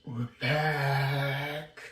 We're back.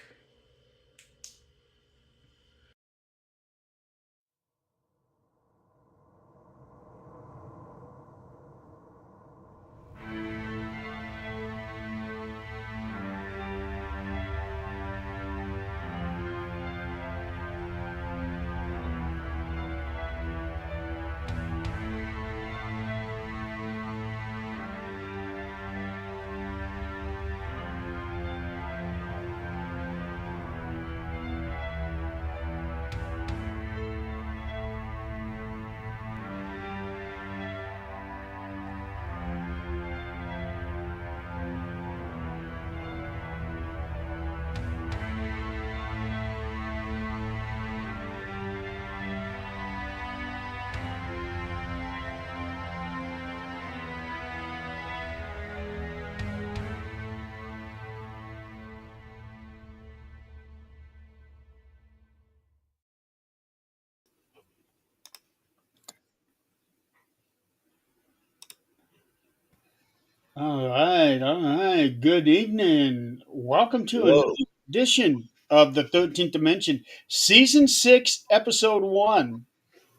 All right. Good evening. Welcome to another Hello. edition of the 13th Dimension, Season 6, Episode 1.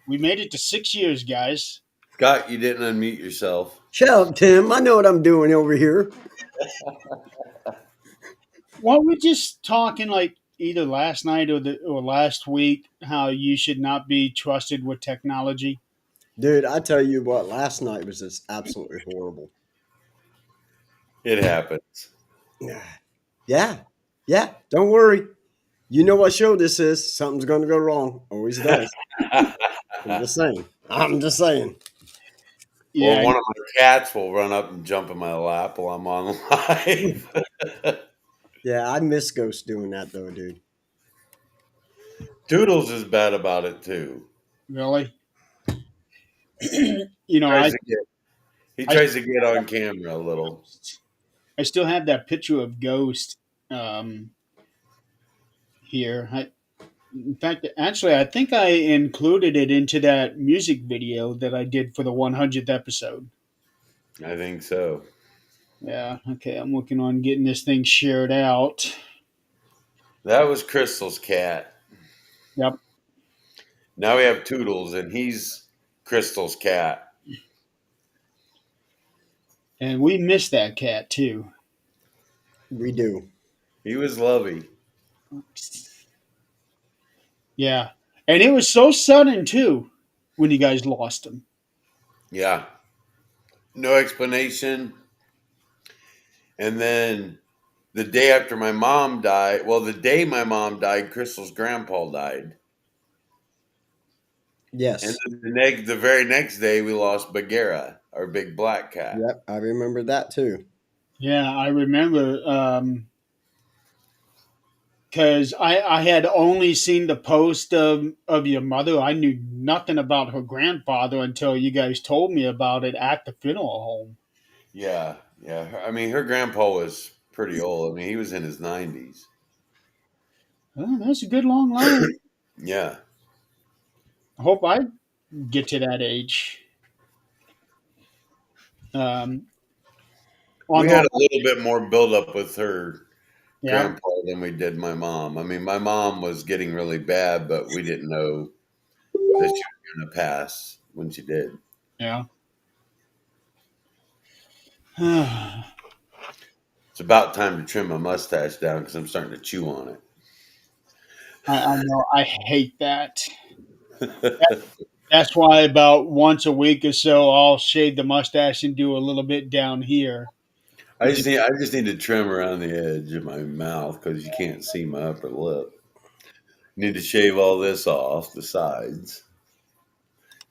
We made it to 6 years, guys. Scott, you didn't unmute yourself. Shut up, Tim. I know what I'm doing over here. Well, we're just talking like either last night or last week how you should not be trusted with technology. Dude, I tell you what, last night was just absolutely horrible. It happens. Yeah, yeah, don't worry. You know what show this is. Something's going to go wrong. Always does. I'm just saying. I'm just saying. Or Yeah, one of my cats will run up and jump in my lap while I'm on live. Yeah, I miss Ghost doing that, though, dude. Toodles is bad about it too. really. you know, Tries I to get he I tries to get on camera a little. I still have that picture of Ghost um, here. In fact, actually, I think I included it into that music video that I did for the 100th episode. I think so. Yeah, okay, I'm working on getting this thing shared out. That was Crystal's cat. Yep, Now we have Toodles and he's Crystal's cat. and we missed that cat too. We do. He was lovey. Yeah, and it was so sudden too when you guys lost him. Yeah. No explanation. And then the day after my mom died, well, the day my mom died, Crystal's grandpa died. And Yes. then the very next day, we lost Bagheera, our big black cat. Yep, I remember that too. Yeah, I remember because I had only seen the post of your mother. I knew nothing about her grandfather until you guys told me about it at the funeral home. Yeah, yeah. I mean, her grandpa was pretty old. I mean, he was in his 90s. Oh, that's a good long life. Yeah. I hope I get to that age. Um, on We the had a little bit more buildup with her yeah, grandpa than we did my mom. I mean, my mom was getting really bad, but we didn't know that she was going to pass when she did. yeah. I, It's about time to trim my mustache down because I'm starting to chew on I know I hate that. it. That's why about once a week or so I'll shave the mustache and do a little bit down here. I just need to trim around the edge of my mouth because you can't see my upper lip. Need to shave all this off the sides.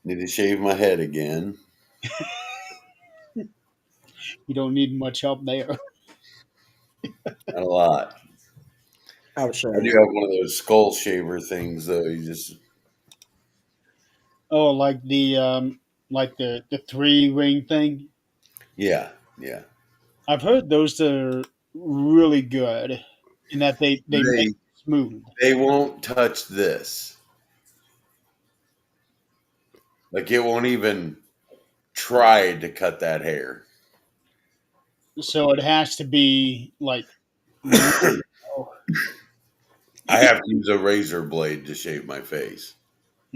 Need to shave my head again. You don't need much help there. Not a lot. I'll show I do you. have one of those skull shaver things though. You just Oh, like the three ring thing. yeah, yeah. I've heard those are really good in that they make They it smooth. they won't touch this. Like it won't even try to cut that hair. So it has to be like No. I have to use a razor blade to shave my face.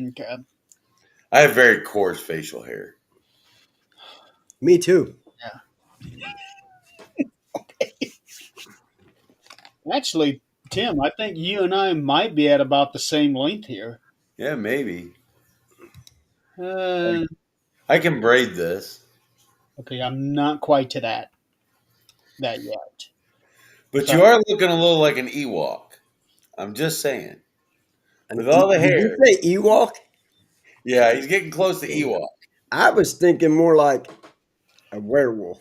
Okay. I have very coarse facial hair. Me too. Yeah. Actually, Tim, I think you and I might be at about the same length here. Yeah, maybe. Uh, I can braid this. okay, I'm not quite to that yet. But So you are looking a little like an Ewok. I'm just saying. With all the Did you hair. say Ewok? Yeah, he's getting close to Ewok. I was thinking more like a werewolf.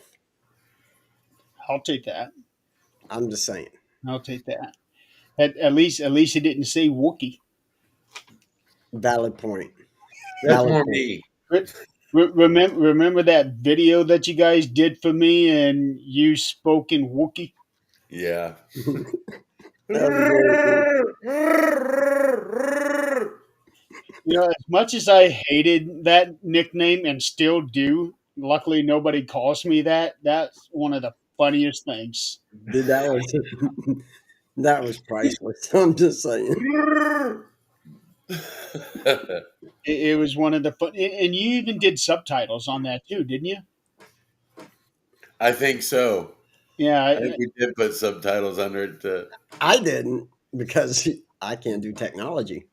I'll take that. I'm just saying. I'll take that. At least he didn't say Wookie. Valid point. That's Valid more point. me. Remember that video that you guys did for me and you spoke in Wookie? Yeah. That was very cool. You know, as much as I hated that nickname and still do, luckily nobody calls me that. That's one of the funniest things. Dude, that was that was priceless. I'm just saying. It was one of the fun, and you even did subtitles on that too, didn't you? I think so. Yeah, I think we did put subtitles under it. I didn't because I can't do technology.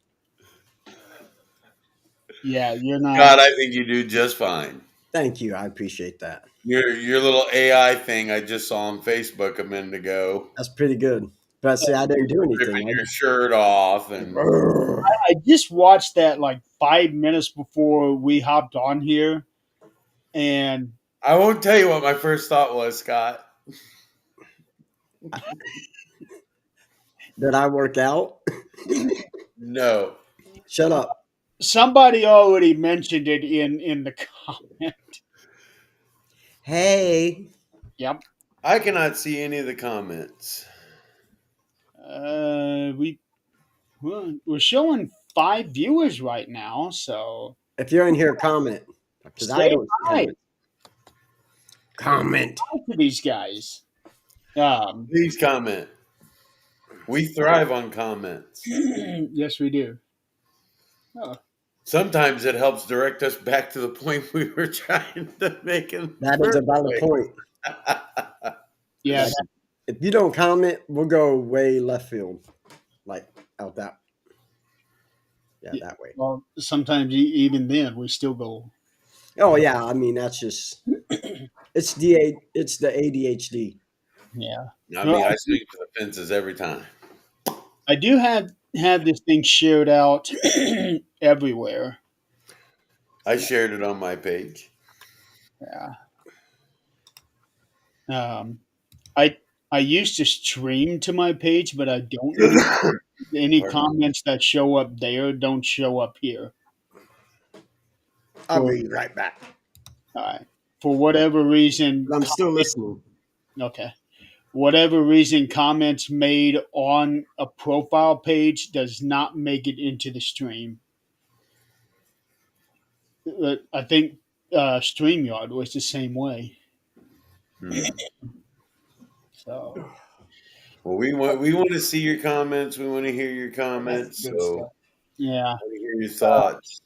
yeah. You're not. God, I think you do just fine. Thank you. I appreciate that. Your little AI thing I just saw on Facebook a minute ago, That's pretty good. But see, I didn't do anything. ripping your shirt off, and I just watched that like 5 minutes before we hopped on here, and I won't tell you what my first thought was, Scott. Did I work out? No, Shut up. somebody already mentioned it in the comment. Hey. Yep. I cannot see any of the comments. We we're showing 5 viewers right now, so If you're in here, comment. Because I say don't see hi comments. Comment. to these guys. Um, Please comment. We thrive on comments. yes, we do. Oh, Sometimes it helps direct us back to the point we were trying to make in the That is a first valid point. yeah. Like, if you don't comment, we'll go way left field. Like out that. Yeah, Yeah, that way. well, sometimes even then we still go. Oh yeah, I mean that's just it's the ADHD. Yeah. I Well, mean, I swing for the fences every time. I do have this thing shared out everywhere. I shared it on my page. Yeah. Um, I I used to stream to my page, but I don't anymore. Any Pardon me. comments that show up there don't show up here. I'll For be right back. for whatever reason, But I'm still listening. okay. Whatever reason, comments made on a profile page does not make it into the stream. I think StreamYard was the same way. Hmm. So Well, we want to see your comments. We want to hear your That's comments. good So stuff. yeah. I want to hear your thoughts.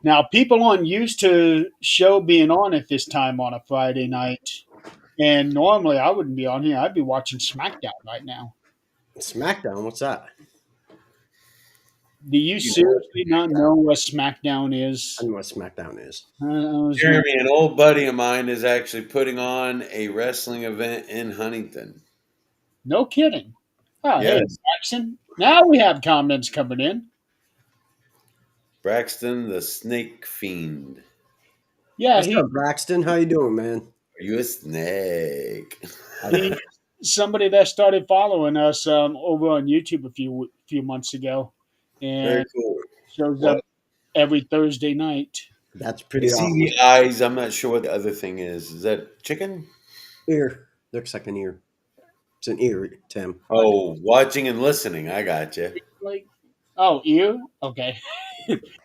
Now people aren't used to show being on at this time on a Friday night, and normally I wouldn't be on here. I'd be watching SmackDown right now. SmackDown, what's that? Do you You know, seriously not know what SmackDown is? I know what SmackDown is. I was gonna, Jeremy, an old buddy of mine, is actually putting on a wrestling event in Huntington. no kidding. Oh, hey, Yes, Jackson. Now we have comments coming in. Braxton the Snake Fiend. Yeah, What's up, Braxton? How you doing, man? Are you a snake? he's somebody that started following us over on YouTube a few months ago, Very and cool. shows What? up every Thursday night. That's I pretty see awesome. the eyes. I'm not sure what the other thing is. Is that chicken? Ear. Looks like an ear. It's an ear, Tim. Oh, watching and listening. I got you. Like, oh, ear. Okay,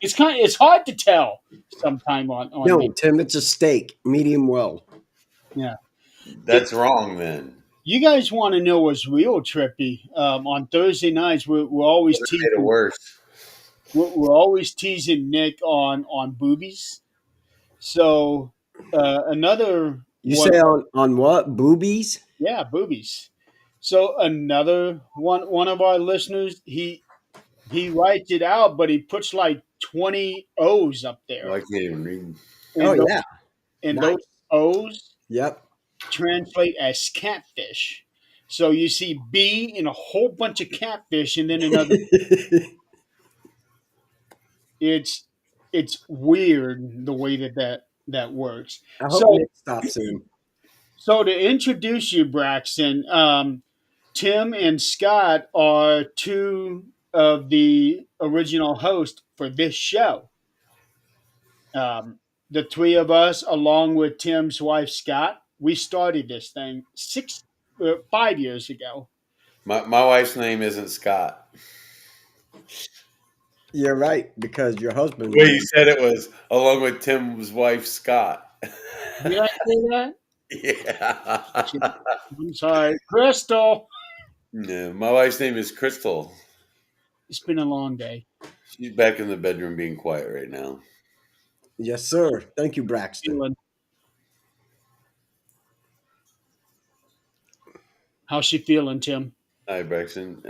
it's hard to tell sometime on there. No, Tim, it's a steak, medium well. Yeah, That's wrong then. You guys want to know what's real trippy? On Thursday nights, we're always Never made it teasing. worse. We're always teasing Nick on boobies. So another You one, say on what? Boobies? yeah, boobies. So another one of our listeners, he writes it out, but he puts like 20 O's up Oh, I there, can't even read. Oh and yeah. those Nice. O's Yep. translate as catfish. So you see B in a whole bunch of catfish, and then another. It's it's weird the way that works. I hope So Nick stops soon. so to introduce you, Braxton, Tim and Scott are two of the original hosts for this show. Um, the three of us, along with Tim's wife Scott, we started this thing 5 years ago. My wife's name isn't Scott. You're right, because your The husband's way you name. said it was along with Tim's wife, Scott. Did I say that? Shit, Yeah. I'm sorry, Crystal. No, my wife's name is Crystal. It's been a long day. She's back in the bedroom being quiet right now. Yes, sir. Thank you, Braxton. Feeling, how's she feeling, Tim? Hi, Braxton.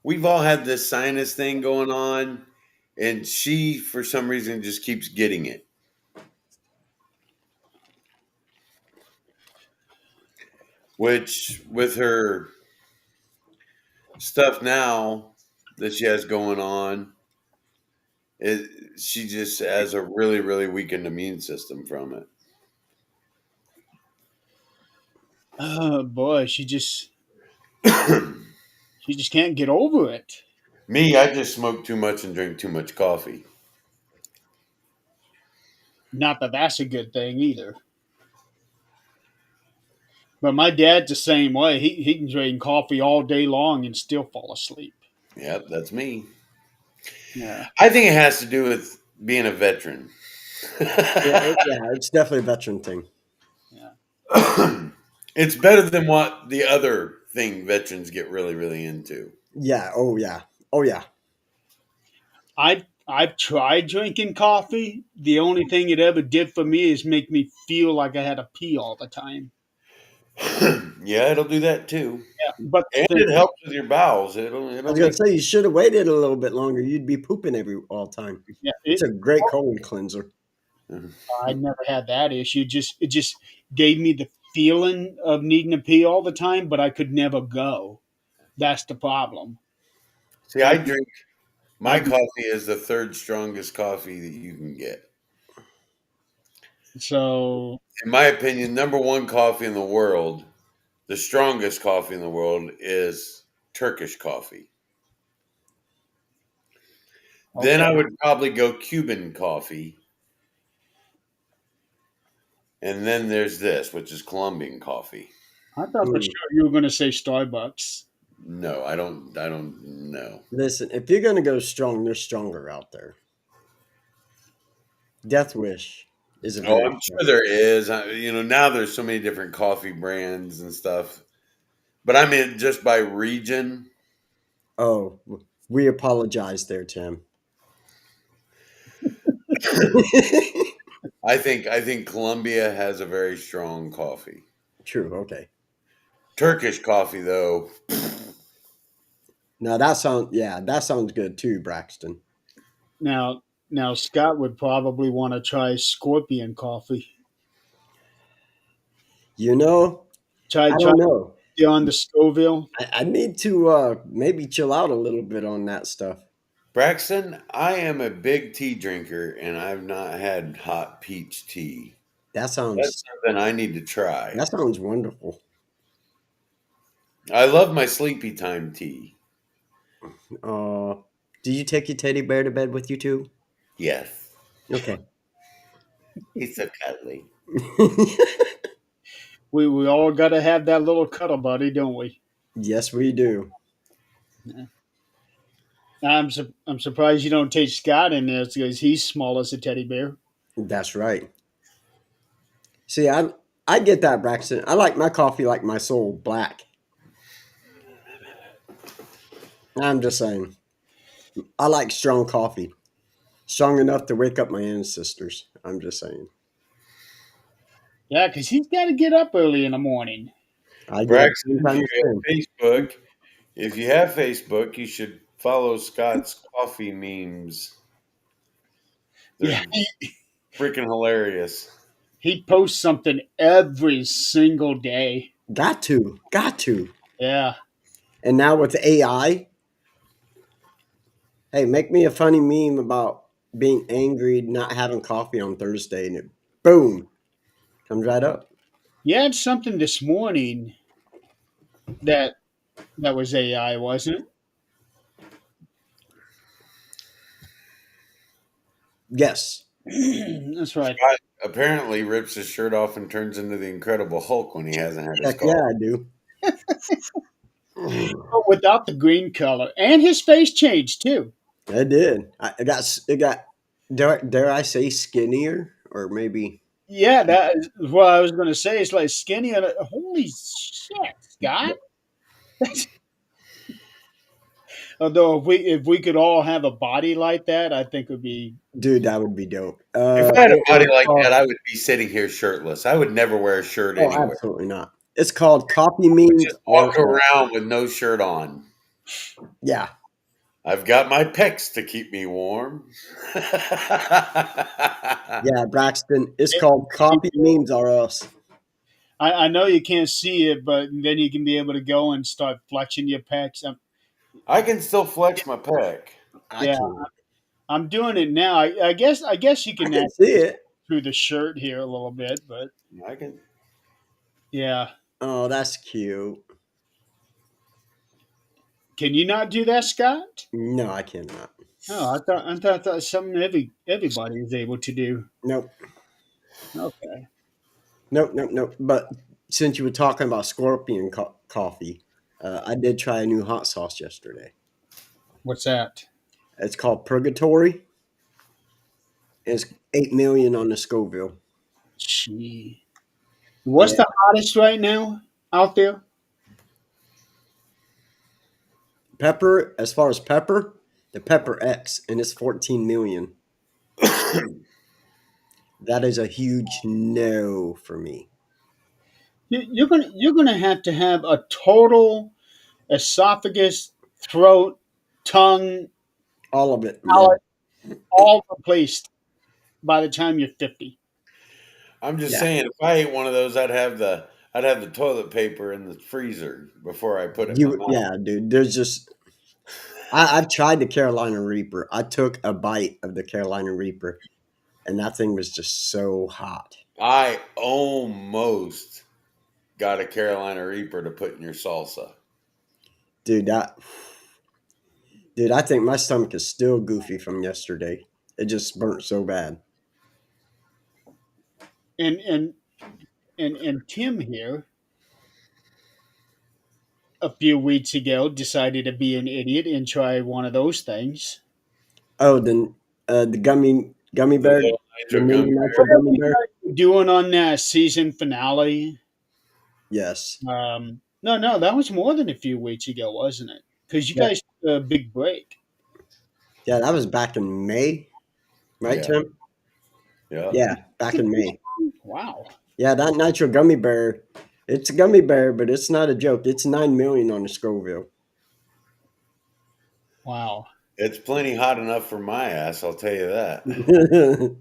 We've all had this sinus thing going on, and she, for some reason, just keeps getting it. Which, with her stuff now that she has going on, she just has a really, really weakened immune system from it. Oh boy, she just can't get over it. Me, I just smoke too much and drink too much coffee. Not that that's a good thing either. But my dad's the same way. He can drink coffee all day long and still fall asleep. Yep, that's me. Yeah. I think it has to do with being a veteran. Yeah, yeah, it's definitely a veteran thing. Yeah. It's better than what the other thing veterans get really, really into. Yeah. Oh yeah. Oh yeah. I've tried drinking coffee. The only thing it ever did for me is make me feel like I had to pee all the time. Yeah, it'll do that too. Yeah. But the And thing, it helps with your bowels. I It'll was gonna make say you should have waited a little bit longer. You'd be pooping all time. yeah, It's a great colon cleanser. I never had that issue. Just it just gave me the feeling of needing to pee all the time, but I could never go. That's the problem. See, I I drink my I coffee is the third strongest coffee that you can get. so In my opinion, number one coffee in the world, the strongest coffee in the world is Turkish coffee. Then okay. I would probably go Cuban coffee. And then there's this, which is Colombian coffee. I thought for Mm. sure you were going to say Starbucks. No, I don't know. Listen, if you're gonna go strong, there's stronger out there. Death Wish is a Oh, very I'm strong. sure there is. Now there's so many different coffee brands and stuff. But I mean, just by region, Oh, we apologize there, Tim. I think Colombia has a very strong coffee. True. Okay. Turkish coffee, though, Now that sounds good too, Braxton. Now Scott would probably want to try Scorpion coffee. You know, I Try don't know. on the Scoville. I need to maybe chill out a little bit on that stuff. Braxton, I am a big tea drinker, and I've not had hot peach tea. That sounds That's something I need to try. that sounds wonderful. I love my sleepy time tea. Uh, do you take your teddy bear to bed with you too? Yes, Okay. he's so cuddly. We all got to have that little cuddle buddy, don't we? Yes, we do. Yeah. I'm surprised you don't take Scott in there because he's small as a teddy bear. That's right. See, I get that, Braxton. I like my coffee like my soul black. I'm just saying. I like strong coffee. Strong enough to wake up my ancestors. I'm just saying. Yeah, because he's got to get up early in the morning. I get up Braxton, if sometime you the same. have Facebook, if you have Facebook, you should follow Scott's coffee memes. Yeah, They're freaking hilarious. he posts something every single day. Got to. Got to. Yeah. And now with AI, hey, make me a funny meme about being angry, not having coffee on Thursday, and it boom comes right up. You had something this morning that was AI, wasn't Yes. it? That's right. Scott apparently rips his shirt off and turns into the Incredible Hulk when he hasn't had his Heck yeah, coffee. I do. But without the green color. And his face changed too. I did. It got dare I say skinnier or maybe Yeah, that is what I was going to say. It's like skinny. And holy shit, Scott! Although if we could all have a body like that, I think it would be. dude, that would be dope. If I had a body It's like called, that, I would be sitting here shirtless. I would never wear a shirt oh, anywhere. absolutely not. It's called coffee I would memes just are walk around with no shirt on. yeah. I've got my pecs to keep me warm. Yeah, Braxton. It's It, called coffee memes are us. I know you can't see it, but then you can be able to go and start flexing your pecs. I can still flex my pec. I Yeah, can I'm doing it now. I guess you I can can see actually see it. through the shirt here a little bit, but I can. yeah. Oh, that's cute. Can you not do that, Scott? No, I cannot. No, I thought that's something everybody is able to do. Nope. Okay. Nope, nope, nope. But since you were talking about scorpion coffee, I did try a new hot sauce yesterday. What's that? It's called Purgatory. It's 8 million on the Scoville. Gee. What's Yeah, the hottest right now out there? pepper. As far as pepper, the Pepper X, and it's 14 million. That is a huge no for me. You're gonna have to have a total esophagus, throat, tongue, All of it. Yeah, palate all replaced by the time you're 50. I'm just yeah. saying, if I ate one of those, I'd have the toilet paper in the freezer before I put it in my You, mouth. yeah, dude. There's just I've tried the Carolina Reaper. I took a bite of the Carolina Reaper, and that thing was just so hot. I almost got a Carolina Reaper to put in your salsa. Dude, I think my stomach is still goofy from yesterday. It just burnt so bad. And Tim here a few weeks ago decided to be an idiot and try one of those things. Oh, then the gummy The bear, little the nitro mini gummy. nitro What are gummy you bear. guys doing on that season finale? Yes. No, no, that was more than a few weeks ago, wasn't it? Because you Yeah, guys took a big break. yeah. That was back in May, right, Yeah, Tim? yeah. Yeah, back in May. Wow, Yeah, that nitro gummy bear. It's a gummy bear, but it's not a joke. It's 9 million on the Scoville. wow. It's plenty hot enough for my ass, I'll tell you that.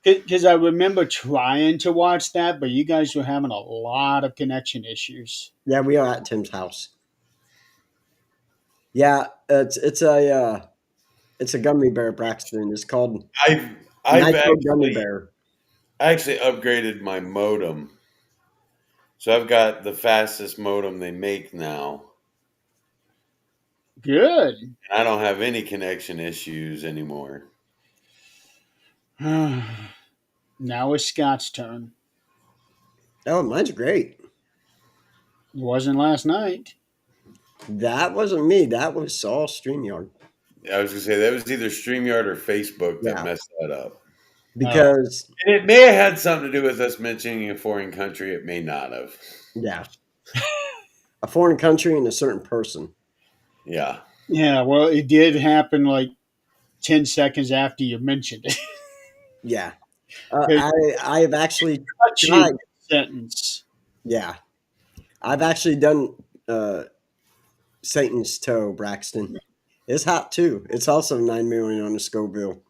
Because I remember trying to watch that, but you guys were having a lot of connection issues. Yeah, we are at Tim's house. Yeah, it's a gummy bear, Braxton. It's called I've I've Nitro Gummy actually Bear. I actually upgraded my modem. So I've got the fastest modem they make now. Good. And I don't have any connection issues anymore. Now it's Scott's turn. Oh, mine's great. It wasn't last night. That wasn't me. That was Saul StreamYard. I was gonna say that was either StreamYard or Facebook that Yeah, messed that up. Oh, because And it may have had something to do with us mentioning a foreign country. It may not have. yeah, a foreign country and a certain person. Yeah. yeah. Well, it did happen like 10 seconds after you mentioned it. Yeah, It I have actually cut you tried. sentence. Yeah, I've actually done Satan's Toe, Braxton. It's hot too. It's also 9 million on the Scoville.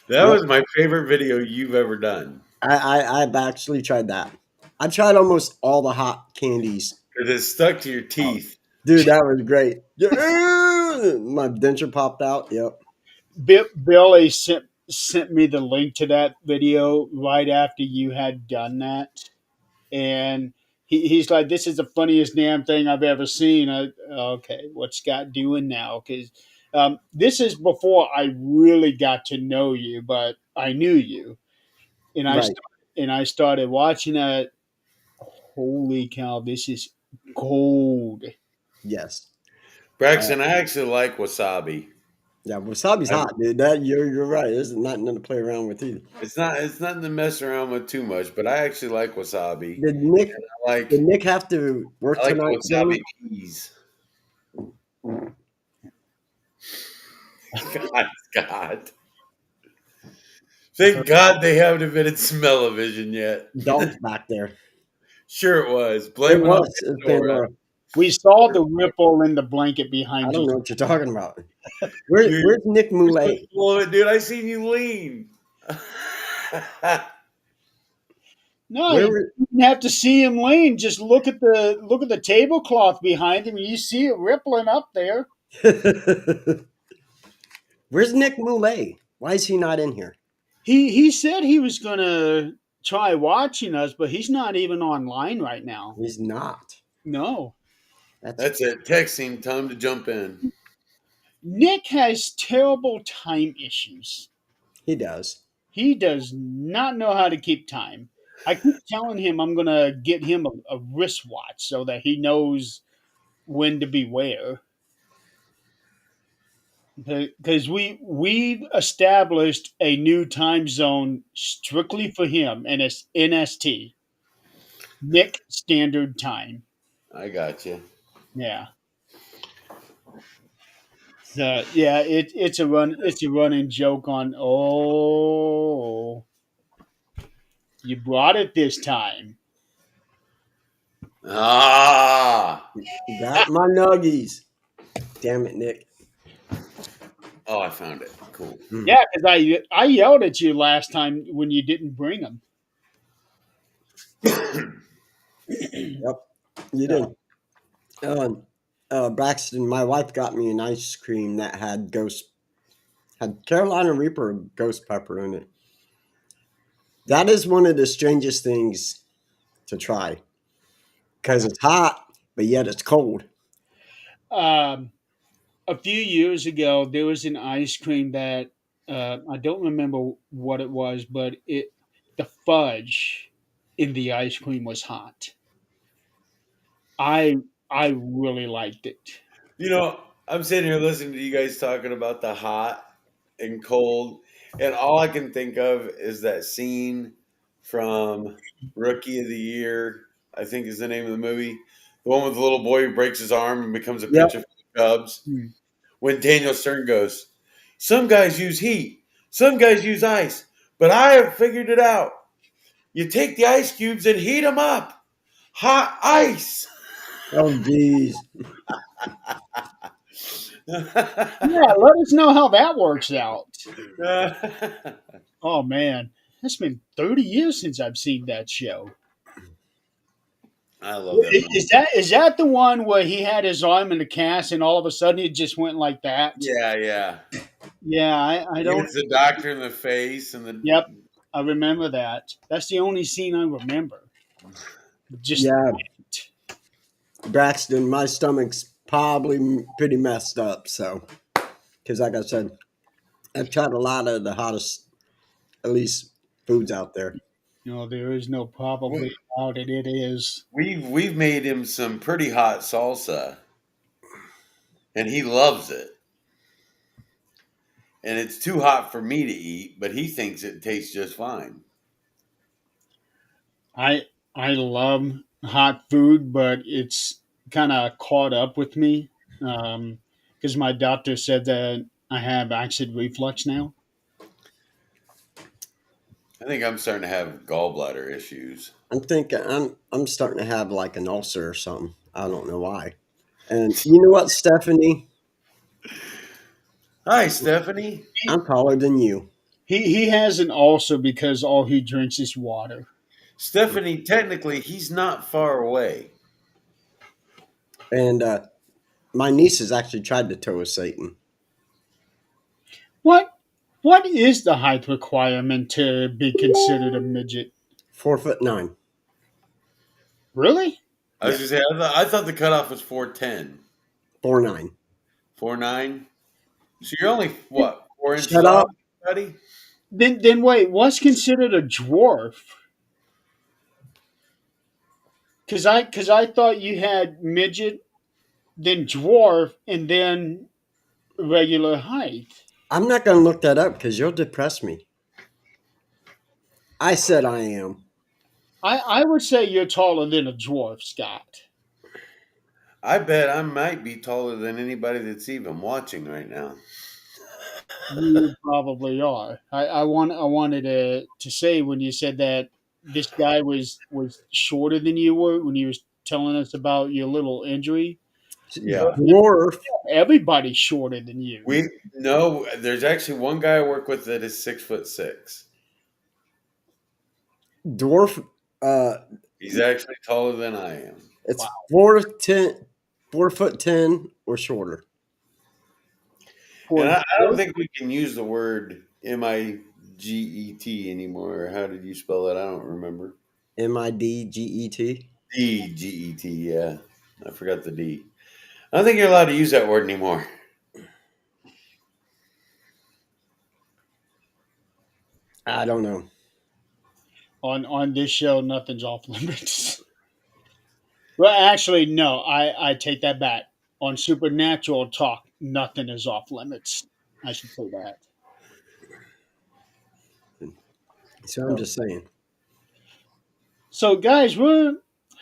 That Yep, was my favorite video you've ever done. I've actually tried that. I tried almost all the hot candies. Because it stuck to your Oh, teeth. dude, that was great. Yeah, my denture popped out. Yep. Billy sent me the link to that video right after you had done that, and he's like, "This is the funniest damn thing I've ever seen." Okay, what's Scott doing now? Because this is before I really got to know you, but I knew you, and Right. I started watching that. Holy cow! This is gold. Yes. Uh, Braxton, I actually like wasabi. yeah, wasabi's I, hot, dude. That you're right. There's nothing to play around with either. it's nothing to mess around with too much, but I actually like wasabi. Did Nick I did like Nick have to work I like tonight, the wasabi gentlemen? peas. God, God. Thank God they haven't invented smell-o-vision yet. Dog's back there. Sure it was. It Blame it on was Pandora. Pandora. We saw the ripple in the blanket I behind don't you. know what you're talking about. You're Where's Nick so Moulet? full of it, dude. I seen you lean. No, Where you were- didn't have to see him lean. Just look at the tablecloth behind him, and you see it rippling up there. Where's Nick Moulet? Why is he not in here? He said he was gonna try watching us, but he's not even online right now. He's not. No, That's That's it. Texting time to jump in. Nick has terrible time issues. he does. He does not know how to keep time. I keep telling him I'm gonna get him a wristwatch so that he knows when to be where. Because we've established a new time zone strictly for him, and it's NST, Nick Standard Time. I got you. Yeah. So yeah, it's a running joke on. Oh, you brought it this time. Ah. Got my nuggies. Damn it, Nick. Oh, I found it. Cool. Mm. Yeah, because I yelled at you last time when you didn't bring them. Yep, you did. So, Braxton, my wife got me an ice cream that had Carolina Reaper ghost pepper in it. That is one of the strangest things to try because it's hot, but yet it's cold. um, a few years ago, there was an ice cream that I don't remember what it was, but the fudge in the ice cream was hot. I I really liked it. You know, I'm sitting here listening to you guys talking about the hot and cold, and all I can think of is that scene from Rookie of the Year, I think is the name of the movie. The one with the little boy who breaks his arm and becomes a Yep. pitcher for the Cubs. Hmm. When Daniel Stern goes, some guys use heat, some guys use ice, but I have figured it out. You take the ice cubes and heat them up. Hot ice. Oh, geez. Yeah, let us know how that works out. Oh man, it's been 30 years since I've seen that show. I love that movie. Is that the one where he had his arm in a cast and all of a sudden it just went like that? Yeah, yeah. Yeah, I He don't. hits the doctor in the face and the Yep, I remember that. That's the only scene I remember. Just Yeah, Braxton, my stomach's probably pretty messed up. So, because like I said, I've tried a lot of the hottest, at least, foods out there. there is no probably we, about it. It is. we've made him some pretty hot salsa, and he loves it. and it's too hot for me to eat, but he thinks it tastes just fine. I I love hot food, but it's kind of caught up with me because my doctor said that I have acid reflux now. I think I'm starting to have gallbladder issues. I'm thinking I'm starting to have like an ulcer or something. I don't know why. And you know what, Stephanie? Hi, Stephanie. I'm taller than you. He has an ulcer because all he drinks is water. Stephanie, technically, he's not far away. And my niece has actually tried to toe a Satan. What what is the height requirement to be considered a midget? 4'9". Really? I was Yeah, gonna say, I thought the cutoff was 4'10". 4'9". 4'9". So you're only Then what, 4 inches Shut off, up. buddy? then wait, what's considered a dwarf? Cause I thought you had midget, then dwarf, and then regular height. I'm not going to look that up because you'll depress me. I said I am. I would say you're taller than a dwarf, Scott. I bet I might be taller than anybody that's even watching right now. You probably are. I wanted to say when you said that this guy was shorter than you were when you was telling us about your little injury. Yeah. Dwarf, Everybody's shorter than you. We no, there's actually one guy I work with that is 6'6". dwarf, uh, He's actually taller than I am. it's 4'10", 4'10" or shorter. And For I don't think we can use the word MIGET anymore. How did you spell it? I don't remember. MIDGET. DGET, yeah. I forgot the D. I don't think you're allowed to use that word anymore. I don't know. on this show, nothing's off limits. Well, actually, no. I take that back. On Supernatural Talk, nothing is off limits. I should say that. So I'm So, just saying. so guys, we're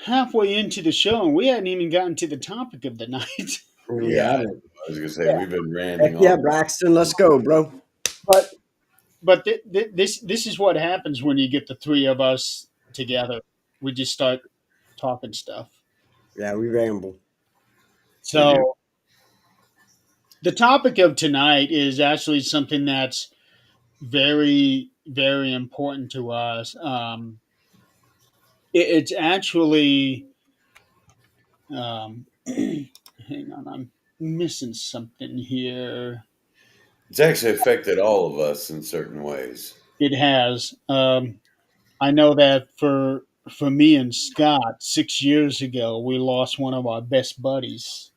halfway into the show, and we hadn't even gotten to the topic of the night. We Yeah, I haven't. was gonna say Yeah. we've been Heck ranting yeah, all. Braxton, let's go, bro. But this is what happens when you get the three of us together. We just start talking stuff. Yeah, we ramble. We do. So the topic of tonight is actually something that's very important to us. It's actually hang on, I'm missing something here. It's actually affected all of us in certain ways. It has. I know that for me and Scott, 6 years ago, we lost one of our best buddies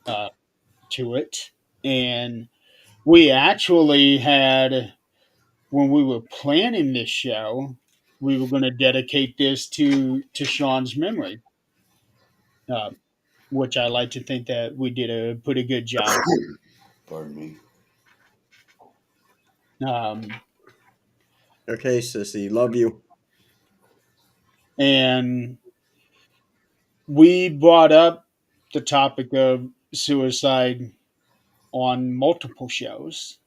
uh, to it, and we actually had when we were planning this show, we were going to dedicate this to Sean's memory, uh, which I like to think that we did a pretty good job. Pardon me. Um, Okay, sissy, love you. and we brought up the topic of suicide on multiple shows.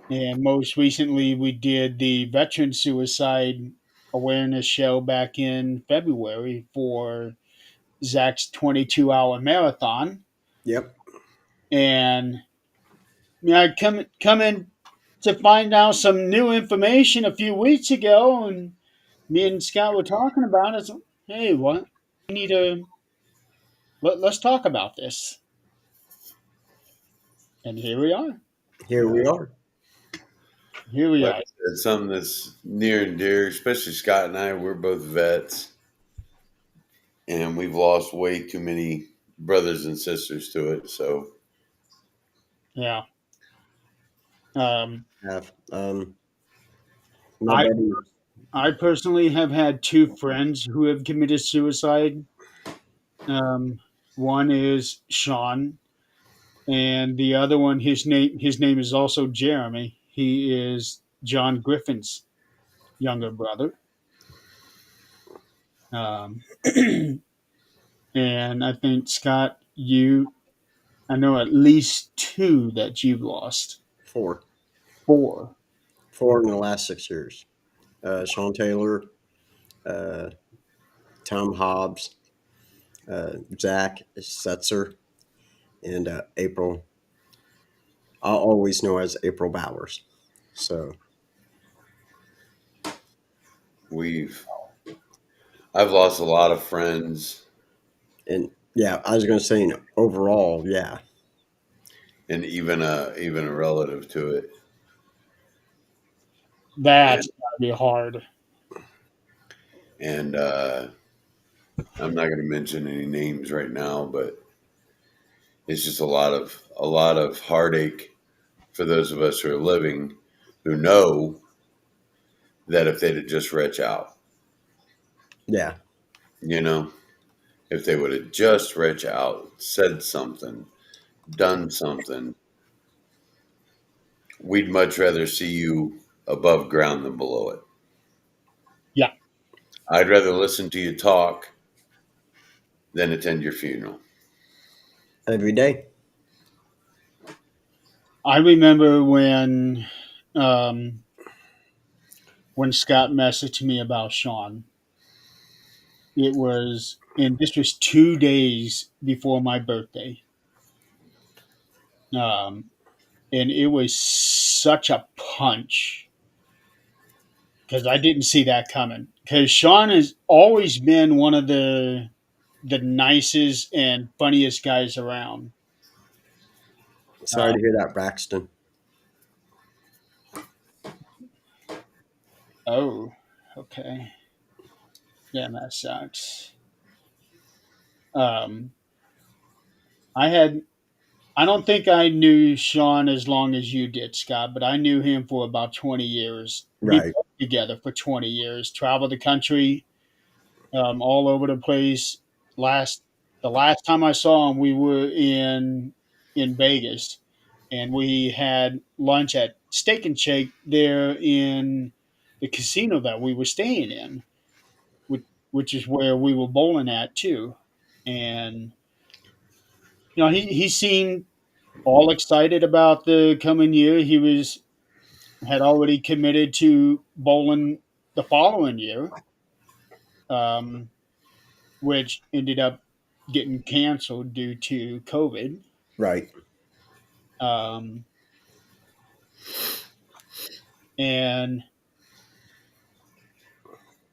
And most recently, we did the veteran suicide awareness show back in February for Zach's 22-hour marathon. Yep. And I come in to find out some new information a few weeks ago, and me and Scott were talking about it. So, hey, what? We need to let's talk about this. And here we are. Here we Yeah. are. Here we Like are. I said, something that's near and dear, especially Scott and I, we're both vets, and we've lost way too many brothers and sisters to it. So, Yeah. Um, Have my I buddy. I personally have had two friends who have committed suicide. Um, one is Sean, and the other one, his name is also Jeremy. He is John Griffin's younger brother. Um, and I think Scott, I know at least two that you've lost. Four. Four. Four in the last 6 years. Sean Taylor, uh, Tom Hobbs, Zach Setzer, and April. I'll always know as April Bowers. So, We've I've lost a lot of friends and yeah, I was going to say overall, yeah, and even a relative to it. That's And gotta be hard. and I'm not going to mention any names right now, but it's just a lot of heartache for those of us who are living, who know that if they'd have just reached out, yeah, you know, if they would have just reached out, said something, done something, we'd much rather see you above ground than below it. Yeah. I'd rather listen to you talk than attend your funeral. every day. I remember um, when Scott messaged me about Sean. And this was 2 days before my birthday. Um, and it was such a punch because I didn't see that coming. Because Sean has always been one of the nicest and funniest guys around. Sorry Uh, to hear that, Braxton. oh, okay. Yeah, that sucks. Um, I had I don't think I knew Sean as long as you did, Scott, but I knew him for about 20 years. We Right. worked together for 20 years, traveled the country, all over the place. Last the last time I saw him, we were in Vegas, and we had lunch at Steak and Shake there in the casino that we were staying in, which is where we were bowling at too. And he seemed all excited about the coming year. He had already committed to bowling the following year, um, which ended up getting canceled due to COVID. Right. Um, and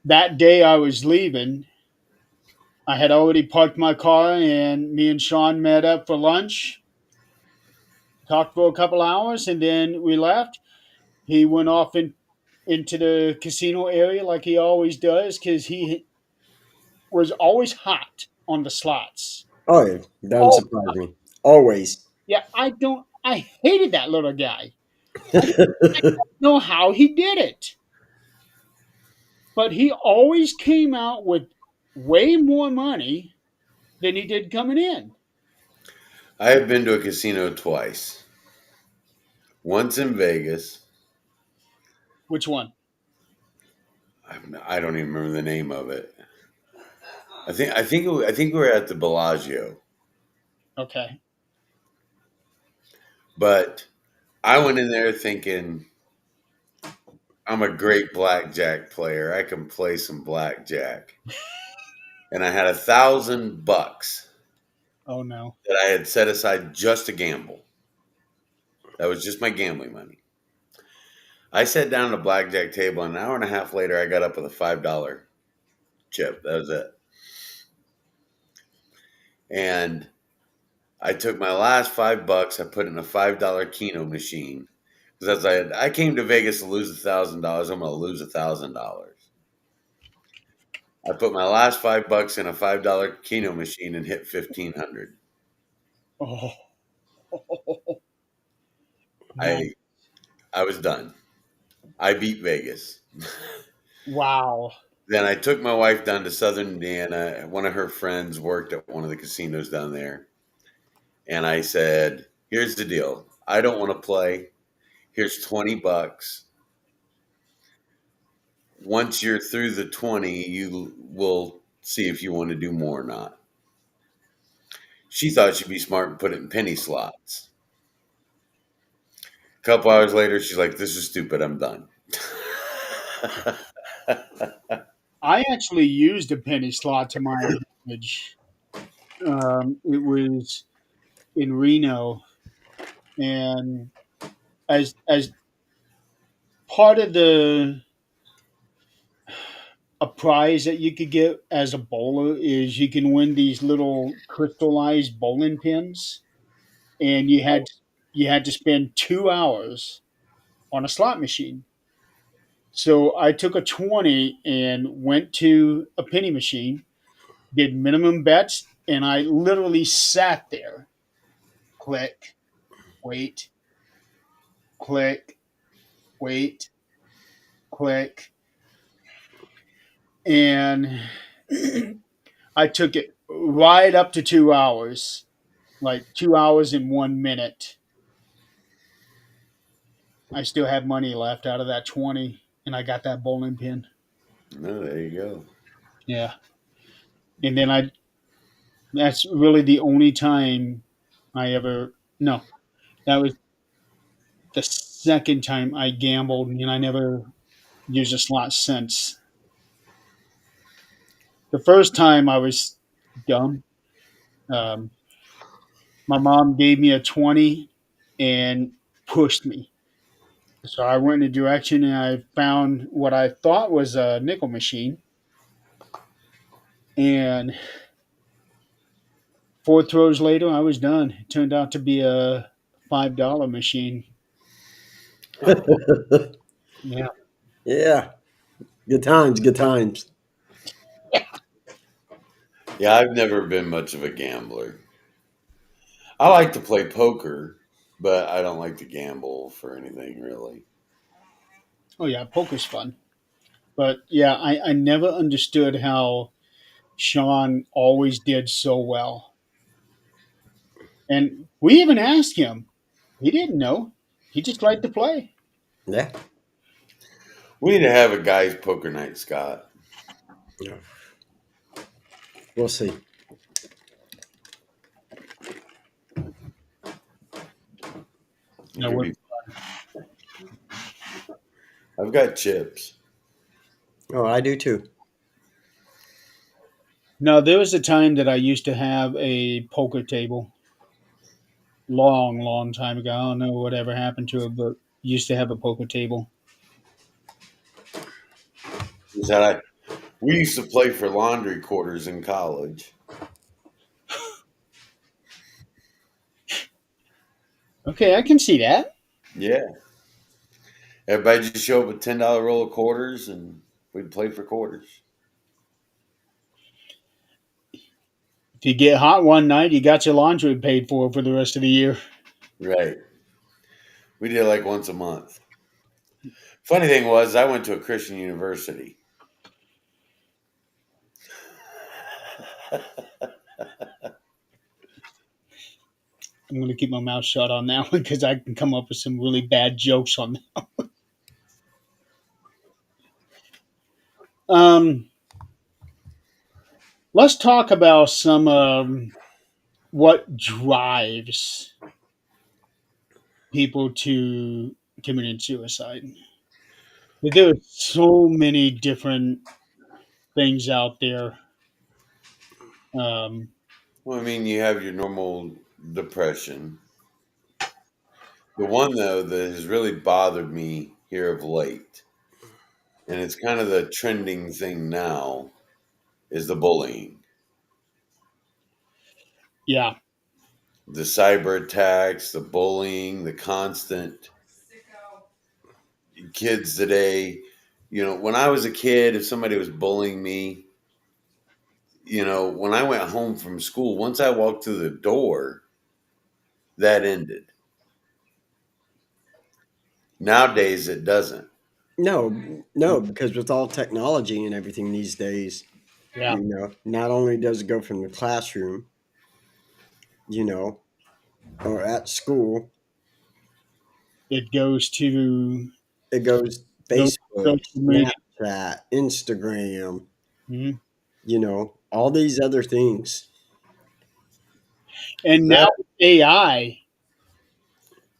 that day I was leaving, I had already parked my car, and me and Sean met up for lunch, talked for a couple hours, and then we left. He went off into the casino area like he always does because he was always hot on the slots. Oh, yeah. Doesn't Oh, surprise me. Always. yeah, I hated that little guy. I don't know how he did it, but he always came out with way more money than he did coming in. I have been to a casino twice. Once in Vegas. Which one? I don't even remember the name of it. I think we were at the Bellagio, Okay. but I went in there thinking I'm a great blackjack player. I can play some blackjack, and I had $1,000 Oh no. that I had set aside just to gamble. That was just my gambling money. I sat down at a blackjack table, and an hour and a half later, I got up with a $5 chip. That was it. And I took my last $5. I put it in a $5 Keno machine because I came to Vegas to lose $1,000. I'm going to lose $1,000. I put my last $5 in a $5 Keno machine and hit 1,500. Oh, nice. I I was done. I beat Vegas. Wow. Then I took my wife down to Southern Indiana. One of her friends worked at one of the casinos down there, and I said, Here's the deal. I don't want to play. Here's $20. Once you're through the 20, you will see if you want to do more or not. She thought she'd be smart and put it in penny slots. A couple hours later, she's like, "This is stupid. I'm done." I actually used a penny slot to my advantage. It was in Reno, and as part of the a prize that you could get as a bowler is you can win these little crystallized bowling pins, and you had to spend 2 hours on a slot machine. So I took a 20 and went to a penny machine, did minimum bets, and I literally sat there, click, wait, click, wait, click, and I took it right up to 2 hours, like 2 hours and 1 minute. I still had money left out of that 20, and I got that bowling pin. No, there you go. Yeah. And then that's really the only time I ever, no, that was the second time I gambled, and I never used a slot since. The first time I was dumb. Um, my mom gave me a 20 and pushed me. So I went in a direction and I found what I thought was a nickel machine. And 4 throws later, I was done. It turned out to be a $5 machine. Yeah. Yeah, good times, good times. Yeah, I've never been much of a gambler. I like to play poker, but I don't like to gamble for anything really. Oh, yeah. Poker's fun. But yeah, I never understood how Sean always did so well. And we even asked him. He didn't know. He just liked to play. Yeah, We need to have a guys' poker night, Scott. yeah. We'll see. It No, could be. I've got chips. Oh, I do too. no, there was a time that I used to have a poker table. Long, long time ago. I don't know whatever happened to it, but used to have a poker table. Is that we used to play for laundry quarters in college. Okay, I can see that. Yeah, everybody just show up with $10 roll of quarters, and we'd play for quarters. If you get hot one night, you got your laundry paid for the rest of the year. Right. We did it like once a month. Funny thing was, I went to a Christian university. I'm going to keep my mouth shut on that one because I can come up with some really bad jokes on that. Um, let's talk about some what drives people to committing suicide. There are so many different things out there. Um, Well, I mean, you have your normal depression. The one though that has really bothered me here of late, and it's kind of the trending thing now, is the bullying, yeah, the cyber attacks, the bullying, the constant kids today. When I was a kid, if somebody was bullying me, when I went home from school, once I walked through the door, that ended. Nowadays, it doesn't. No, no, because with all technology and everything these days, yeah, not only does it go from the classroom, you know, or at school, It goes to it goes those Facebook, social media. Snapchat, Instagram, Mhm. all these other things. And now That with AI,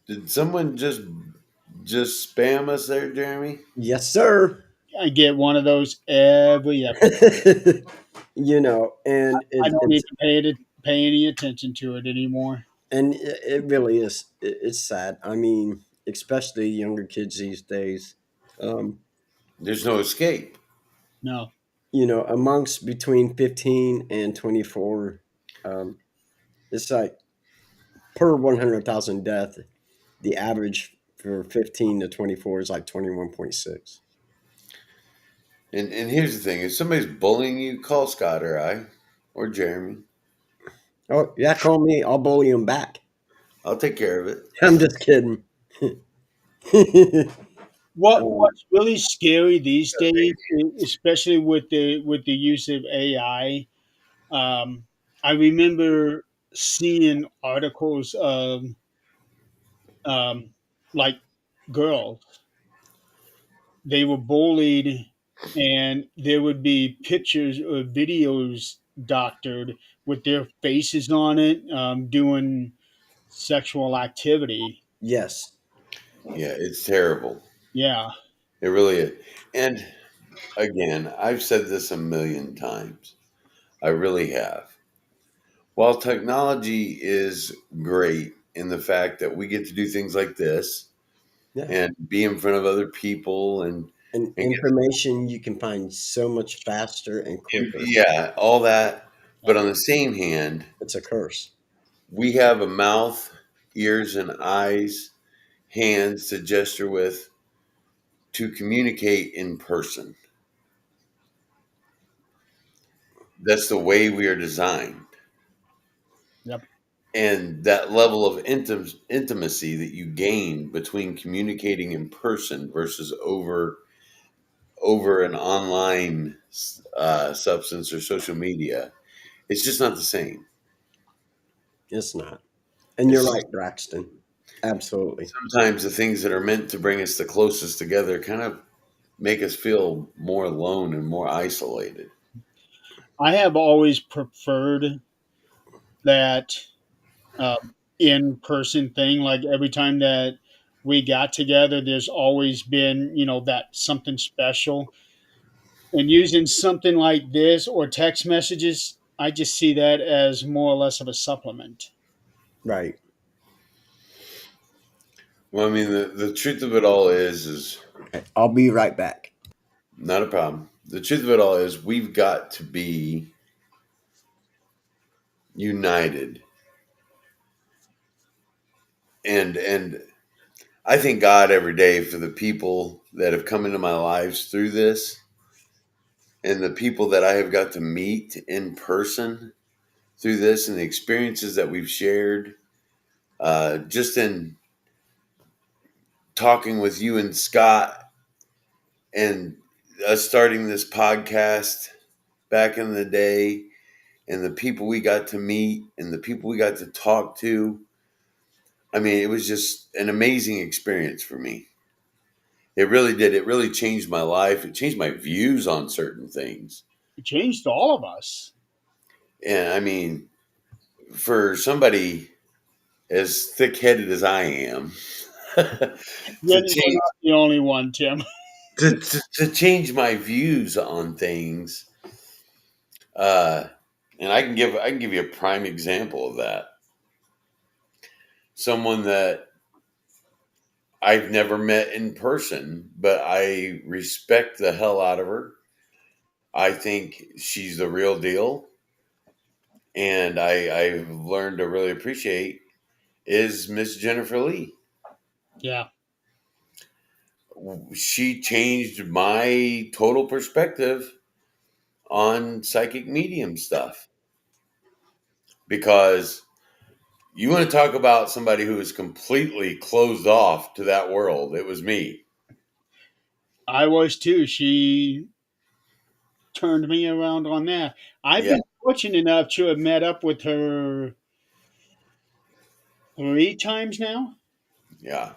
did someone just spam us there, Jeremy? Yes, sir. I get one of those every episode. And I don't it's even pay any attention to it anymore. and it really is. It's sad. I mean, especially younger kids these days. Um, There's no escape. No, amongst between 15 and 24, um, it's like per 100,000 death, the average for 15 to 24 is like 21.6. And here's the thing: if somebody's bullying you, call Scott or I or Jeremy. Oh, yeah, call me. I'll bully him back. I'll take care of it. I'm just kidding. um, what's really scary these days, especially with the use of AI. I remember seeing articles of um, like girls. They were bullied, and there would be pictures or videos doctored with their faces on it, doing sexual activity. yes. Yeah, it's terrible. Yeah, It really is. And again, I've said this a million times. I really have. While technology is great in the fact that we get to do things like this Yeah. and be in front of other people And and information you can find so much faster and quicker. yeah, all that. yeah, But on the same hand, It's a curse. we have a mouth, ears, and eyes, hands to gesture with to communicate in person. That's the way we are designed. yep. And that level of intimacy that you gain between communicating in person versus over an online substance or social media, it's just not the same. It's not. And you're It's right, Braxton. Absolutely. sometimes the things that are meant to bring us the closest together kind of make us feel more alone and more isolated. I have always preferred that in-person thing. Like every time that we got together, there's always been, that something special. And using something like this or text messages, I just see that as more or less of a supplement. Right. Well, I mean, the truth of it all is Okay. I'll be right back. not a problem. The truth of it all is we've got to be united. And I thank God every day for the people that have come into my lives through this and the people that I have got to meet in person through this and the experiences that we've shared. Just in talking with you and Scott and us starting this podcast back in the day and the people we got to meet and the people we got to talk to. I mean, it was just an amazing experience for me. It really did. It really changed my life. It changed my views on certain things. It changed all of us. And I mean, for somebody as thick headed as I am, to You're change not the only one, Tim. to change my views on things, uh, and I can give you a prime example of that. Someone that I've never met in person, but I respect the hell out of her. I think she's the real deal, and I've learned to really appreciate is Miss Jennifer Lee. Yeah, She changed my total perspective on psychic medium stuff because you want to talk about somebody who is completely closed off to that world. It was me. I was too. She turned me around on that. I've Yeah. been fortunate enough to have met up with her three times now, Yeah,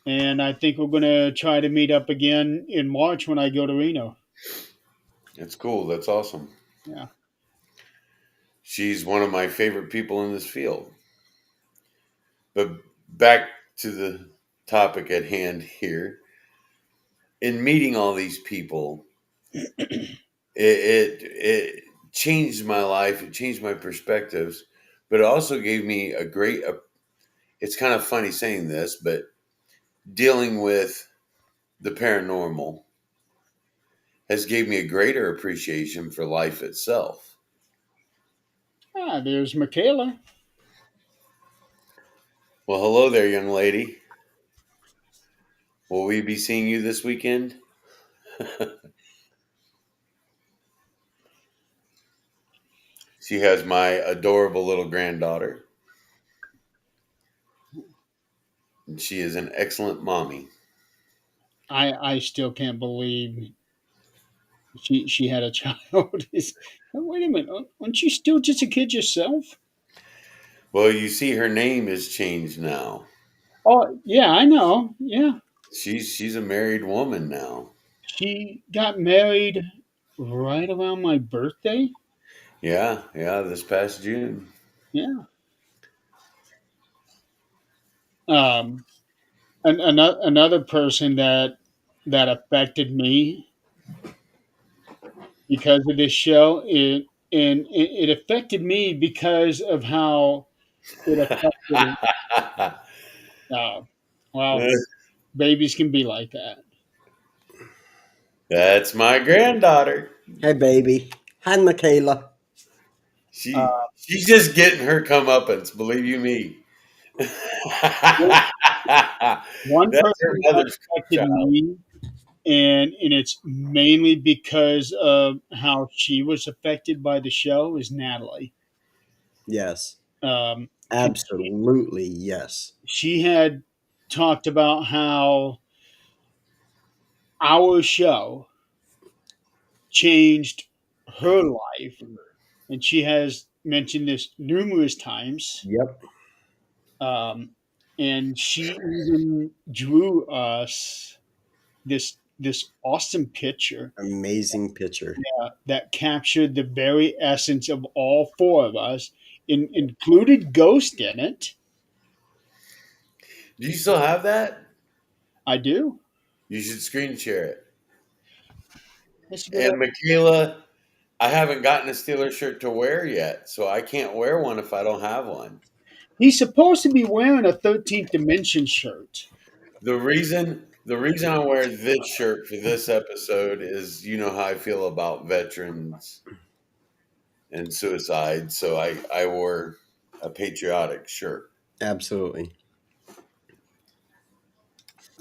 and I think we're going to try to meet up again in March when I go to Reno. it's cool. That's awesome. Yeah. She's one of my favorite people in this field. But back to the topic at hand here. In meeting all these people, it changed my life. It changed my perspectives, but it also gave me a great. It's kind of funny saying this, but dealing with the paranormal has gave me a greater appreciation for life itself. Ah, there's Michaela. Well, hello there, young lady. Will we be seeing you this weekend? She has my adorable little granddaughter, and she is an excellent mommy. I still can't believe she had a child. Wait a minute, aren't you still just a kid yourself? Well, you see, her name is changed now. Oh yeah, I know. Yeah, She's a married woman now. she got married right around my birthday. Yeah, yeah, this past June. Yeah. Um, another person that affected me because of this show, it affected me because of how it affected. Uh, well, babies can be like that. That's my granddaughter. Hey, baby. Hi, Michaela. She's just getting her comeuppance, believe you me. One one That's her person that mother's affected child. me, and it's mainly because of how she was affected by the show, is Natalie. Yes. 'Cause Absolutely, yes. she had talked about how our show changed her life, and she has mentioned this numerous times. Yep. Um, and she even drew us this awesome picture Amazing picture. that captured the very essence of all four of us, included Ghost in it. Do you still have that? I do. You should screen share it. That's a good. And Michaela, I haven't gotten a Steeler shirt to wear yet, so I can't wear one if I don't have one. He's supposed to be wearing a 13th Dimension shirt. The reason I wear this shirt for this episode is you know how I feel about veterans and suicide, so I wore a patriotic shirt. Absolutely.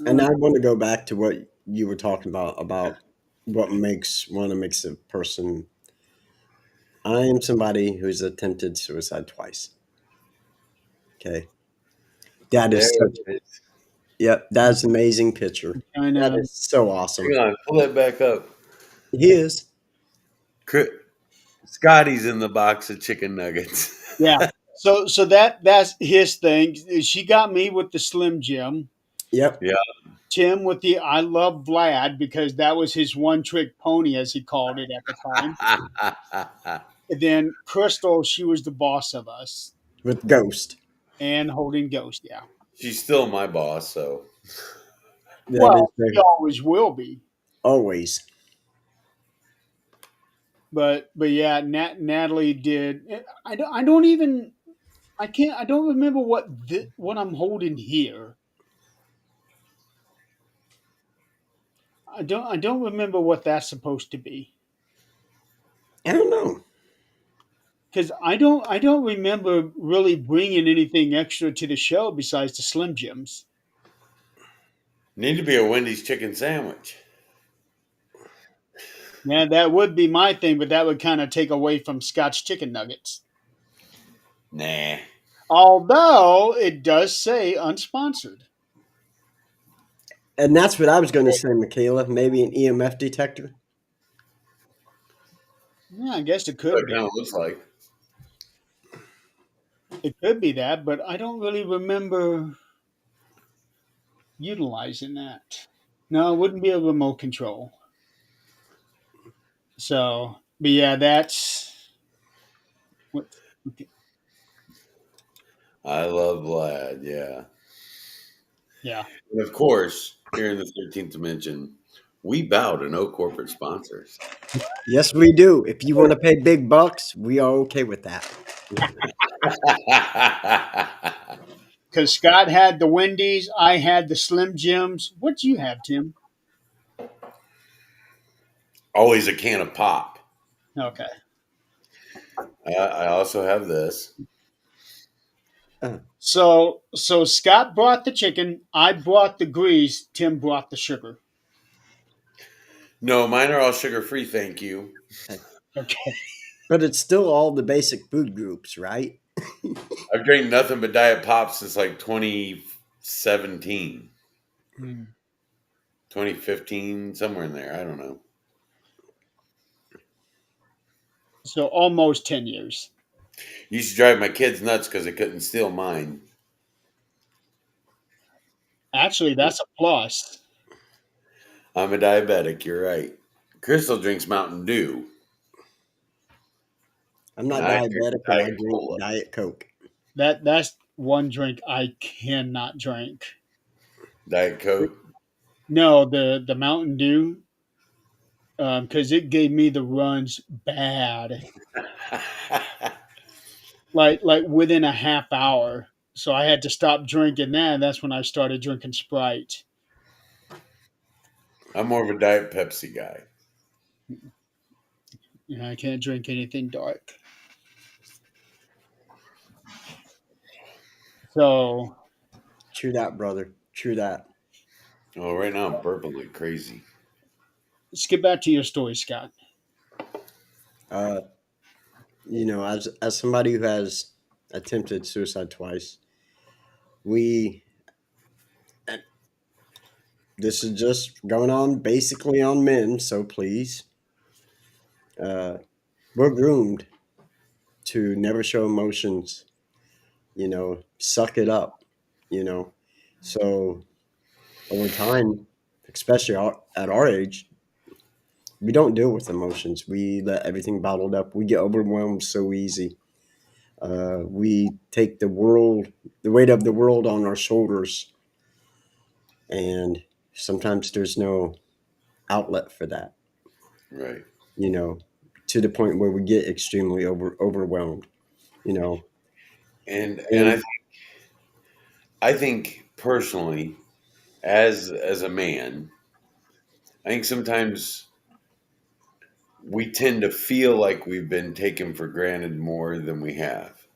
And Uh, I want to go back to what you were talking about what makes a person. I am somebody who's attempted suicide twice. Okay. That There is such. it is. Yep. That's an amazing picture. kind That of. is so awesome. Hang on, pull that back up. He is. Scotty's in the box of chicken nuggets. Yeah. So that's his thing. She got me with the Slim Jim. Yep. Yeah. Tim with the I love Vlad because that was his one trick pony, as he called it at the time. And then Crystal, she was the boss of us, With Ghost. and holding Ghost. Yeah. She's still my boss, so That is Well, she very, always will be. always. But yeah, Natalie did. I don't even I can't I don't remember what I'm holding here. I don't remember what that's supposed to be I don't know. because I don't remember really bringing anything extra to the show besides the Slim Jims. need to be a Wendy's chicken sandwich. Yeah, that would be my thing, but that would kind of take away from Scotch chicken nuggets. Nah. Although it does say unsponsored. And that's what I was going to say, Michaela. Maybe an EMF detector. Yeah, I guess it What could it be. kind of looks like. It could be that, but I don't really remember utilizing that. No, it wouldn't be a remote control. So, but yeah, that's what. Okay, I love Vlad, yeah. yeah. And of course, here in the 13th dimension, we bow to no corporate sponsors. Yes, we do. If you want to pay big bucks, we are okay with that. Because Scott had the Wendy's, I had the Slim Jims. What'd you have, Tim? Always a can of pop. Okay. I also have this. Uh, So Scott brought the chicken, I brought the grease, Tim brought the sugar. No, mine are all sugar free, thank you. Okay. but it's still all the basic food groups, right? I've drank nothing but Diet Pop since like 2017, Hmm. 2015, somewhere in there. I don't know. So almost 10 years. Used to drive my kids nuts because they couldn't steal mine. Actually, that's a plus. I'm a diabetic, you're right. Crystal drinks Mountain Dew, I'm and not I drink diabetic, but I Diet drink Cola. Diet Coke. That's one drink I cannot drink. Diet Coke. No, the Mountain Dew, because it gave me the runs bad, like within a half hour. So I had to stop drinking that. And that's when I started drinking Sprite. I'm more of a Diet Pepsi guy. You know, I can't drink anything dark. So True that, brother. True that. Oh, right now I'm burping like crazy. let's get back to your story, Scott. Uh, as somebody who has attempted suicide twice, we this is just going on basically on men. So please, uh, we're groomed to never show emotions. Suck it up. You know, so over time, especially at our age, we don't deal with emotions. We let everything bottled up. We get overwhelmed so easy. We take the weight of the world on our shoulders, and sometimes there's no outlet for that. Right. You know, to the point where we get extremely overwhelmed. You know, And and I think personally, as a man, I think sometimes we tend to feel like we've been taken for granted more than we have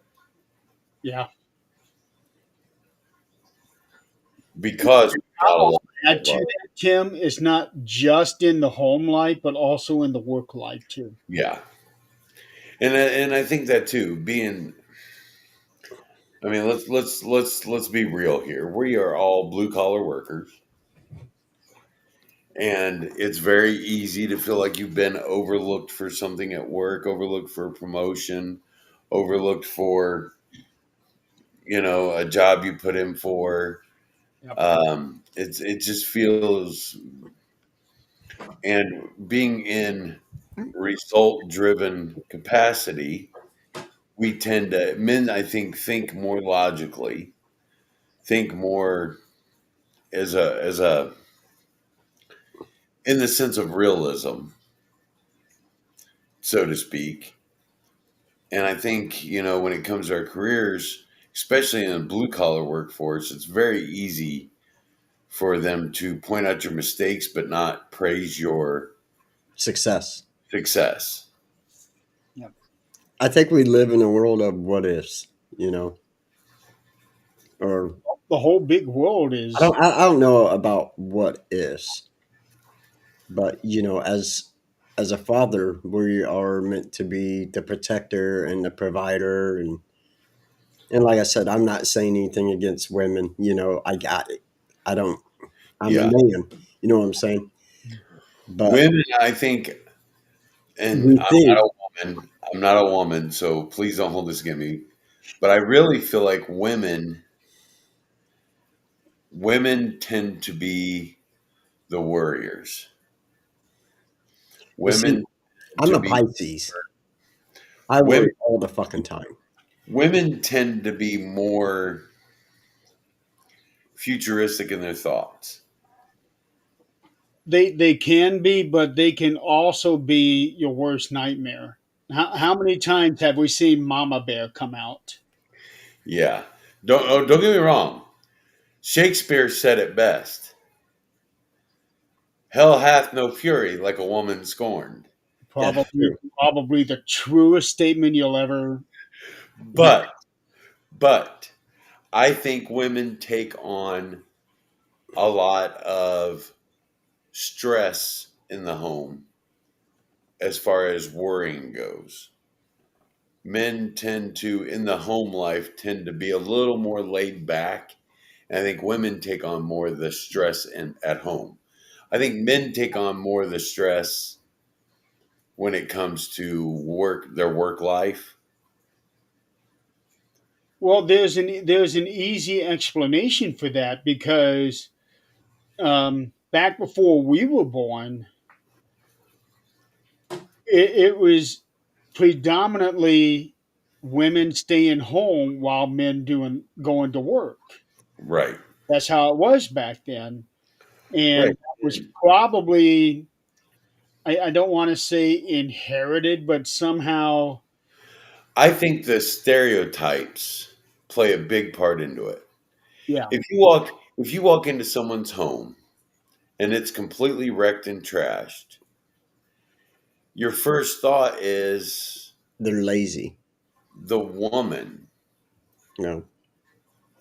Yeah. because we got a I'll lot add of to that, Tim, is not just in the home life, but also in the work life too. yeah. And I think that too. I mean, let's be real here. We are all blue collar workers, and it's very easy to feel like you've been overlooked for something at work, overlooked for a promotion, overlooked for a job you put in for. Yep. It just feels, and being in result driven capacity, we tend to men. I think more logically, think more as a in the sense of realism, so to speak. And I think, when it comes to our careers, especially in a blue collar workforce, it's very easy for them to point out your mistakes but not praise your success. success. Yep. I think we live in a world of what ifs. Or The whole big world I is don't. I don't know about what ifs, but as a father, we are meant to be the protector and the provider, and like I said, I'm not saying anything against women. I got it. I don't. I'm a Yeah. man. You know what I'm saying? But Women, I think, and we think I'm not a woman, so please don't hold this against me. But I really feel like women tend to be the worriers. You see, Women I'm to a be Pisces. I women worry all the fucking time. women tend to be more futuristic in their thoughts. They can be, but they can also be your worst nightmare. How many times have we seen Mama Bear come out? Yeah. Don't get me wrong. Shakespeare said it best. Hell hath no fury like a woman scorned. Yeah, Probably, true. probably the truest statement you'll ever hear. But but I think women take on a lot of stress in the home as far as worrying goes. Men tend to, in the home life, tend to be a little more laid back. And I think women take on more of the stress at home. I think men take on more of the stress when it comes to their work life. Well, there's an easy explanation for that because back before we were born, it was predominantly women staying home while men doing going to work. Right. That's how it was back then, and Right. that was probably I don't want to say inherited, but somehow I think the stereotypes play a big part into it. yeah. If you walk into someone's home and it's completely wrecked and trashed, your first thought is They're lazy. the woman. No,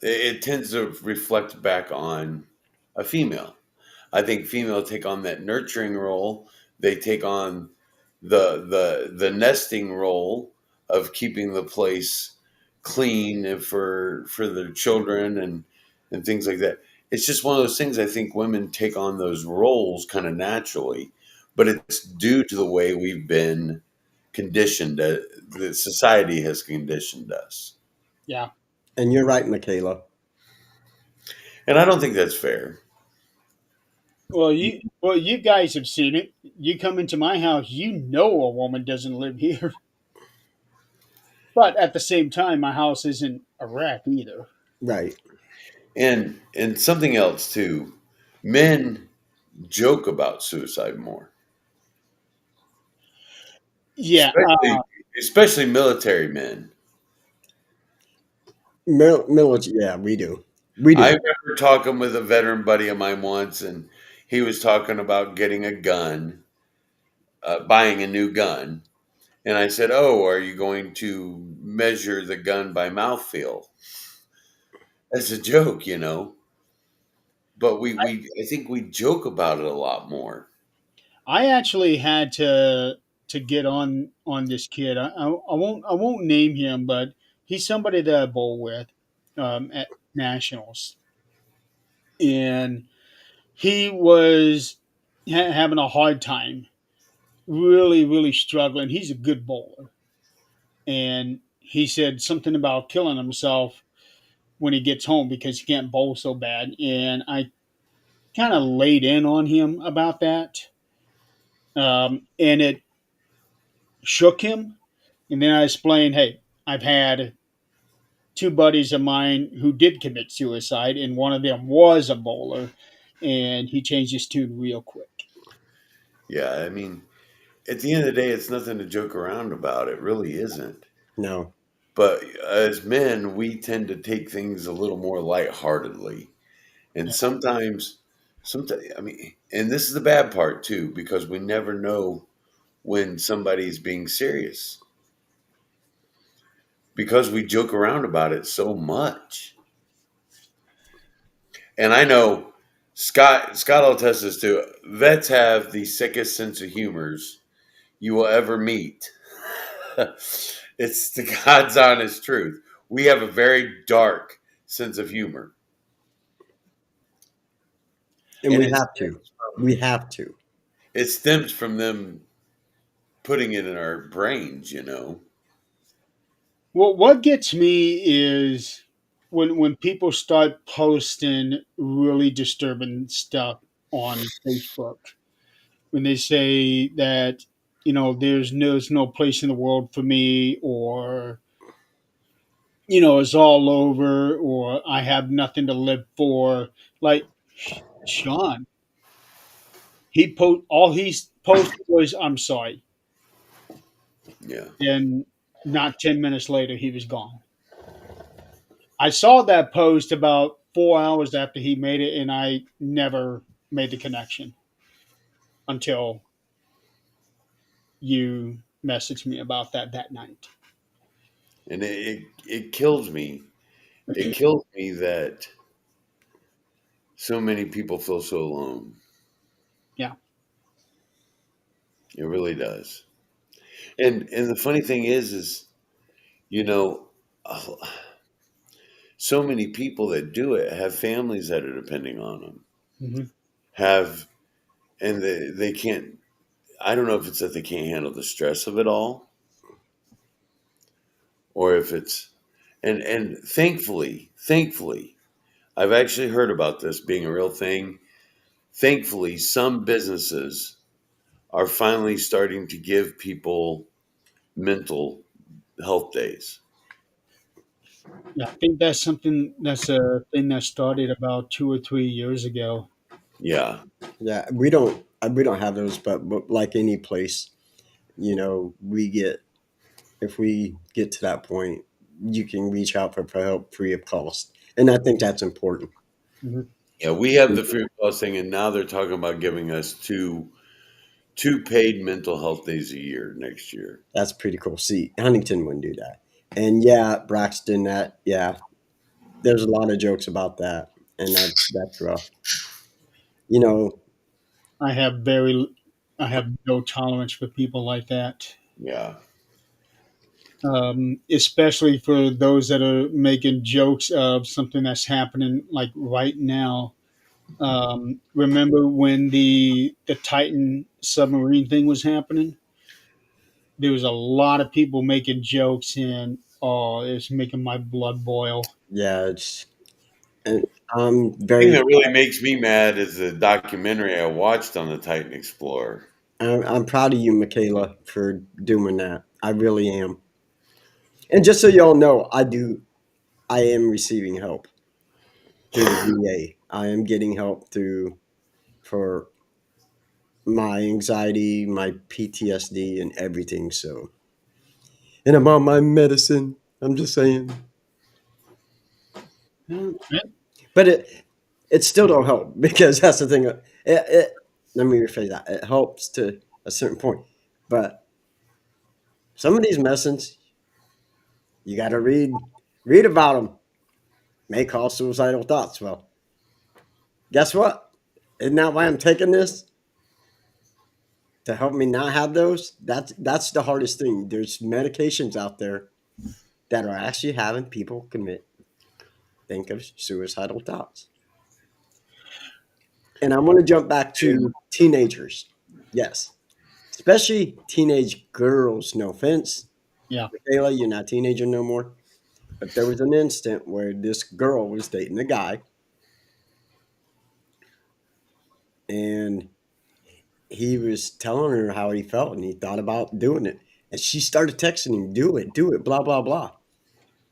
It tends to reflect back on a female. I think females take on that nurturing role. They take on the nesting role of keeping the place clean and for their children and things like that. It's just one of those things. I think women take on those roles kind of naturally, but it's due to the way we've been conditioned. The society has conditioned us, Yeah. and you're right, Michaela. and I don't think that's fair. Well, you guys have seen it. You come into my house, you know a woman doesn't live here. But at the same time, my house isn't a wreck either. Right. And something else too, men joke about suicide more, Yeah. especially military men. Military. Yeah, we do. We I do. remember talking with a veteran buddy of mine once, and he was talking about getting a gun, buying a new gun. And I said, "Oh, are you going to measure the gun by mouthfeel?" As a joke, you know. But I think we joke about it a lot more. I actually had to get on this kid. I won't name him, but he's somebody that I bowl with at nationals, and he was having a hard time, really struggling. He's a good bowler, and he said something about killing himself when he gets home because he can't bowl so bad. And I kind of laid in on him about that, and it shook him. And then I explained, hey, I've had two buddies of mine who did commit suicide, and one of them was a bowler, and he changed his tune real quick. Yeah, I mean, at the end of the day, it's nothing to joke around about. It really isn't. No. But as men, we tend to take things a little more lightheartedly. And Yeah. sometimes, I mean, and this is the bad part too, because we never know when somebody's being serious because we joke around about it so much. And I know Scott will attest this too. Vets have the sickest sense of humors you will ever meet. It's the God's honest truth. We have a very dark sense of humor, And and we have to. We have to. it stems from them putting it in our brains. You know, what gets me is when people start posting really disturbing stuff on Facebook. When they say that, there's no place in the world for me, or it's all over, or I have nothing to live for. Like Sean, all he posted was "I'm sorry," Yeah. and not 10 minutes later he was gone. I saw that post about 4 hours after he made it, and I never made the connection until you messaged me about that night. And it kills me. It kills me that so many people feel so alone. Yeah. It really does. And the funny thing is you know, uh, so many people that do it have families that are depending on them. Hmm. Have and they can't. I don't know if it's that they can't handle the stress of it all, or if it's and thankfully, I've actually heard about this being a real thing. Thankfully, some businesses are finally starting to give people mental health days. Yeah, I think that's a thing that started about 2 or 3 years ago. Yeah, Yeah, we don't have those, but like any place, we get if we get to that point, you can reach out for help free of cost, and I think that's important. Hmm. yeah. We have the free cost thing, and now they're talking about giving us two paid mental health days a year next year. That's pretty cool. See, Huntington wouldn't do that, and yeah, Braxton. That yeah, there's a lot of jokes about that, and that's rough. You know, I have very, I have no tolerance for people like that. Yeah, Especially for those that are making jokes of something that's happening like right now. Remember when the Titan submarine thing was happening? There was a lot of people making jokes, and oh, it's making my blood boil. yeah, it's and I'm the thing very that really makes me mad is the documentary I watched on the Titan Explorer. I'm proud of you, Michaela, for doing that. I really am. And just so y'all know, I am receiving help through the VA. I am getting help through for my anxiety, my PTSD, and everything. So, and I'm on my medicine. I'm just saying, Yeah, but it still don't help because that's the thing. Let me rephrase that. It helps to a certain point, but some of these medicines you got to read about them. May cause suicidal thoughts. Well, guess what? Isn't that why I'm taking this? To help me not have those? That's the hardest thing. There's medications out there that are actually having people think of suicidal thoughts. And I want to jump back And to teenagers. Yes. Especially teenage girls. No offense. yeah. Michaela, you're not a teenager no more. But there was an instant where this girl was dating a guy and he was telling her how he felt and he thought about doing it. And she started texting him, do it, blah, blah, blah.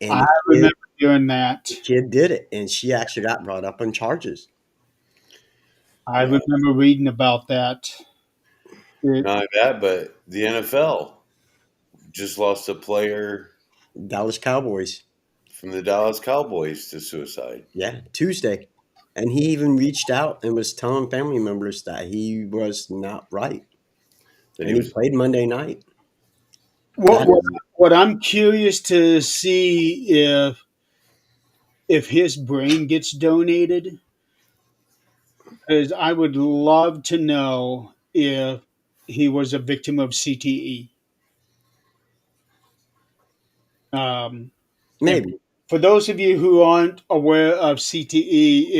And I remember doing that. the kid did it. And she actually got brought up on charges. I yeah, remember reading about that. It, not only that, but the NFL just lost a player Dallas Cowboys. from the Dallas Cowboys to suicide. Yeah, Tuesday. And he even reached out and was telling family members that he was not right. That he And he was. played Monday night. what, That what is, what I'm curious to see if his brain gets donated, because I would love to know if he was a victim of CTE. And maybe. for those of you who aren't aware of CTE,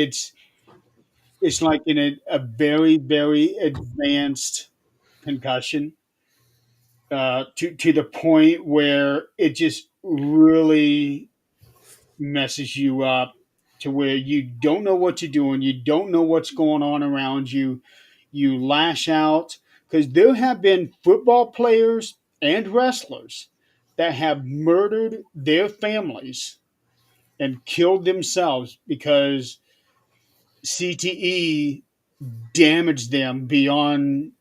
it's like in a very very advanced concussion. to the point where it just really messes you up to where you don't know what you're doing, you don't know what's going on around you, you lash out because there have been football players and wrestlers that have murdered their families and killed themselves because CTE damaged them beyond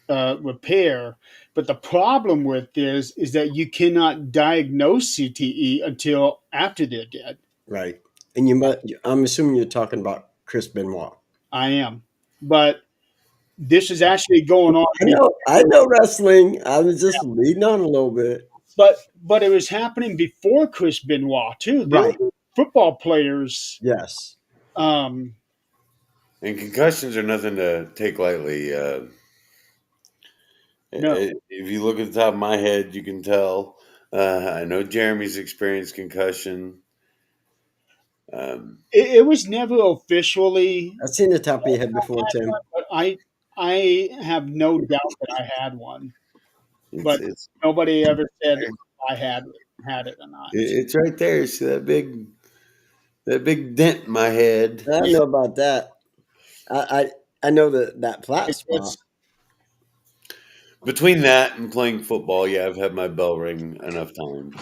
repair. But the problem with this is that you cannot diagnose CTE until after they're dead. Right. And you might, I'm assuming you're talking about Chris Benoit. I am. But this is actually going on. I know wrestling. I was just leading on a little bit. But it was happening before Chris Benoit too. There Right. were football players. Yes. Um, And concussions are nothing to take lightly. no, If you look at the top of my head, you can tell. I know Jeremy's experienced concussion. Um, it was never officially. I've seen the top of your head before, Tim. But I have no doubt that I had one. it's But it's nobody ever said I had it or not. it's right there. See that big dent in my head. I don't know about that. I know that flat spot. It's Between that and playing football, yeah, I've had my bell ring enough times.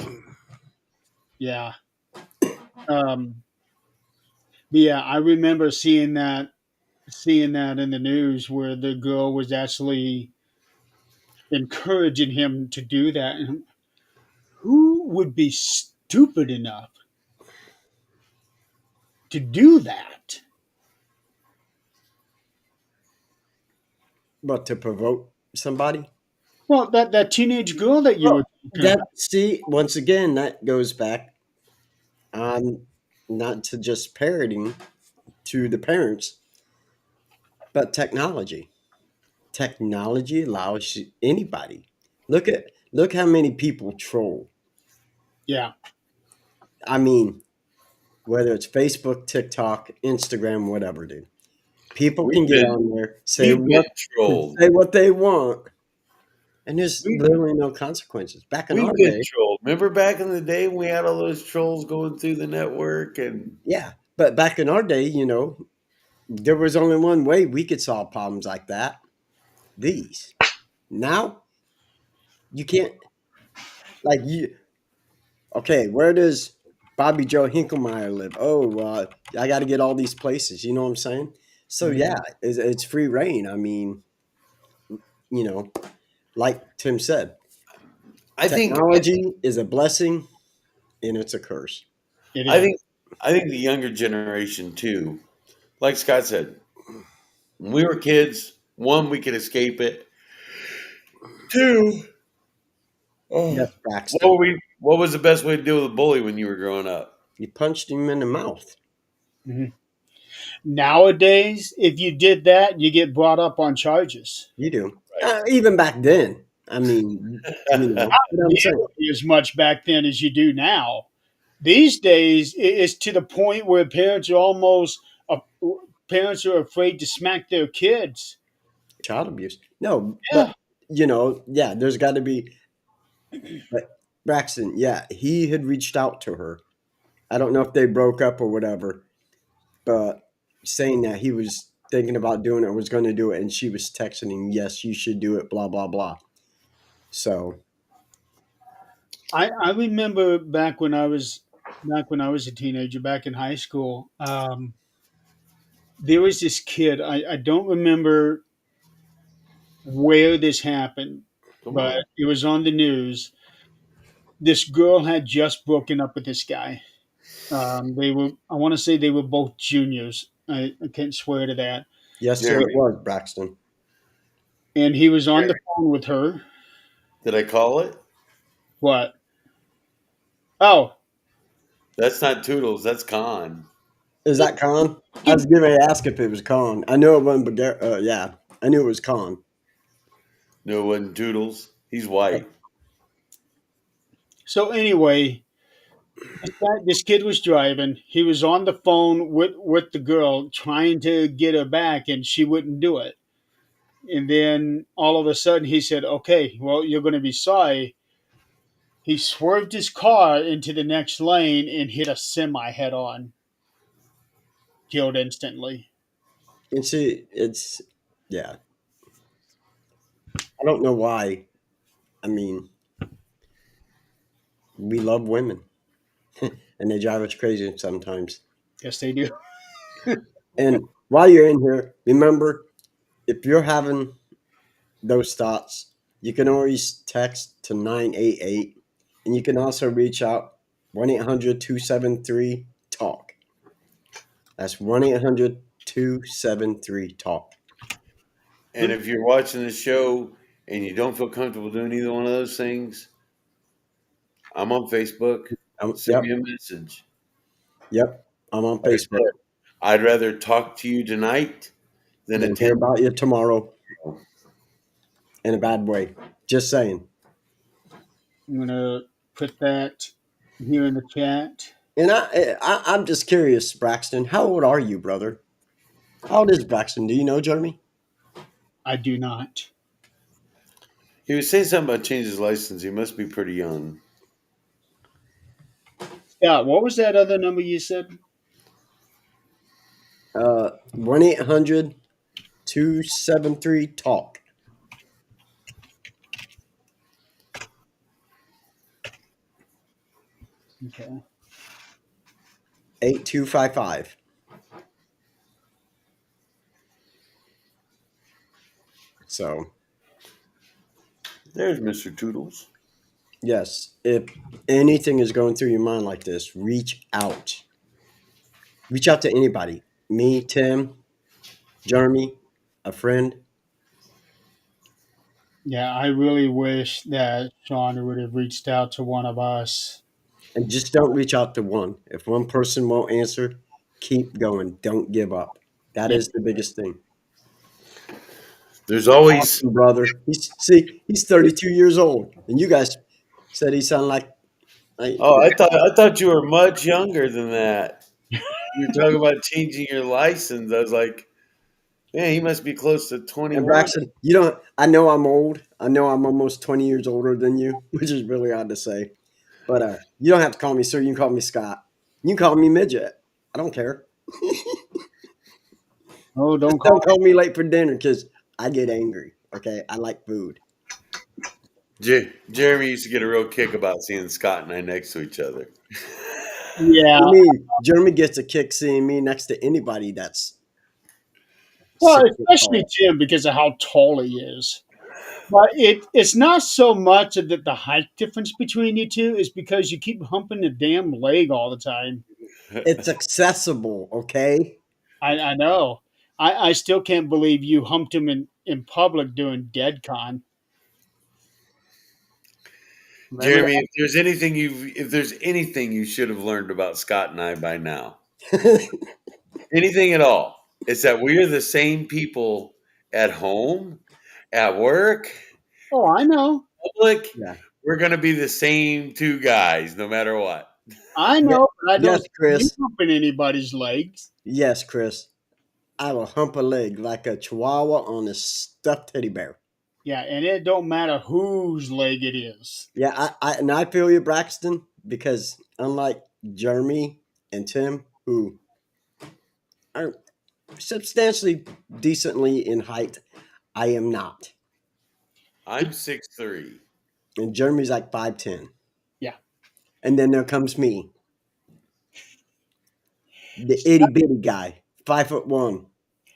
yeah. But yeah, I remember seeing that in the news where the girl was actually encouraging him to do that. And who would be stupid enough to do that? But to provoke somebody? Well, that teenage girl that you were Well, talking that about. see, once again, that goes back on not to just parroting to the parents, but technology. Technology allows anybody. Look how many people troll. Yeah, I mean, whether it's Facebook, TikTok, Instagram, whatever, dude. People can We've get been on there, we've been trolled. say what they want, and there's We literally no consequences. Back in we've our been day, trolled. Remember back in the day when we had all those trolls going through the network and yeah, but back in our day, there was only one way we could solve problems like that. These. Now you can't like you. Okay, where does Bobby Joe Hinklemeyer live? Oh, I got to get all these places. You know what I'm saying? So mhm, yeah, it's free reign. I mean, you know, like Tim said, I think I think technology is a blessing and it's a curse. it I is. think I think the younger generation too. Like Scott said, when we were kids, one, we could escape it. Two, Yes, oh, Braxton. what was the best way to deal with a bully when you were growing up? You punched him in the mouth. Mhm. Nowadays, if you did that, you get brought up on charges. You do. Right. Even back then. I mean, what I'm saying. Nearly as much back then as you do now. These days, it's to the point where uh, parents are afraid to smack their kids. Child abuse. No, but Yeah, yeah, there's got to be. But Braxton, yeah, he had reached out to her. I don't know if they broke up or whatever, but saying that he was thinking about doing it, was going to do it, and she was texting him, "Yes, you should do it." Blah blah blah. So I remember back when I was a teenager, back in high school. There was this kid. I don't remember where this happened, Come but on. it was on the news. This girl had just broken up with this guy. They were, I want to say they were both juniors. I can't swear to that. yes, sir, it Jeremy, was Braxton. And he was on the Jeremy, phone with her. did I call it? What? Oh, That's not Toodles, that's Con. Is that Con? I you was going to ask if it was Con. I know it wasn't. Yeah, I knew it was Con. No, it wasn't Toodles. He's white. so anyway, this kid was driving. He was on the phone with the girl trying to get her back, and she wouldn't do it. And then all of a sudden he said, "Okay, well, you're going to be sorry." He swerved his car into the next lane and hit a semi head on, killed instantly. And see, it's yeah. I don't know why. I mean, we love women, and they drive us crazy sometimes. Yes, they do. And while you're in here, remember if you're having those thoughts, you can always text to 988, and you can also reach out 1-800-273-TALK. That's 1-800-273-TALK. And if you're watching the show and you don't feel comfortable doing either one of those things, I'm on Facebook. Send Yep, me a message. yep. I'm on Like I Facebook. said, I'd rather talk to you tonight than Then hear attend. about you tomorrow in a bad way. Just saying. I'm going to put that here in the chat. And I'm just curious, Braxton. How old are you, brother? How old is Braxton? Do you know, Jeremy? I do not. He was saying something about changing his license. He must be pretty young. Scott, what was that other number you said? 1-800-273-TALK. Okay. 8255. So, There's Mr. Toodles. yes, if anything is going through your mind like this, reach out. Reach out to anybody. Me, Tim, Jeremy, a friend. Yeah, I really wish that Sean would have reached out to one of us. And just don't reach out to one. If one person won't answer, keep going. Don't give up. That Yeah. is the biggest thing. There's always. Awesome, brother. He's 32 years old, and you guys said he sounded like Oh, I thought you were much younger than that. You were talking about changing your license. I was like, yeah, he must be close to And 21. Braxton, you don't. I know I'm old. I know I'm almost 20 years older than you, which is really odd to say. But you don't have to call me sir. You can call me Scott. You can call me midget. I don't care. Oh, don't Just call. don't call me late for dinner because I get angry. Okay, I like food. Jeremy used to get a real kick about seeing Scott and I next to each other. Yeah. I mean, Jeremy gets a kick seeing me next to anybody that's Well, 6 foot especially tall. Tim because of how tall he is. But it's not so much that the height difference between you two is because you keep humping the damn leg all the time. It's accessible. Okay. I know. I still can't believe you humped him in public doing DeadCon. Remember Jeremy, that? if there's anything you should have learned about Scott and I by now, anything at all, it's that we are the same people at home, at work, Oh, I know. public. Yeah. We're gonna be the same two guys, no matter what. I Yeah. know, but I don't Yes, see you Chris. humping anybody's legs. Yes, Chris. I will hump a leg like a chihuahua on a stuffed teddy bear. Yeah, and it don't matter whose leg it is. Yeah, I feel you, Braxton, because unlike Jeremy and Tim, who are substantially decently in height, I am not. I'm 6'3". And Jeremy's like 5'10". Yeah. And then there comes me, the itty bitty guy, 5'1",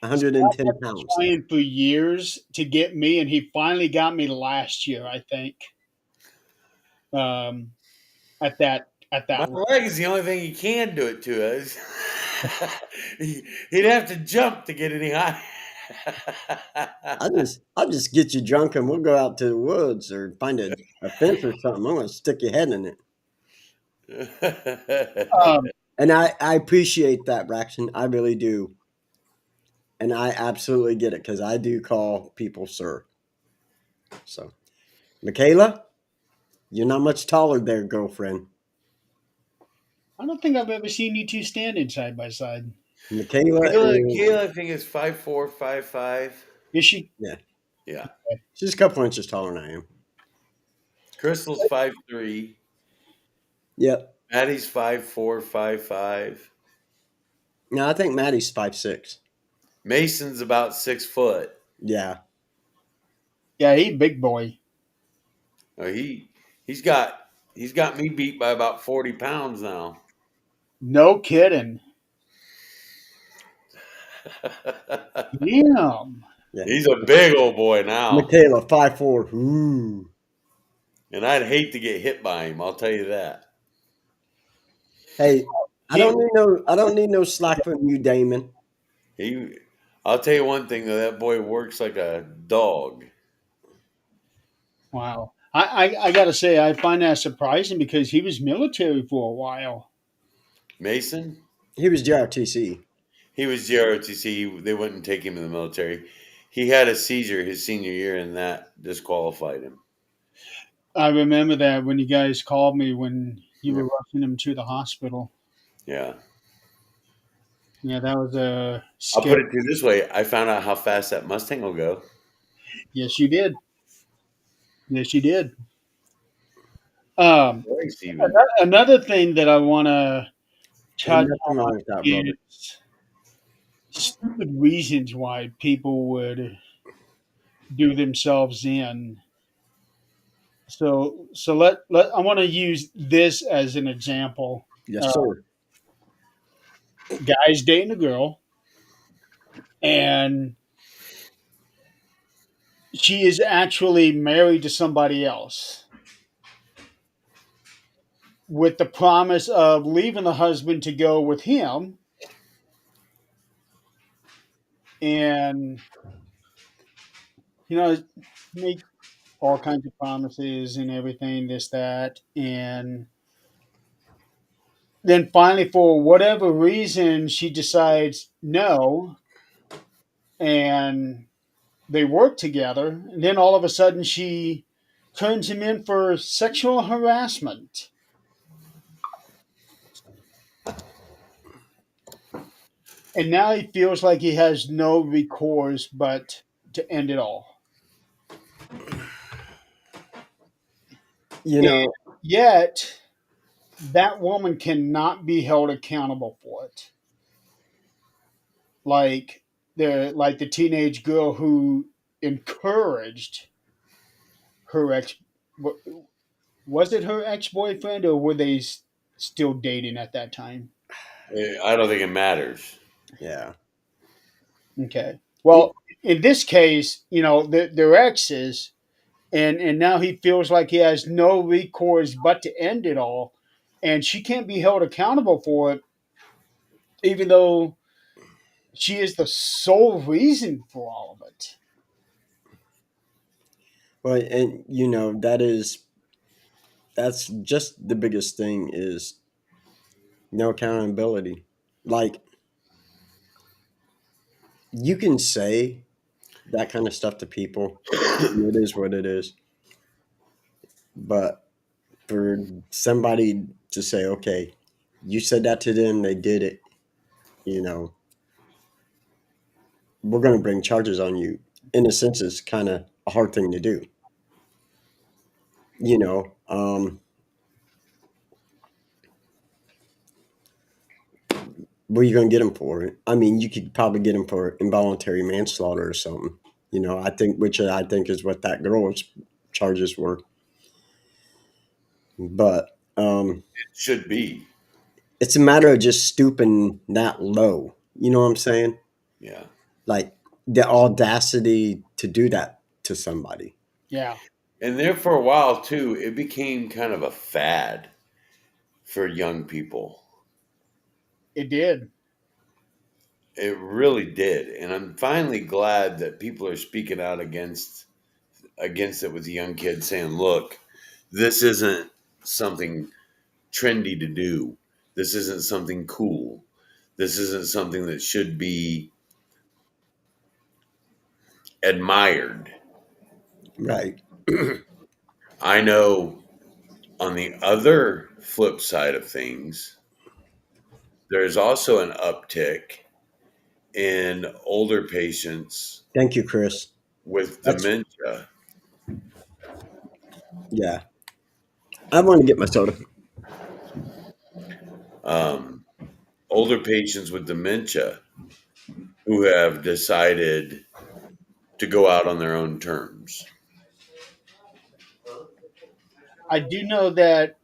Scott has 110 been pounds. trying for years to get me, and he finally got me last year, I think. Um, at that My rate. leg is the only thing he can do it to us. He'd have to jump to get any higher. I'll just get you drunk and we'll go out to the woods or find a fence or something. I'm gonna stick your head in it. Um, And I appreciate that, Braxton. I really do. And I absolutely get it because I do call people sir. So, Michaela, you're not much taller there, girlfriend. I don't think I've ever seen you two standing side by side. Michaela Kayla, is, Kayla, I think is 5'4", 5'5". Is she? yeah. Yeah. She's a couple inches taller than I am. Crystal's 5'3". Yep. Maddie's 5'4", 5'5". No, I think Maddie's 5'6". Mason's about 6 foot. Yeah. Yeah, he big boy. Oh, he's got he's got me beat by about 40 pounds now. No kidding. Damn. Yeah. He's a big old boy now. Michaela, 5'4". Ooh. And I'd hate to get hit by him, I'll tell you that. Hey, He I don't need no slack from you, Damon. He I'll tell you one thing though, that boy works like a dog. wow. I gotta say I find that surprising because he was military for a while. Mason, He was JRTC. he was JROTC. They wouldn't take him in the military. He had a seizure his senior year, and that disqualified him. I remember that when you guys called me when you Yeah. were rushing him to the hospital. Yeah. Yeah, that was a I'll put scary. it to you this way: I found out how fast that Mustang will go. Yes, you did. Yes, you did. Um, Sorry, Steven. Another thing that I want to Ain't touch nothing wrong on with that, brother. is stupid reasons why people would do themselves in. So let I want to use this as an example. Yes, Uh, sir. Guy's dating a girl, and she is actually married to somebody else, with the promise of leaving the husband to go with him, and make all kinds of promises and everything, this that, and then finally, for whatever reason, she decides no, and they work together, and then all of a sudden she turns him in for sexual harassment. And now he feels like he has no recourse but to end it all. You And know, yet, that woman cannot be held accountable for it. Like the teenage girl who encouraged her ex. Was it her ex boyfriend, or were they still dating at that time? I don't think it matters. yeah. Okay. He- Well, in this case, they're exes, and now he feels like he has no recourse but to end it all, and she can't be held accountable for it, even though she is the sole reason for all of it. well, and that's just the biggest thing is no accountability. Like you can say that kind of stuff to people. It is what it is. But for somebody to say, okay, you said that to them, they did it, you know, we're going to bring charges on you. In a sense, it's kind of a hard thing to do. You know, what are you going to get them for? I mean, you could probably get them for involuntary manslaughter or something. Which I think is what that girl's charges were. But It should be. it's a matter of just stooping that low. You know what I'm saying? Yeah. Like the audacity to do that to somebody. Yeah, And there for a while too, it became kind of a fad for young people. it did. It really did. And I'm finally glad that people are speaking out against it with the young kids saying, look, this isn't something trendy to do. This isn't something cool. This isn't something that should be admired. Right. I know on the other flip side of things, there's also an uptick in older patients Thank you, Chris. with That's dementia. yeah. I want to get my soda. Um, Older patients with dementia who have decided to go out on their own terms. I do know that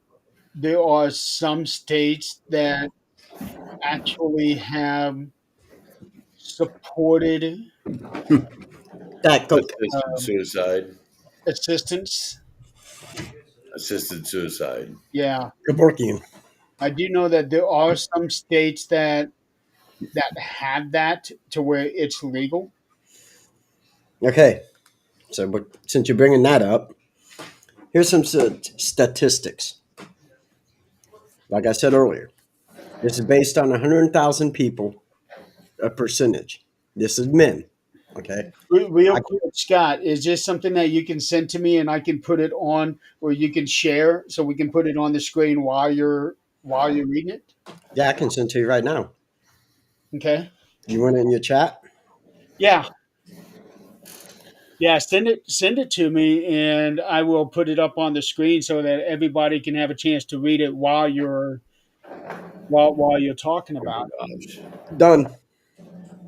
there are some states that actually have supported That Coke. Assisted um, suicide. assistance. Assisted suicide. Yeah, Kevorkian. I do know that there are some states that have that to where it's legal. Okay, so but since you're bringing that up, here's some statistics. Like I said earlier, this is based on 100,000 people, a percentage. This is men. Okay. Real I, quick, Scott, is this something that you can send to me and I can put it on, or you can share so we can put it on the screen while you're reading it? yeah, I can send to you right now. Okay. You want it in your chat? Yeah, yeah. Send it to me, and I will put it up on the screen so that everybody can have a chance to read it while you're talking Oh about my gosh. Done.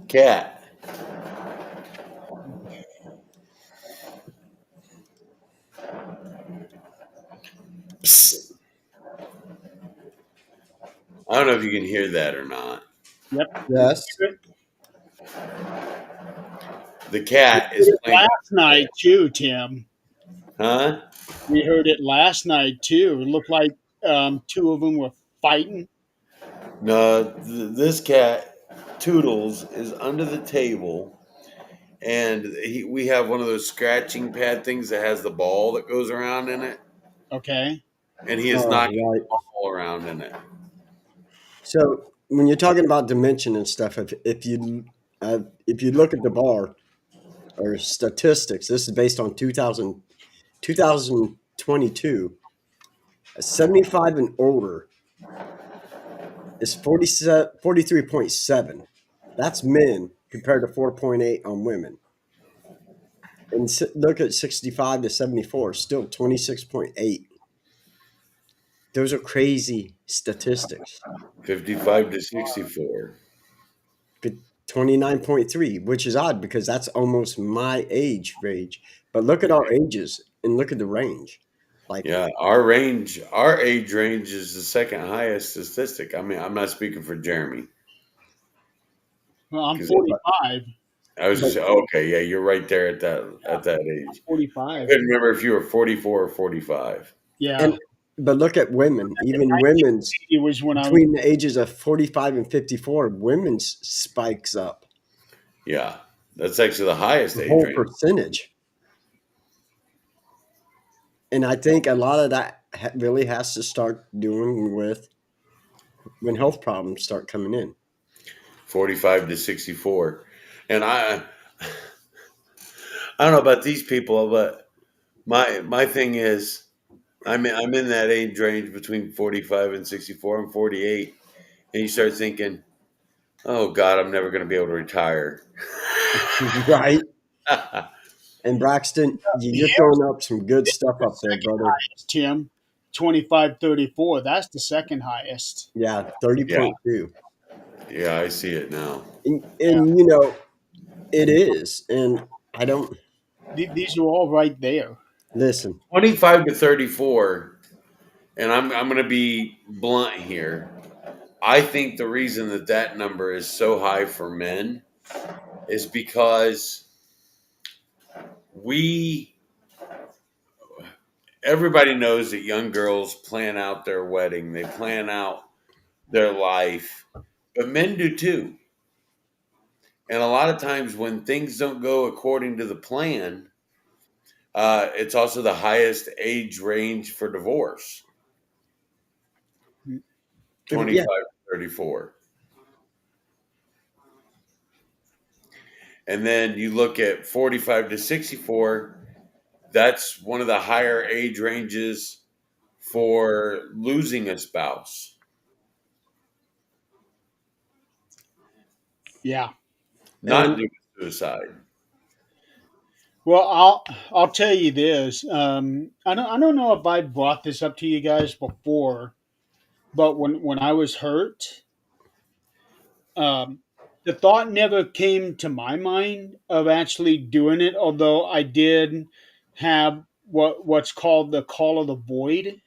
Cat. Psst. I don't know if you can hear that or not. it. Yep. Yes. The We cat is heard it playing. last night too, Tim. Huh? We heard it last night too. It looked like two of them were fighting. No, this cat, Toodles, is under the table, and we have one of those scratching pad things that has the ball that goes around in it, Okay. and he is Oh, knocking right. the ball around in it. So when you're talking about dimension and stuff, if you look at the bar or statistics, this is based on 2022. 75 and older is 43.7. That's men compared to 4.8 on women. And look at 65 to 74, still 26.8. Those are crazy statistics. 55 to 64. 29.3, which is odd because that's almost my age range. But look at our ages and look at the range. Like, Yeah, our age range is the second highest statistic. I mean, I'm not speaking for Jeremy Well, I'm because 45. I was but just saying, okay, yeah, you're right there at that age. I 45. couldn't remember if you were 44 or 45. Yeah. and but look at women, even women's It was when I was between the ages of 45 and 54, women's spikes up Yeah, that's actually the highest a age whole range. percentage. And I think a lot of that really has to start doing with when health problems start coming in. 45 to 64. And I don't know about these people, but my thing is I'm in that age range between 45 and 64. I'm 48, and you start thinking, "Oh God, I'm never going to be able to retire." Right. And Braxton, you're here's throwing up some good stuff the up there, second brother. highest, Tim. 2534. That's the second highest. Yeah, Yeah, 30.2. yeah, I see it now. Yeah. And it is. And I don't These are all right there. listen. 25 to 34, and I'm going to be blunt here. I think the reason that number is so high for men is because we everybody knows that young girls plan out their wedding, they plan out their life, but men do too. And a lot of times when things don't go according to the plan, it's also the highest age range for divorce, Yeah. 25 to 34. And then you look at 45 to 64, that's one of the higher age ranges for losing a spouse, Yeah. not And due to suicide. Well, I'll tell you this. I don't know if I brought this up to you guys before, but when I was hurt, um, the thought never came to my mind of actually doing it. Although I did have what's called the call of the void,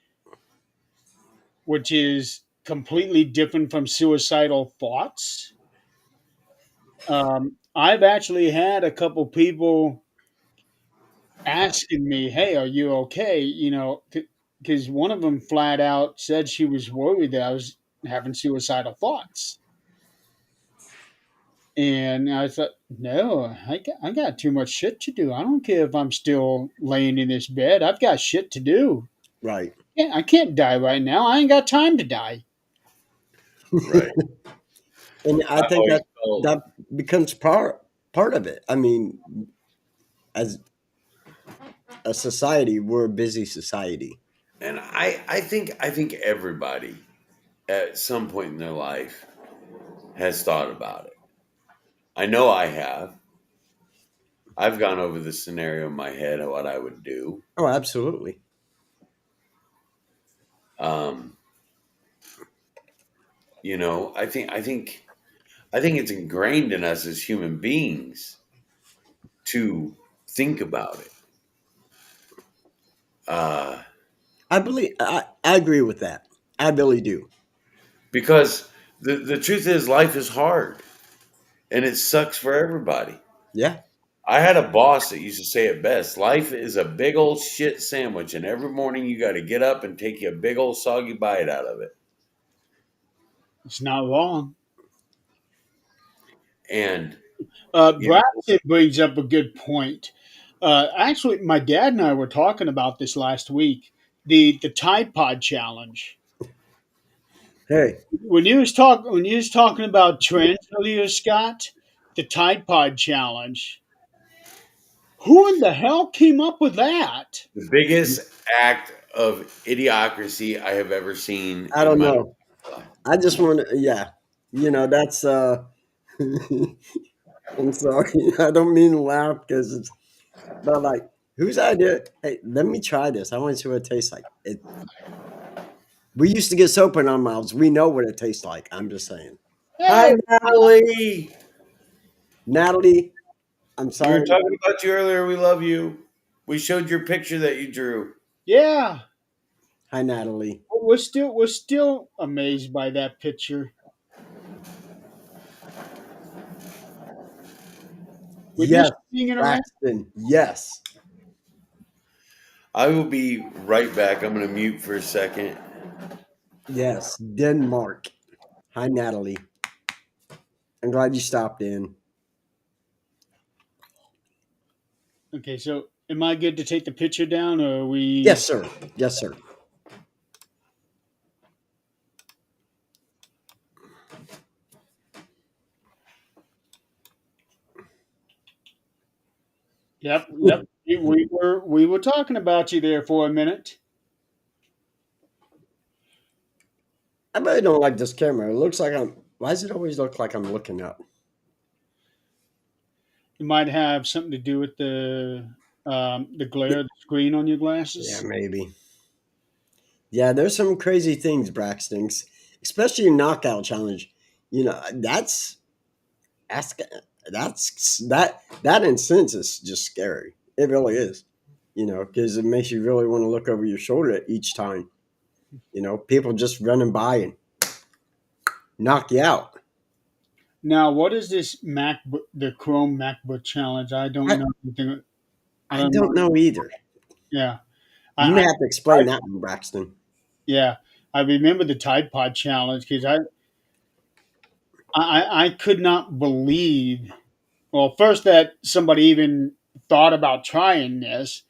which is completely different from suicidal thoughts. I've actually had a couple people asking me, "Hey, are you okay?" Because one of them flat out said she was worried that I was having suicidal thoughts, and I thought, "No, I got too much shit to do. I don't care if I'm still laying in this bed. I've got shit to do. Right. Yeah, I can't die right now. I ain't got time to die." Right. And I I think always that felt, that becomes part of it. I mean, as a society, we're a busy society. and I think everybody at some point in their life has thought about it. I know I have. I've gone over the scenario in my head of what I would do. Oh, absolutely. Um, I think it's ingrained in us as human beings to think about it. Uh, I agree with that. I really do. because the truth is life is hard and it sucks for everybody. Yeah. I had a boss that used to say it best. Life is a big old shit sandwich, and every morning you got to get up and take you a big old soggy bite out of it. It's not wrong. And you know, Braxton brings up a good point. Actually, my dad and I were talking about this last week. The Tide Pod challenge. Hey, When you was talking about trends earlier, Scott, the Tide Pod challenge. Who in the hell came up with that? the biggest act of idiocracy I have ever seen I in don't my know. life. I just want to, yeah. That's, I'm sorry. I don't mean to laugh because it's, but like, whose idea? Hey, let me try this. I want to see what it tastes like. We used to get soap in our mouths. We know what it tastes like. I'm just saying. Hi, Hey, Natalie. Natalie, I'm We were sorry. talking about you earlier. We love you. We showed your picture that you drew. yeah, Hi, Natalie. we're still amazed by that picture. We're Yes, just hanging around. Braxton. Yes. I will be right back. I'm going to mute for a second. Yes. Denmark. Hi, Natalie. I'm glad you stopped in. Okay, so am I good to take the picture down, or are we? Yes, sir. Yes, sir. Yep, yep. We were talking about you there for a minute. I really don't like this camera. It looks like I'm. Why does it always look like I'm looking up? It might have something to do with the glare of the screen on your Yeah, glasses. maybe. Yeah, there's some crazy things, Braxton's, especially in knockout challenge. You know, that's that in sense is just scary. It really is. Because it makes you really want to look over your shoulder each time. People just running by and knock you out. Now, what is this MacBook, the Chrome MacBook challenge? I don't I, know anything. I I don't know. don't know either. Yeah, You may I have to explain that one, Braxton. yeah, I remember the Tide Pod challenge because I could not believe. Well, first that somebody even thought about trying this,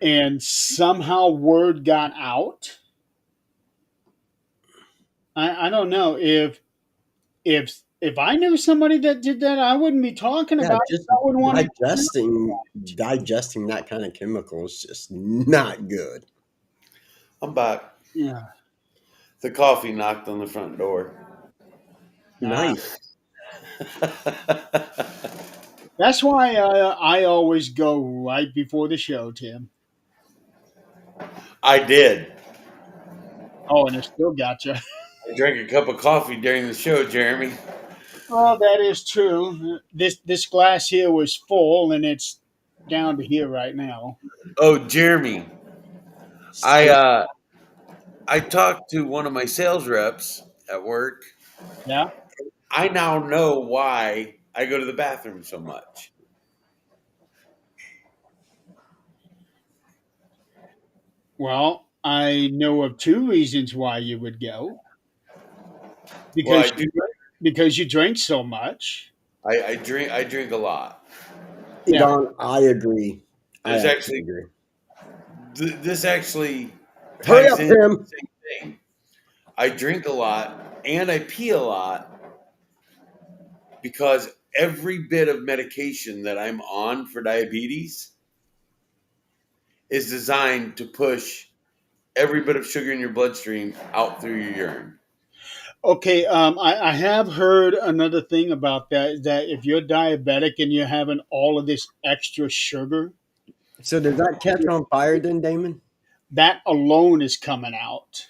and somehow word got out. I don't know if I knew somebody that did that, I wouldn't be talking Yeah, about it. just I wouldn't want to. digesting that kind of chemical is just not good. I'm back. Yeah. The coffee knocked on the front door. Ah, Nice. That's why I always go right before the show, Tim. I did. Oh, and it still got you. I drank a cup of coffee during the show, Jeremy. Oh, that is true. This glass here was full, and it's down to here right now. Oh, Jeremy, I So, uh, I talked to one of my sales reps at work. Yeah. I now know why I go to the bathroom so much. Well, I know of two reasons why you would go Well, I because do. because you drink so much. I drink a lot. Yeah. Don, I agree. I There's actually actually agree. this actually Hurry ties up, in the Tim. same thing. I drink a lot and I pee a lot because every bit of medication that I'm on for diabetes is designed to push every bit of sugar in your bloodstream out through your urine. Okay. I have heard another thing about that, that if you're diabetic and you're having all of this extra sugar, So does that catch on fire then, Damon? that alone is coming out.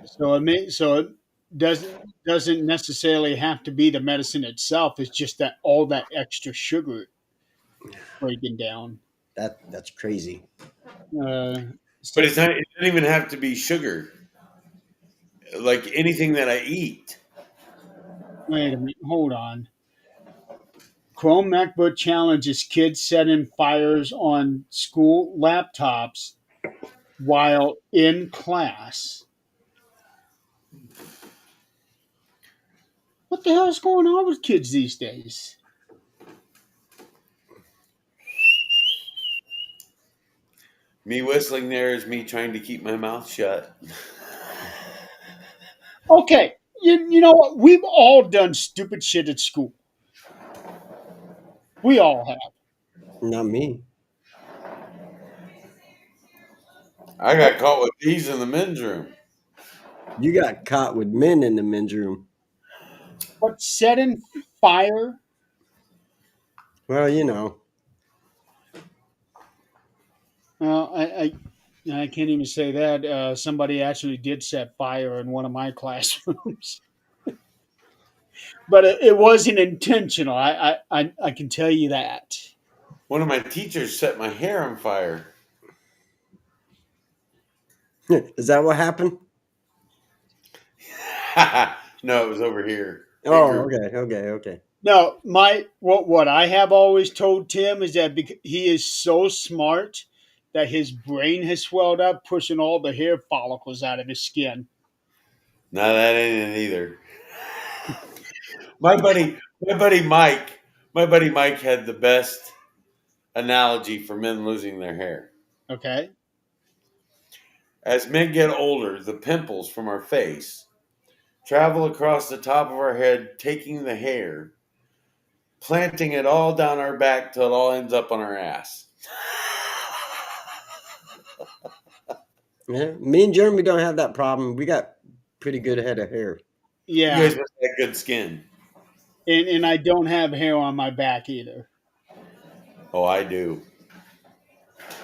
So it doesn't necessarily have to be the medicine itself. It's just that all that extra sugar breaking down. That's crazy. Uh, But so it doesn't even have to be sugar. Like anything that I eat. wait a minute, hold on. Chrome MacBook challenges kids setting fires on school laptops while in class. What the hell is going on with kids these days? Me whistling there is me trying to keep my mouth shut. Okay, you know what? We've all done stupid shit at school. We all have. Not me. I got caught with these in the men's room. You got caught with men in the men's room. But setting fire, Well, you know, well, I can't even say that. Somebody actually did set fire in one of my classrooms, but it wasn't intentional. I can tell you that. One of my teachers set my hair on fire. is that what happened? No, it was over here. Big Oh, group. okay, okay, okay. No, my what I have always told Tim is that he is so smart that his brain has swelled up, pushing all the hair follicles out of his skin. No, that ain't it either. My buddy Mike had the best analogy for men losing their hair. Okay. As men get older, the pimples from our face travel across the top of our head, taking the hair, planting it all down our back till it all ends up on our ass. Yeah, me and Jeremy don't have that problem. We got pretty good head of hair. You Yeah, guys must have good skin. and I don't have hair on my back either. Oh, I do.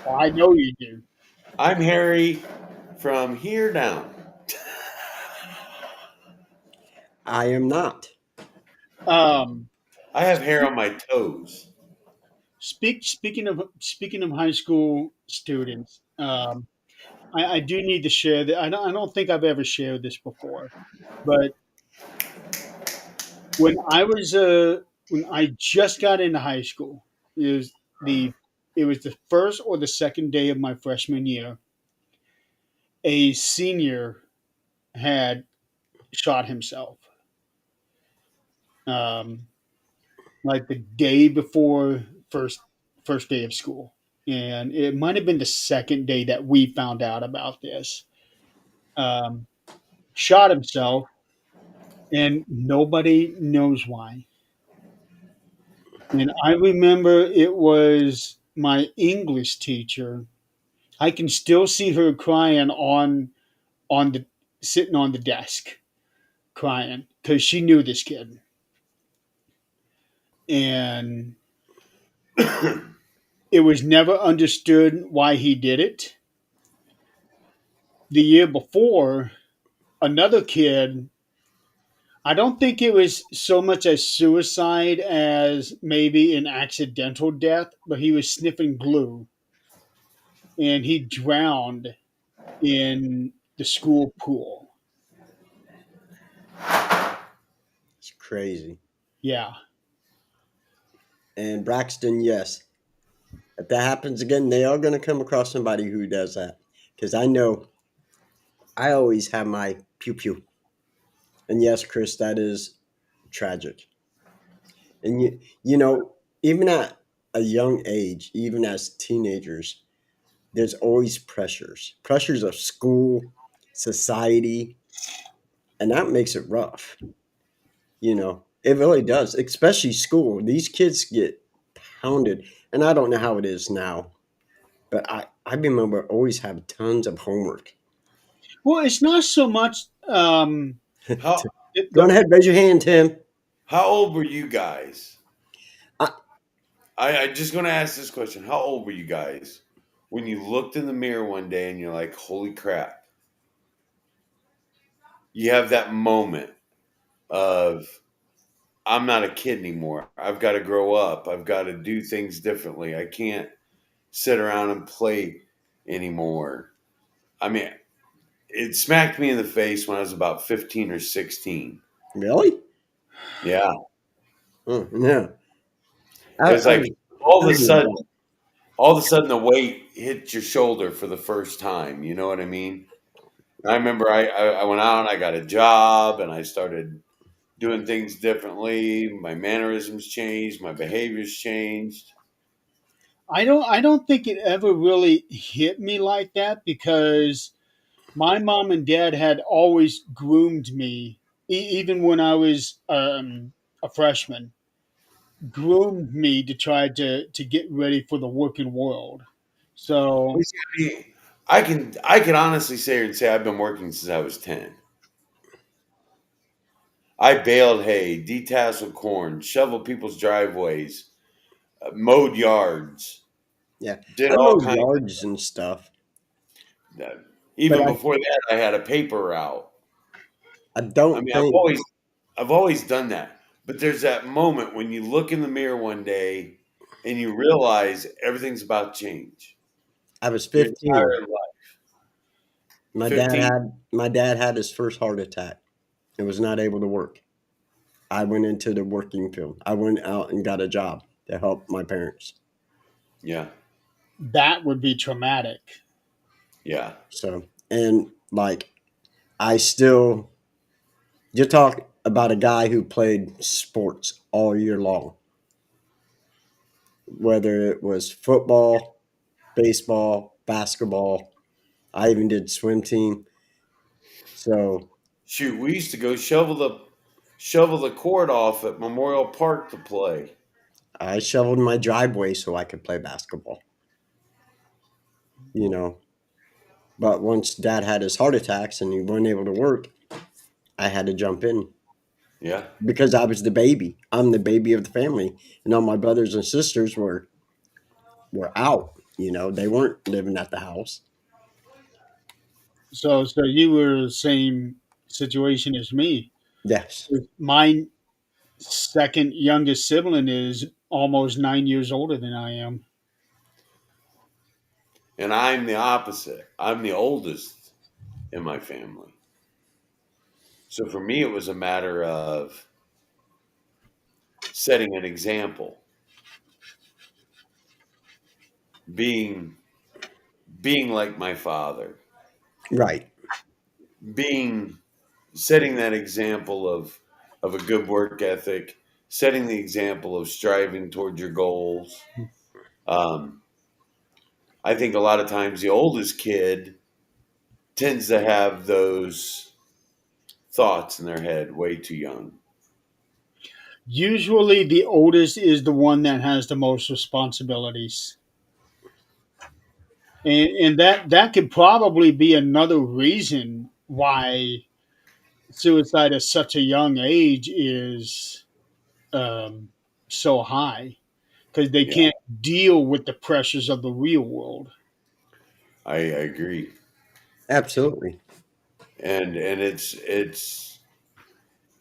Well, I know you do. I'm hairy from here down. I am not. Um, I have hair on my toes. speaking of high school students, I do need to share that. I don't think I've ever shared this before, but when I was when I just got into high school, it was the it was the first or the second day of my freshman year. A senior had shot himself, um, like the day before first first day of school, and it might have been the second day that we found out about this. Um, Shot himself, and nobody knows why. And I remember it was my English teacher. I can still see her crying on the sitting on the desk, crying because she knew this kid. and it was never understood why he did it. The year before, another kid, I don't think it was so much as suicide as maybe an accidental death, but he was sniffing glue and he drowned in the school pool. It's crazy. Yeah. And Braxton, yes, if that happens again, they are going to come across somebody who does that. Because I know I always have my pew pew. And yes, Chris, that is tragic. And you know, even at a young age, even as teenagers, there's always pressures of school, society, and that makes it rough. You know, it really does, especially school. These kids get pounded, and I don't know how it is now, but I remember always have tons of homework. Well, it's not so much How Go on the ahead, raise your hand, Tim. how old were you guys? I, I just going to ask this question. How old were you guys when you looked in the mirror one day and you're like, "Holy crap!" You have that moment of, "I'm not a kid anymore. I've got to grow up. I've got to do things differently. I can't sit around and play anymore." I mean, it smacked me in the face when I was about 15 or 16. really? Yeah. Oh, no. It was I like was, all I of a was like sudden, that. the weight hit your shoulder for the first time. You know what I mean? I remember I went out and I got a job and I started doing things differently. My mannerisms changed, my behaviors changed. I don't think it ever really hit me like that because my mom and dad had always groomed me, even when I was a freshman, groomed me to try to get ready for the working world. Well, So see, I can honestly say I've been working since I was 10. I baled hay, detasseled corn, shoveled people's driveways, mowed yards, Yeah, did I all mow kinds yards and stuff, of that. but Even before that, I had a paper route. I I don't mean, think I've always done that. But there's that moment when you look in the mirror one day and you realize everything's about to change. I was Your 15. entire life. My dad 15? had my dad had his first heart attack and was not able to work. I went into the working field. I went out and got a job to help my parents. Yeah. that would be traumatic. Yeah. So, and like, I still, you talk about a guy who played sports all year long, whether it was football, baseball, basketball. I even did swim team. So Shoot, we used to go shovel the court off at Memorial Park to play. I shoveled my driveway so I could play basketball, you know. But once dad had his heart attacks and he wasn't able to work, I had to jump in Yeah. because I was the baby. I'm the baby of the family, and all my brothers and sisters were out. You know, they weren't living at the house. So you were the same situation as me. Yes, My second youngest sibling is almost 9 years older than I am. And I'm the opposite. I'm the oldest in my family. So for me, it was a matter of setting an example, being being like my father, right. being setting that example of a good work ethic, setting the example of striving toward your goals. Um, I think a lot of times the oldest kid tends to have those thoughts in their head way too young. Usually, the oldest is the one that has the most responsibilities, and that could probably be another reason why suicide at such a young age is um, so high because they Yeah, can't deal with the pressures of the real world. I agree. Absolutely. And it's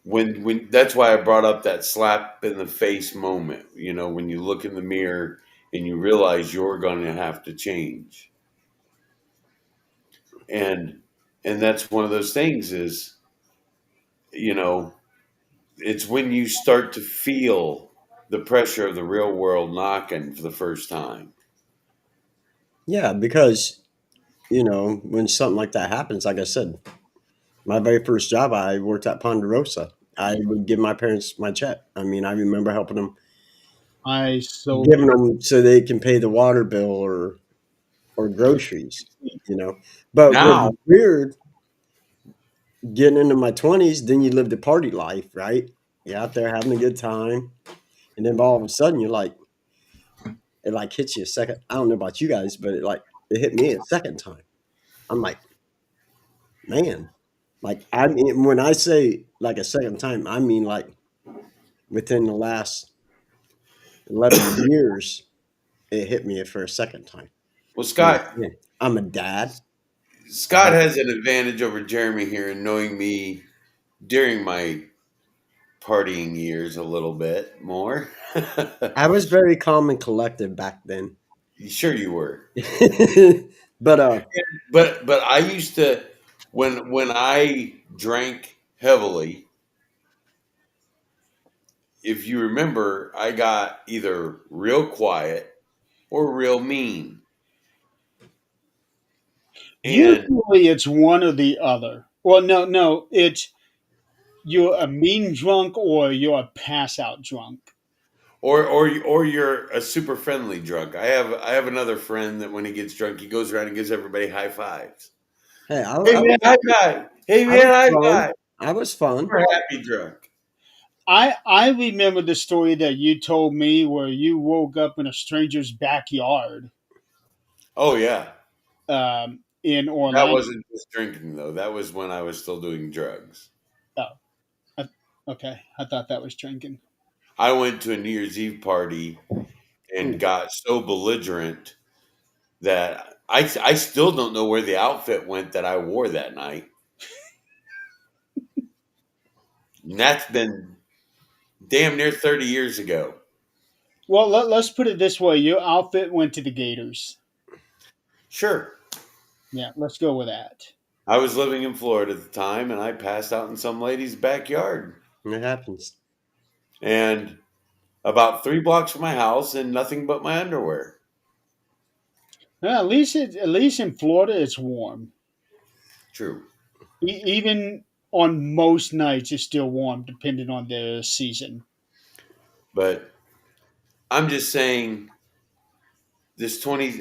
when that's why I brought up that slap in the face moment. You know, when you look in the mirror and you realize you're going to have to change, and that's one of those things is, you know, it's when you start to feel the pressure of the real world knocking for the first time. Yeah, because when something like that happens, like I said, my very first job, I worked at Ponderosa. I would give my parents my check. I mean, I remember helping them, I so giving them so they can pay the water bill or groceries. You know, but what Now, was weird, getting into my 20s, then you live the party life, right? You're out there having a good time, and then all of a sudden you're like, it like hits you a second. I don't know about you guys, but it hit me a second time. I'm like, man, like I mean, when I say like a second time, I mean like within the last 11 years, it hit me for a second time. well, I'm like, Scott, man, I'm a dad. I Scott have, has an advantage over Jeremy here in knowing me during my partying years a little bit more. I was very calm and collective back then. Sure, you were, But but I used to when I drank heavily. If you remember, I got either real quiet or real mean, and usually it's one or the other. Well, no, no, it's you're a mean drunk or you're a pass out drunk. or you're a super friendly drunk. I have another friend that when he gets drunk, he goes around and gives everybody high fives. hey, Hey man, high five! Hey I was man, high fun. five! I was fun. We're happy drunk. I remember the story that you told me where you woke up in a stranger's backyard Oh yeah, in that Orlando. wasn't just drinking though. That was when I was still doing drugs. Oh, I, okay. I thought that was drinking. I went to a New Year's Eve party and Ooh, got so belligerent that I still don't know where the outfit went that I wore that night. And that's been damn near 30 years ago. Well, let's put it this way: your outfit went to the Gators. Sure. Yeah, let's go with that. I was living in Florida at the time and I passed out in some lady's backyard. it happens. And about 3 blocks from my house and nothing but my underwear. Well, at least in Florida, it's warm. True. Even on most nights, it's still warm, depending on the season. But I'm just saying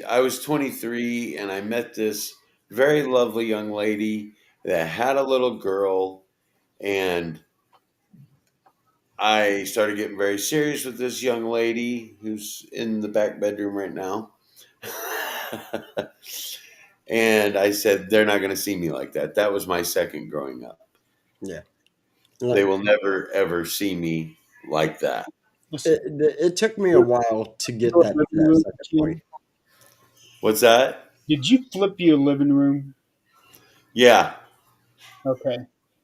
I was 23 and I met this very lovely young lady that had a little girl and I started getting very serious with this young lady who's in the back bedroom right now. And I said, they're not going to see me like that. That was my second growing up. Yeah. They Like, will never, ever see me like that. Listen, it took me a while to get your living that room, second point. too? What's that? Did you flip your living room? Yeah. Okay.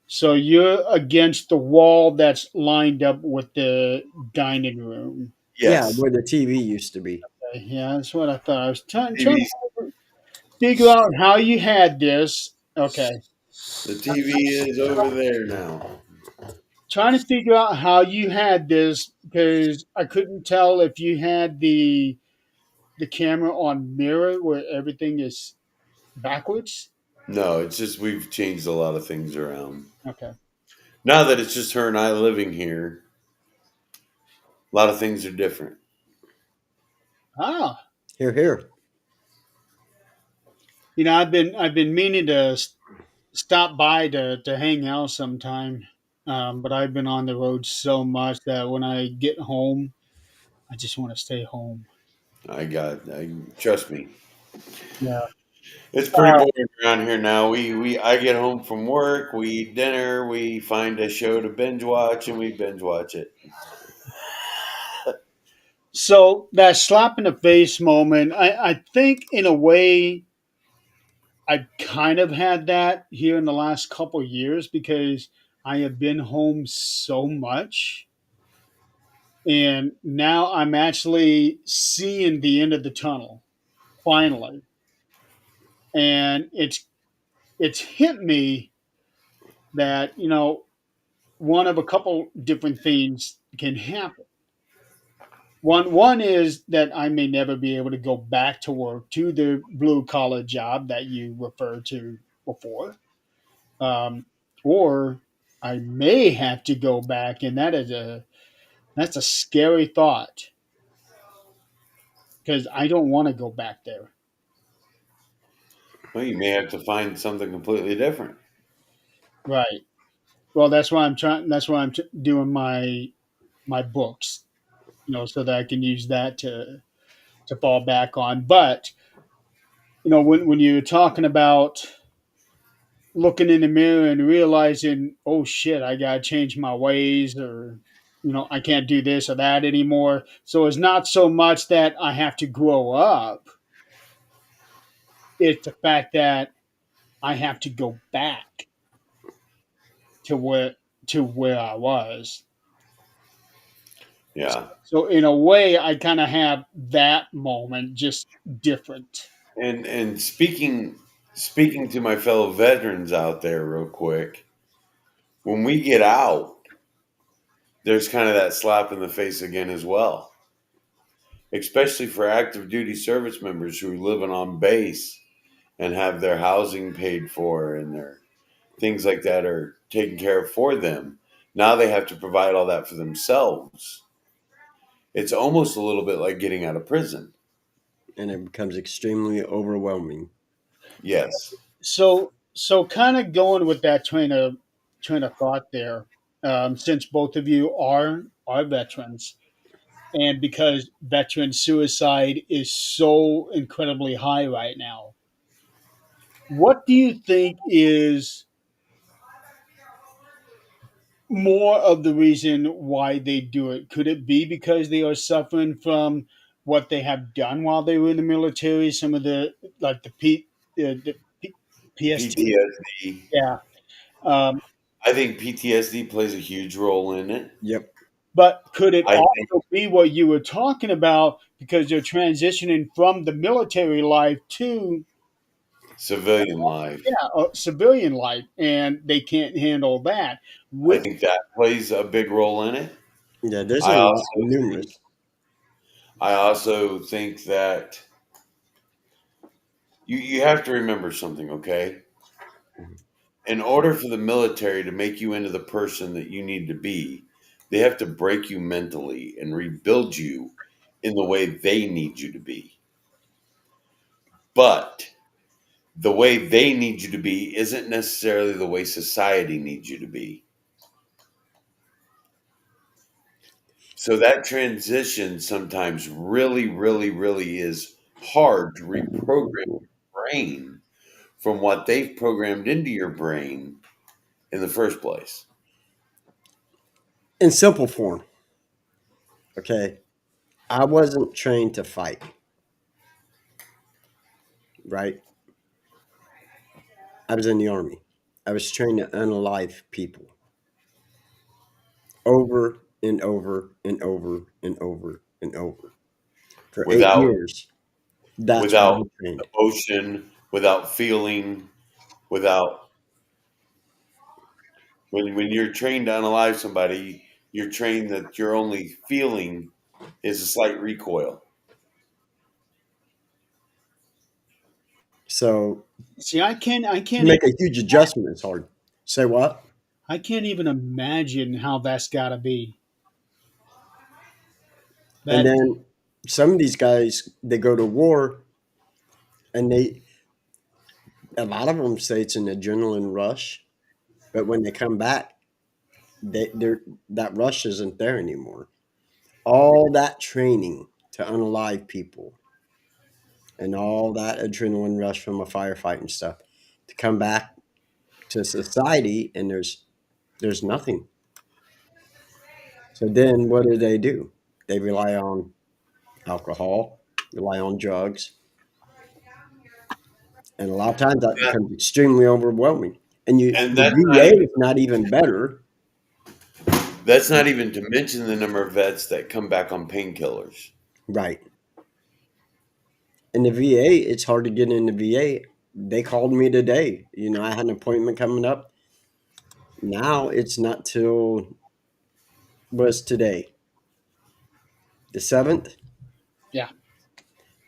So you're against the wall that's lined up with the dining room. Yeah, Yes. where the TV used to be. Okay, yeah, that's what I thought. I was trying TV's, to figure out how you had this. Okay. the TV is over there now. Trying to figure out how you had this because I couldn't tell if you had the camera on mirror where everything is backwards. No, it's just we've changed a lot of things around. Okay. Now that it's just her and I living here, a lot of things are different. Ah, Here, here. I've been meaning to stop by to hang out sometime. But I've been on the road so much that when I get home, I just want to stay home. I trust me. Yeah. It's pretty boring around here now. I get home from work, we eat dinner, we find a show to binge watch, and we binge watch it. So that slap in the face moment, I think in a way I kind of had that here in the last couple years because I have been home so much, and now I'm actually seeing the end of the tunnel finally, and it's hit me that one of a couple different things can happen. One is that I may never be able to go back to work to the blue collar job that you referred to before, um, or I may have to go back, and that's a scary thought because I don't want to go back there. Well, you may have to find something completely different. Right. Well, that's why I'm trying. That's why doing my books, so that I can use that to fall back on. But when you're talking about looking in the mirror and realizing, oh shit, I gotta change my ways, or I can't do this or that anymore. So it's not so much that I have to grow up; it's the fact that I have to go back to where I was. Yeah. So in a way, I kind of have that moment, just different. And speaking to my fellow veterans out there real quick, when we get out, there's kind of that slap in the face again as well, especially for active duty service members who are living on base and have their housing paid for and their things like that are taken care of for them. Now they have to provide all that for themselves. It's almost a little bit like getting out of prison. and it becomes extremely overwhelming. Yes. So kind of going with that train of thought there, since both of you are veterans, and because veteran suicide is so incredibly high right now, what do you think is more of the reason why they do it? Could it be because they are suffering from what they have done while they were in the military? Some of the like the PST, PTSD. yeah. Um, I think PTSD plays a huge role in it. Yep. but could it I think also be what you were talking about because they're transitioning from the military life to civilian life. civilian life, and they can't handle that? I Which think that plays a big role in it. Yeah, there's I a also lot, think numerous. I also think that you have to remember something, okay? In order for the military to make you into the person that you need to be, they have to break you mentally and rebuild you in the way they need you to be. But the way they need you to be isn't necessarily the way society needs you to be. So that transition sometimes really, really, really is hard to reprogram your brain from what they've programmed into your brain in the first place. In simple form, okay, I wasn't trained to fight, right? I was in the army. I was trained to unalive people over and over and over and over and over for eight Without years. That's what without I trained. emotion, without feeling, without when you're trained to unalive somebody, you're trained that your only feeling is a slight recoil. So see, to make a huge adjustment is hard. Say what? I can't even imagine how that's got to be. And That then some of these guys, they go to war and a lot of them say it's an adrenaline rush, but when they come back, they're, that rush isn't there anymore. All that training to unalive people and all that adrenaline rush from a firefight and stuff to come back to society and there's nothing. So then what do? They rely on alcohol, rely on drugs, and a lot of times that That- becomes extremely overwhelming. And and the that's not VA even is not even better, that's not even to mention the number of vets that come back on painkillers. right? In the VA, it's hard to get in the VA. They called me today. I had an appointment coming up. Now it's not till was today, the 7th. Yeah.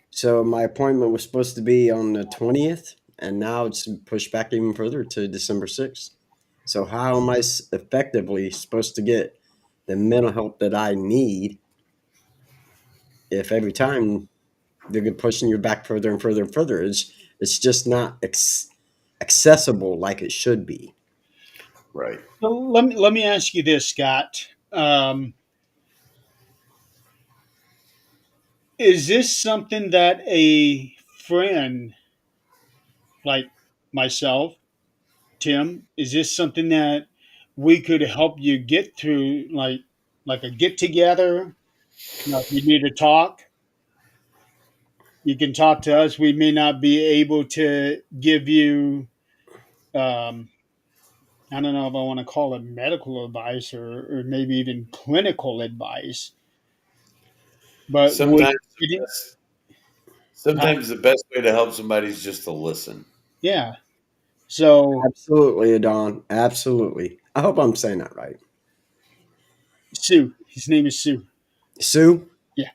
So my appointment was supposed to be on the 20th, and now it's pushed back even further to December 6th. So how am I effectively supposed to get the mental help that I need if every time they're pushing you back further and further and further? It's just not accessible like it should be. Right. So let me ask you this, Scott. Is this something that a friend like myself, Tim, is this something that we could help you get through, like a get together? If you need to talk, you can talk to us. We may not be able to give you, um, I don't know if I want to call it medical advice or maybe even clinical advice, but would Sometimes the it, best uh, sometimes the best way to help somebody is just to listen. yeah. So Absolutely, Adon. Absolutely. I hope I'm saying that right. Sue, his name is Sue. Sue? Yeah,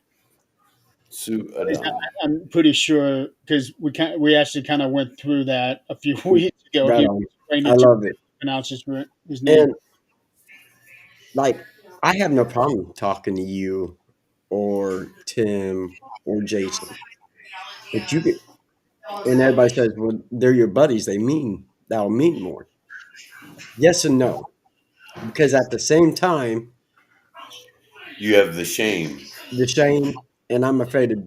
Sue Adam. I'm pretty sure because we actually kind of went through that a few weeks ago. Right He on. explained I it to love it. pronounce his name. And like, I have no problem talking to you or Tim or Jason. But you get, and everybody says, well, they're your buddies. That'll mean more. Yes and no. Because at the same time, You have the shame. the shame, and I'm afraid of,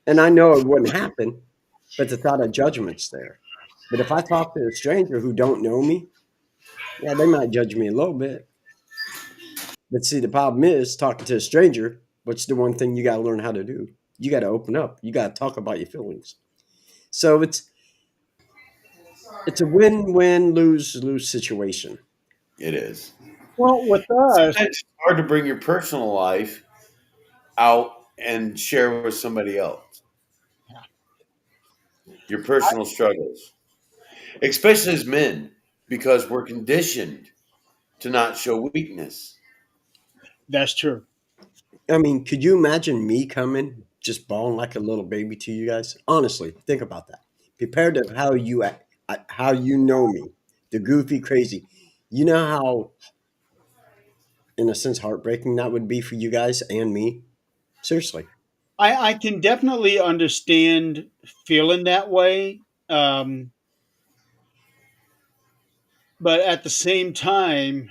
and I know it wouldn't happen, but the thought of judgment's there. But if I talk to a stranger who don't know me, yeah, they might judge me a little bit. But see, the problem is talking to a stranger. What's the one thing you got to learn how to do? You got to open up. You got to talk about your feelings. So it's a win-win, lose-lose situation. It is. Well, with us, Sometimes it's hard to bring your personal life out and share with somebody else. Your personal struggles, especially as men, because we're conditioned to not show weakness. that's true. I mean, could you imagine me coming just bawling like a little baby to you guys? Honestly, think about that. Compared to how you act, how you know me, the goofy, crazy. You know how, in a sense, heartbreaking that would be for you guys and me. Seriously, I can definitely understand feeling that way, um, but at the same time,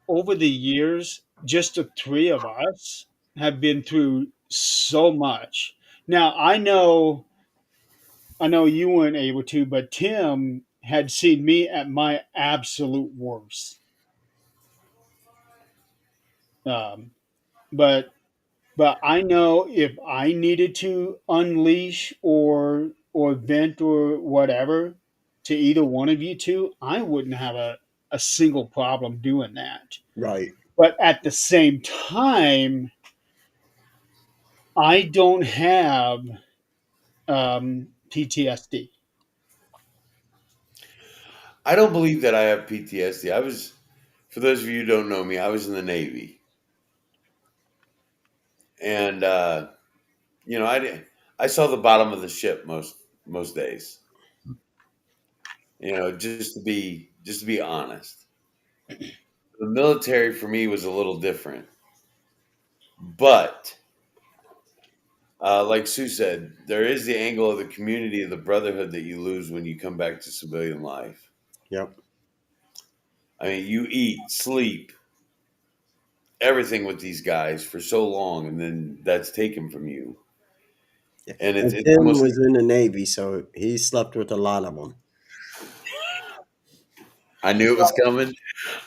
over the years, just the three of us have been through so much. Now I know you weren't able to, but Tim had seen me at my absolute worst. Um, but but I know if I needed to unleash or vent or whatever to either one of you two, I wouldn't have a single problem doing that. right? But at the same time, I don't have PTSD. I don't believe that I have PTSD. For those of you who don't know me, I was in the Navy, and I saw the bottom of the ship most days. Just to be honest, the military for me was a little different, but like Sue said, there is the angle of the community of the brotherhood that you lose when you come back to civilian life. Yep. I mean, you eat, sleep, everything with these guys for so long, and then that's taken from you, Yeah. and it's And it's Tim almost. was in the Navy, so he slept with a lot of them. I knew it was coming.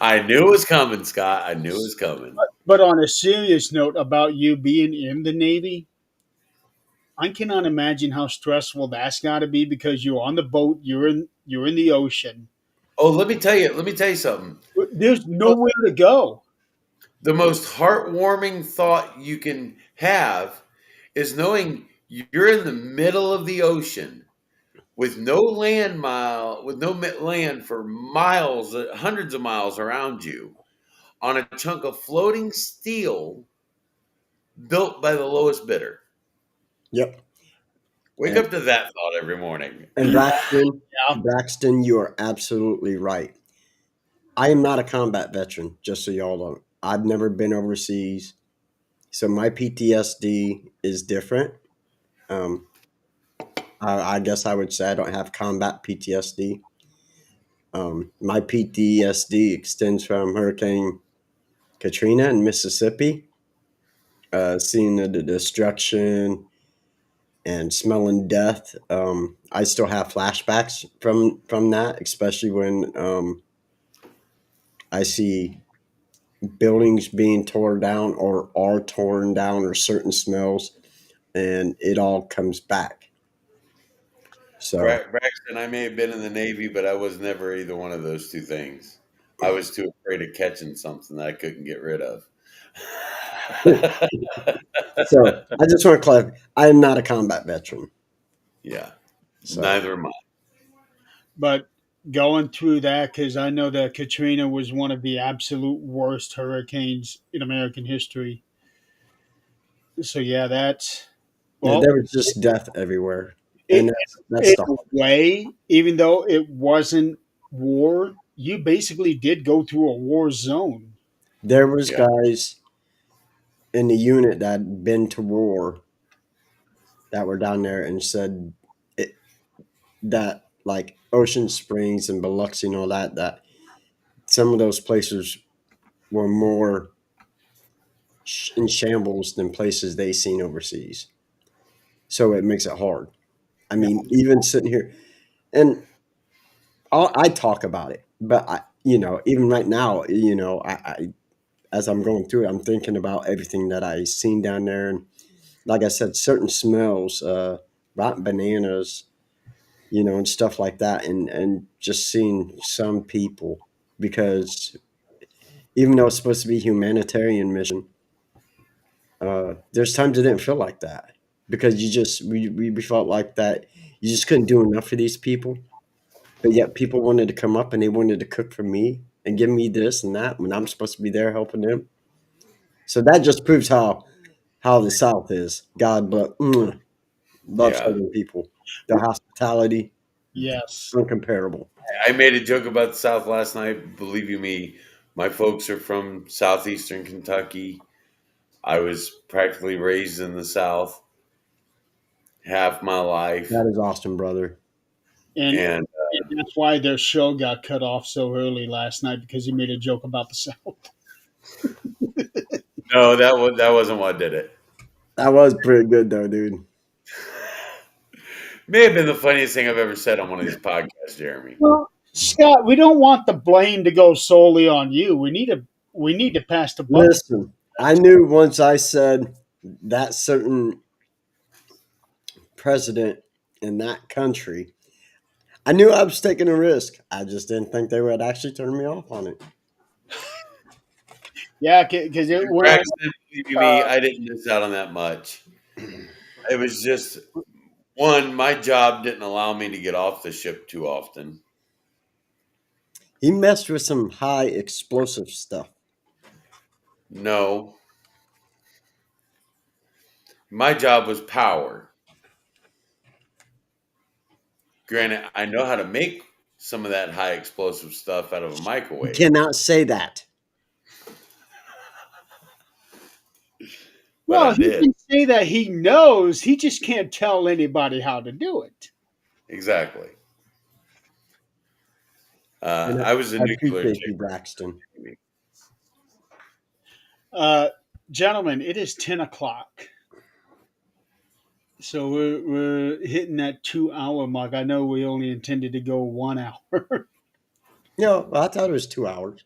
I knew it was coming, Scott. I knew it was coming. But on a serious note about you being in the Navy, I cannot imagine how stressful that's got to be because you're on the boat, you're in the ocean. Oh, let me tell you. Let me tell you something. There's nowhere to go. The most heartwarming thought you can have is knowing you're in the middle of the ocean with no land for miles, hundreds of miles around you, on a chunk of floating steel built by the lowest bidder. Yep. Wake And, up to that thought every morning. and Braxton, Yeah. Braxton, you are absolutely right. I am not a combat veteran, just so y'all know. I've never been overseas, so my PTSD is different. Um, I guess I would say I don't have combat PTSD. My PTSD extends from Hurricane Katrina in Mississippi, seeing the destruction and smelling death. I still have flashbacks from that, especially when I see buildings being torn down or are torn down or certain smells, and it all comes back. So Braxton, I may have been in the Navy, but I was never either one of those two things. I was too afraid of catching something that I couldn't get rid of. so I just want to clarify, I am not a combat veteran. Yeah, So neither am I. But going through that, because I know that Katrina was one of the absolute worst hurricanes in American history. So yeah, that's yeah, well, there was just death everywhere, and it, that's in the a way, even though it wasn't war, you basically did go through a war zone. there was Yeah, guys in the unit that had been to war that were down there and said it, that like Ocean Springs and Biloxi and all that some of those places were more in shambles than places they seen overseas. So it makes it hard. I Yeah, mean, even sitting here and I talk about it, but even right now, as I'm going through it, I'm thinking about everything that I seen down there, and like I said, certain smells, rotten bananas, and stuff like that, and just seeing some people because even though it's supposed to be a humanitarian mission, there's times it didn't feel like that because we felt like that you just couldn't do enough for these people, but yet people wanted to come up and they wanted to cook for me and give me this and that when I'm supposed to be there helping them. So that just proves how the South is. God, but love yeah. serving people. Their hospitality, yes, uncomparable. I made a joke about the South last night. Believe you me, my folks are from southeastern Kentucky. I was practically raised in the South half my life, That is awesome, brother. and and that's why their show got cut off so early last night because he made a joke about the South. no, that wasn't what did it. That was pretty good though, dude. May have been the funniest thing I've ever said on one of these podcasts, Jeremy. Well, Scott, we don't want the blame to go solely on you. We need to pass the buck. Listen, I knew once I said that certain president in that country, I knew I was taking a risk. I just didn't think they would actually turn me off on it. Yeah, because when I Braxton, believe you me, I didn't miss out on that much. It was just one, my job didn't allow me to get off the ship too often. He messed with some high explosive stuff. No, my job was power. Granted, I know how to make some of that high explosive stuff out of a You microwave, cannot say that. but I well, he did. can say that he knows. He just can't tell anybody how to do it. Exactly. And I was a I nuclear appreciate you, chick. Braxton. Uh, Gentlemen, it is 10 o'clock, so we're hitting that 2 hour mark. I know we only intended to go 1 hour. No, I thought it was 2 hours.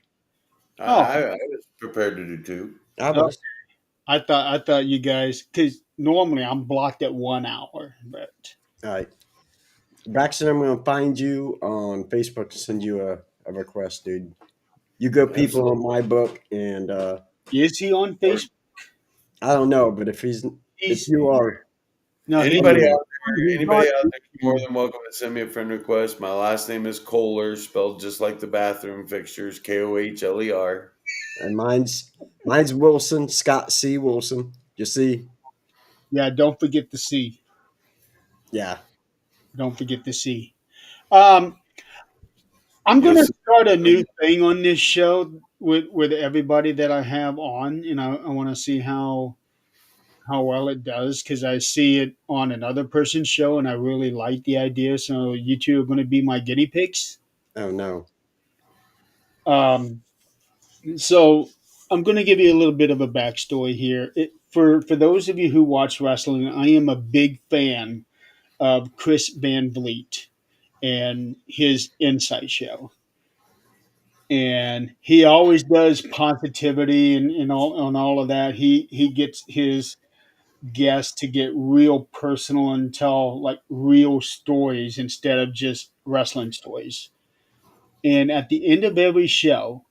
Oh, I was prepared to do two. I oh, was. I thought you guys, because normally I'm blocked at 1 hour, but All right. Braxton, I'm going to find you on Facebook to send you a request, dude. You good people Absolutely. on my book, and is he on Facebook? I don't know, but if He's you are, no, let me Anybody know. out there, he's anybody not. out there, you're more than welcome to send me a friend request. My last name is Kohler, spelled just like the bathroom fixtures, Kohler. And mine's Wilson, Scott C. Wilson. You see, Yeah, don't forget the C. yeah, Don't forget the C. Um, I'm You'll gonna see. start a new thing on this show with everybody that I have on, and I want to see how well it does because I see it on another person's show, and I really like the idea. So you two are going to be my guinea pigs. oh no, Um, so I'm going to give you a little bit of a backstory here. For those of you who watch wrestling, I am a big fan of Chris Van Vliet and his Insight Show. And he always does positivity and all on all of that. He gets his guests to get real personal and tell like real stories instead of just wrestling stories. And at the end of every show,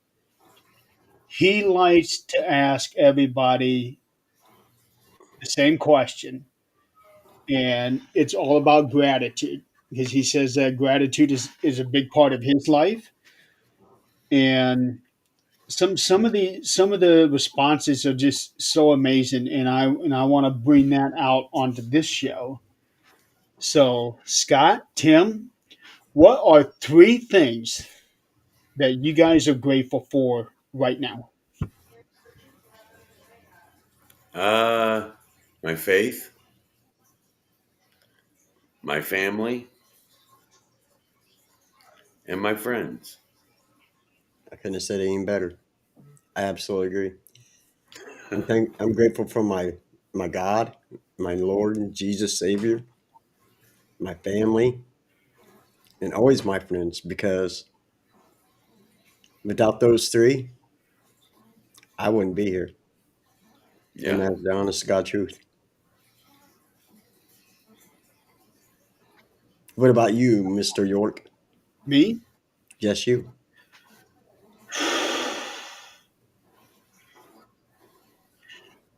he likes to ask everybody the same question, and it's all about gratitude because he says that gratitude is a big part of his life. And some of the responses are just so amazing, and I want to bring that out onto this show. So, Scott, Tim, what are three things that you guys are grateful for right now? Uh, my faith, my family, and my friends. I couldn't have said it any better. I absolutely agree. I'm grateful for my God, my Lord and Jesus Savior, my family, and always my friends. Because without those three, I wouldn't be here. And Yeah. that's the honest to God truth. What about you, Mr. York? Me? Yes, you.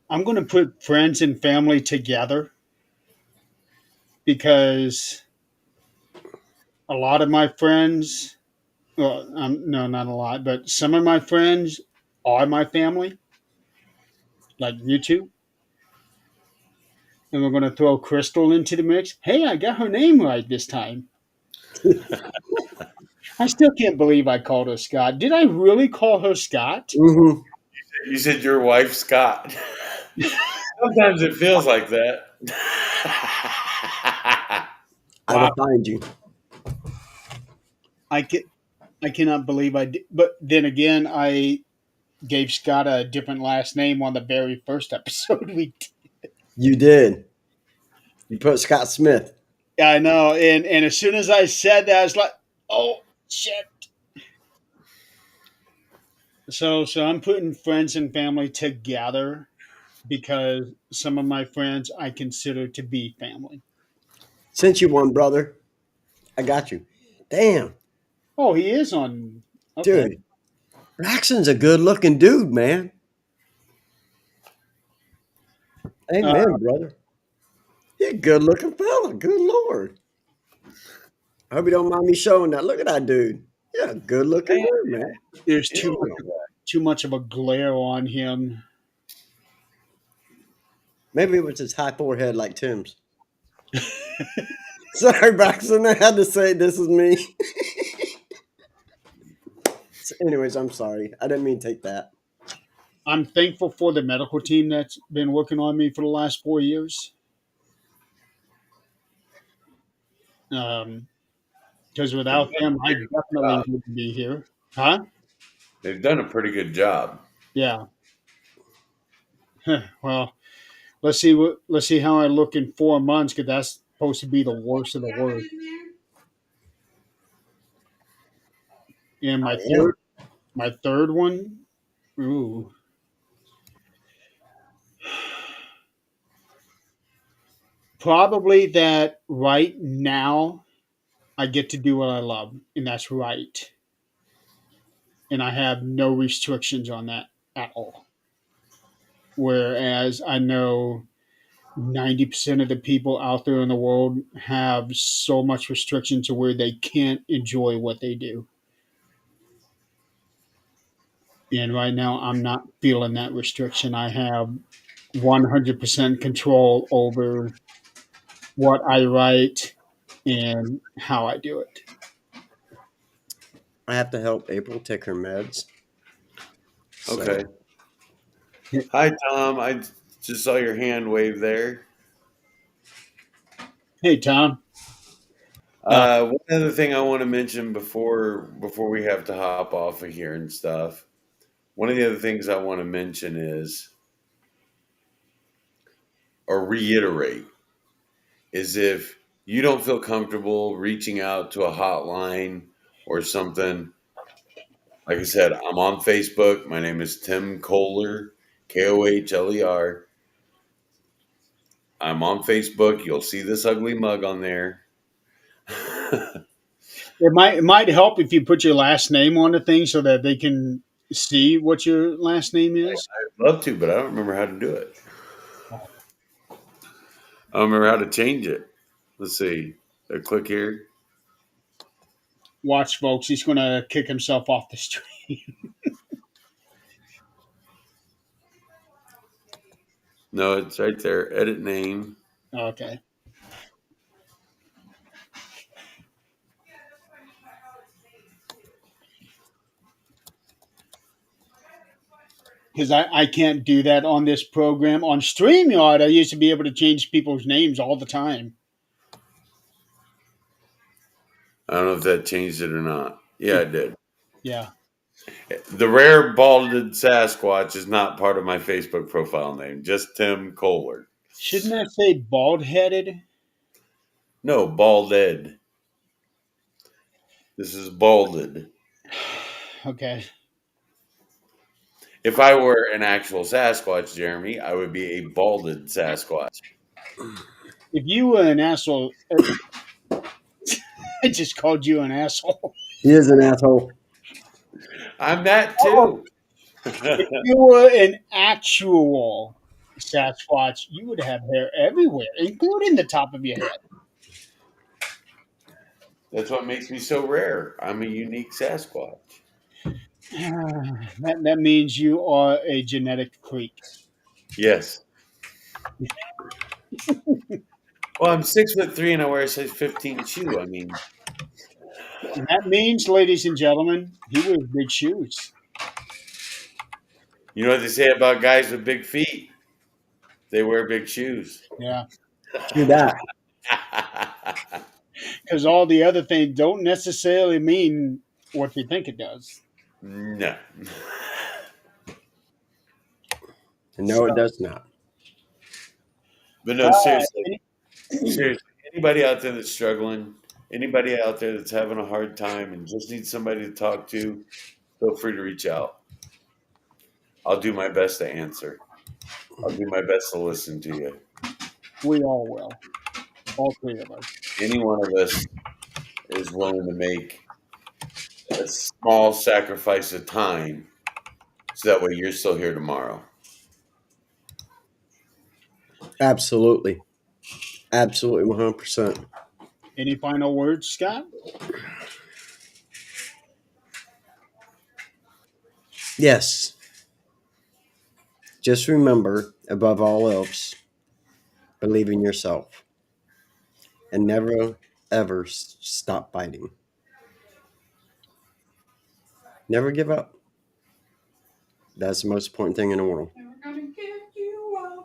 I'm going to put friends and family together because a lot of my friends, well, no, not a lot, but some of my friends are my family, like you two. And we're going to throw Crystal into the mix. Hey, I got her name right this time. I still can't believe I called her Scott. Did I really call her Scott? Hmm. You said your wife, Scott. Sometimes it feels like that. I Wow. will find you. I can, I cannot believe I did. But then again, I gave Scott a different last name on the very first episode we did. You did. You put Scott Smith. Yeah, I know. And as soon as I said that, I was like, oh shit. So I'm putting friends and family together because some of my friends I consider to be family. Since you won, brother, I got you. Damn, Oh, he is on. Okay. dude. Braxton's a good looking dude, man. Uh, Amen, brother. You're a good looking fella. Good Lord. I hope you don't mind me showing that. Look at that dude. Yeah, good looking Man, dude, man. there's you don't look too much of a glare on him. Maybe it was his high forehead like Tim's. Sorry, Braxton. I had to say this is me. So anyways, I'm sorry. I didn't mean to take that. I'm thankful for the medical team that's been working on me for the last 4 years. Because They've without done them, a I pretty good definitely job. wouldn't be here. Huh? They've done a pretty good job. Yeah. Well, let's see how I look in 4 months because that's supposed to be the worst of the worst. And I am. my third one, ooh, Probably that right now I get to do what I love, and that's right. And I have no restrictions on that at all. Whereas I know 90% of the people out there in the world have so much restriction to where they can't enjoy what they do. And right now, I'm not feeling that restriction. I have 100% control over what I write and how I do it. I have to help April take her meds. So Okay. Hi, Tom. I just saw your hand wave there. Hey, Tom. Uh, One other thing I want to mention before we have to hop off of here and stuff. One of the other things I want to mention is or reiterate is if you don't feel comfortable reaching out to a hotline or something, like I said, I'm on Facebook. My name is Tim Kohler, Kohler. I'm on Facebook. You'll see this ugly mug on there. it might help if you put your last name on the thing so that they can see what your last name is. I'd love to, but I don't remember how to do it. I don't remember how to change it. Let's see. I click here. Watch, folks. He's going to kick himself off the street. No, it's right there. Edit name. Okay. Because I can't do that on this program. On StreamYard, I used to be able to change people's names all the time. I don't know if that changed it or not. Yeah, it did. Yeah. The rare balded Sasquatch is not part of my Facebook profile name. Just Tim Kohler. Shouldn't that say bald headed? No, balded. This is balded. Okay. If I were an actual Sasquatch, Jeremy, I would be a balded Sasquatch. If you were an asshole, I just called you an asshole. he is an asshole. I'm that Oh, too. if you were an actual Sasquatch, you would have hair everywhere, including the top of your head. That's what makes me so rare. I'm a unique Sasquatch. That means you are a genetic freak. Yes. Well, I'm 6'3" and I wear a size 15 shoe. I mean, And that means, ladies and gentlemen, he wears big shoes. you know what they say about guys with big feet? They wear big shoes. Yeah. Do that. Because all the other things don't necessarily mean what you think it does. No. No, it does not. But All no, seriously. right. Seriously. Anybody out there that's struggling, anybody out there that's having a hard time and just needs somebody to talk to, feel free to reach out. I'll do my best to answer. I'll do my best to listen to you. We all will. All three of us. Any one of us is willing to make a small sacrifice of time so that way you're still here tomorrow. Absolutely. Absolutely 100%. Any final words, Scott? Yes. Just remember, above all else, believe in yourself and never, ever stop fighting. Never give up. That's the most important thing in the world.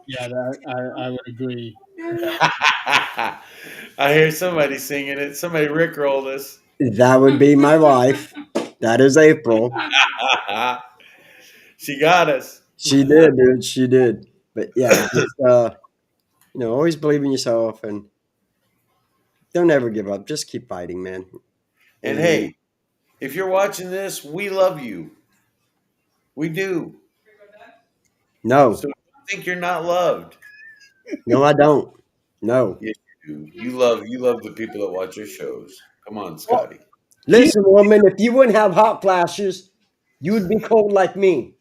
Yeah, I would agree. I hear somebody singing it. Somebody rickrolled us. That would be my wife. That is April. She got us. She did, dude. She did. But yeah, just always believe in yourself and don't ever give up. Just keep fighting, man. And And hey, if you're watching this, we love you. We do. no, So don't think you're not loved. no, I don't. No. Yes, you do. You love the people that watch your shows. Come on, Well, Scotty. here, Listen, woman, if you wouldn't have hot flashes, you would be cold like me.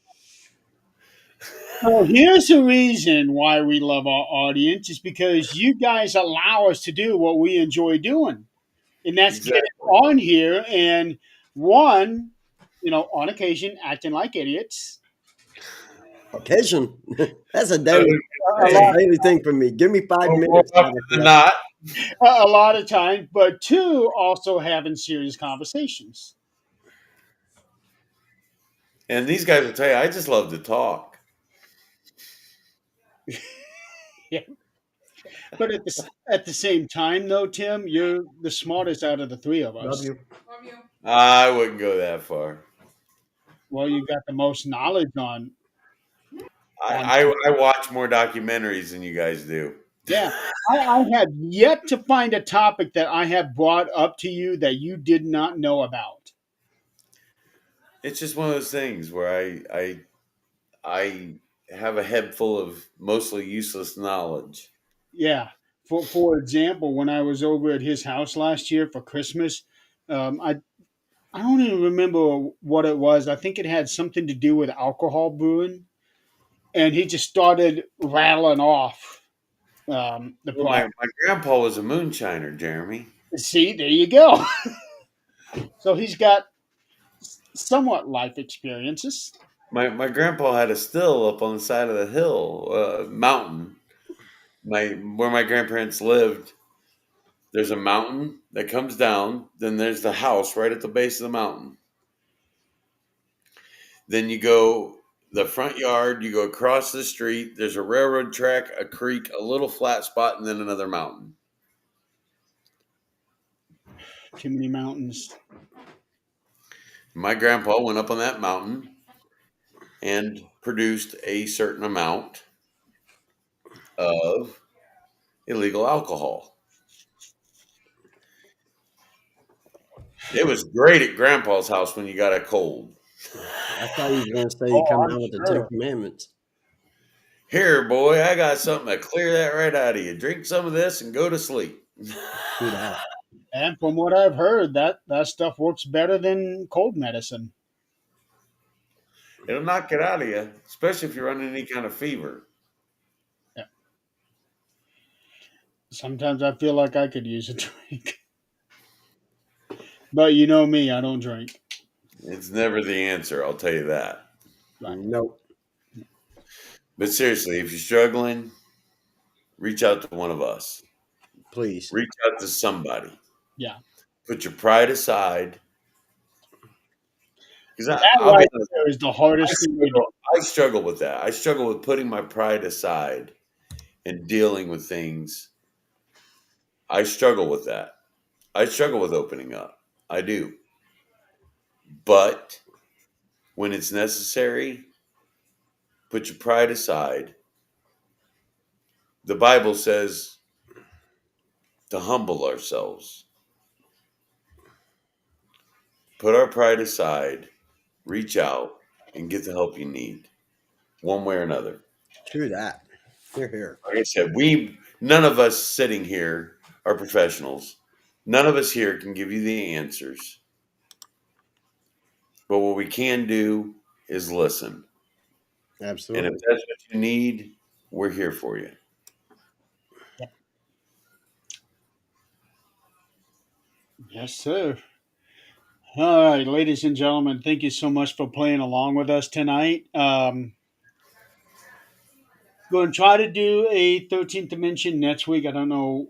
well, here's the reason why we love our audience is because you guys allow us to do what we enjoy doing, and that's getting Exactly. on here and one, on occasion acting like idiots. Occasion. That's a Uh, daily. A That's a lot, Hey, daily thing for me. Give me five more minutes often out of than that. not. a lot of times, but two, also having serious conversations. And these guys will tell you, I just love to talk. Yeah. But at the same time, though, Tim, you're the smartest out of the three of Love us. you. I wouldn't go that far. Well, you got the most knowledge on. I watch more documentaries than you guys do. Yeah, I have yet to find a topic that I have brought up to you that you did not know about. It's just one of those things where I have a head full of mostly useless knowledge. Yeah. For example, when I was over at his house last year for Christmas, I don't even remember what it was. I think it had something to do with alcohol brewing, and he just started rattling off the Well, problem. my grandpa was a moonshiner, Jeremy. See, there you go. So he's got somewhat life experiences. My grandpa had a still up on the side of the hill, mountain. Where my grandparents lived, there's a mountain that comes down. Then there's the house right at the base of the mountain. Then you go the front yard. You go across the street. There's a railroad track, a creek, a little flat spot, and then another mountain. Too many mountains. My grandpa went up on that mountain and produced a certain amount of illegal alcohol. It was great at Grandpa's house when you got a cold. I thought you was going to say you Oh, come I'm out with the Ten sure. Commandments. Here, boy, I got something to clear that right out of you. Drink some of this and go to sleep. True that. And from what I've heard, that stuff works better than cold medicine. It'll knock it out of you, especially if you're running any kind of fever. Yeah. Sometimes I feel like I could use a drink. But you know me, I don't drink. It's never the answer, I'll tell you that. Right. Nope. But seriously, if you're struggling, reach out to one of us. Please. Reach out to somebody. Yeah. Put your pride aside. Because That I'll be right honest, there is the hardest thing to do. I struggle with that. I struggle with putting my pride aside and dealing with things. I struggle with that. I struggle with opening up. I do. But when it's necessary, put your pride aside. The Bible says to humble ourselves, put our pride aside, reach out, and get the help you need, one way or another. True that. Here. Like I said, none of us sitting here are professionals. None of us here can give you the answers. But what we can do is listen. And if Absolutely. that's what you need, we're here for you. Yes, sir. All right, ladies and gentlemen, thank you so much for playing along with us tonight. Going to try to do a 13th dimension next week. I don't know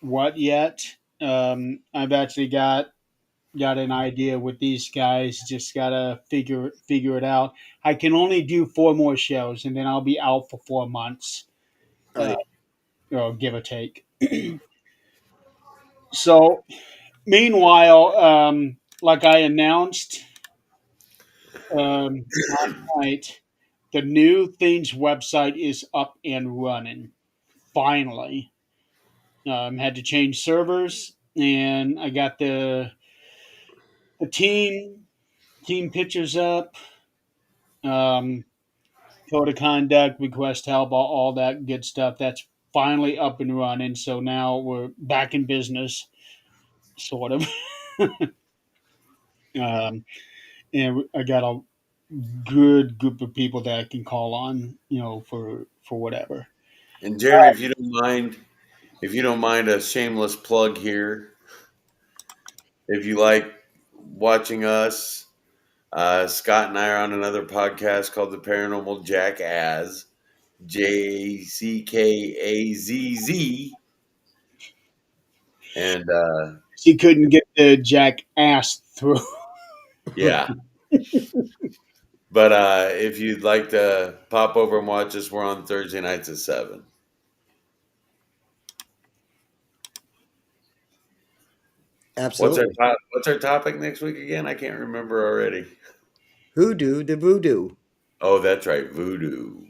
what yet. I've actually got an idea with these guys. Just gotta figure it out. I can only do four more shows, and then I'll be out for 4 months, uh, Right. give or take. So, meanwhile, like I announced last night, the new things website is up and running. Finally, had to change servers, and I got the team pictures up. Um, Code of conduct, request help, all that good stuff. That's finally up and running. So now we're back in business, sort of. um, and I got a good group of people that I can call on, for whatever. And Jeremy, if you don't mind a shameless plug here, if you like watching us, Scott and I are on another podcast called The Paranormal Jackass, Jackazz, and She couldn't get the jackass through. yeah. But if you'd like to pop over and watch us, we're on Thursday nights at 7. Absolutely. What's our topic next week again? I can't remember already. Hoodoo the voodoo. Oh, that's right, voodoo.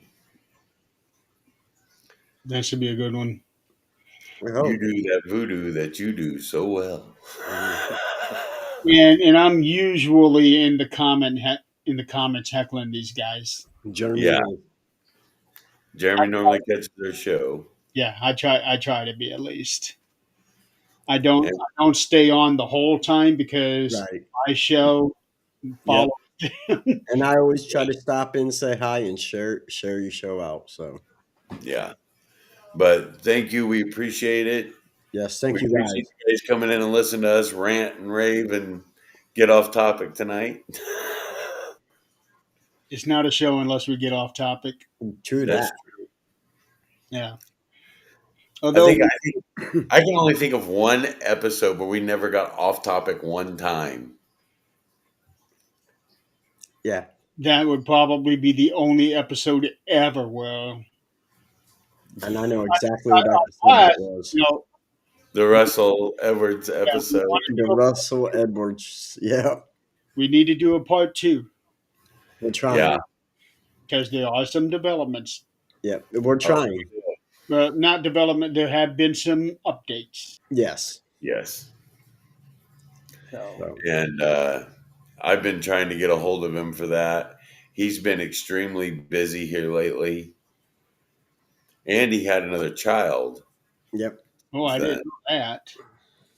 That should be a good one. I You hope. do that voodoo that you do so well. And I'm usually in the comments heckling these guys. Jeremy Yeah, is. Jeremy normally catches their show. Yeah, I try to be at least. I And don't stay on the whole time because Right. my show Yep. follow. And I always try to stop in, say hi, and share your show out. So yeah, but thank you. We appreciate it. yes, We thank you appreciate guys. you guys coming in and listening to us rant and rave and get off topic tonight. It's not a show unless we get off topic. True That's that. true. Yeah. I Although think I can only think of one episode where we never got off topic one time. Yeah. that would probably be the only episode ever where And I know exactly what episode that but, was. you know, The Russell Edwards yeah, we episode. want to The do Russell Edwards. Yeah. we need to do a part two We're Yeah. trying. because there are some developments. Yep. We're Oh, trying. Not development. There have been some updates. Yes. yes. So So And I've been trying to get a hold of him for that. He's been extremely busy here lately. And he had another child. yep. oh, I Then didn't know that.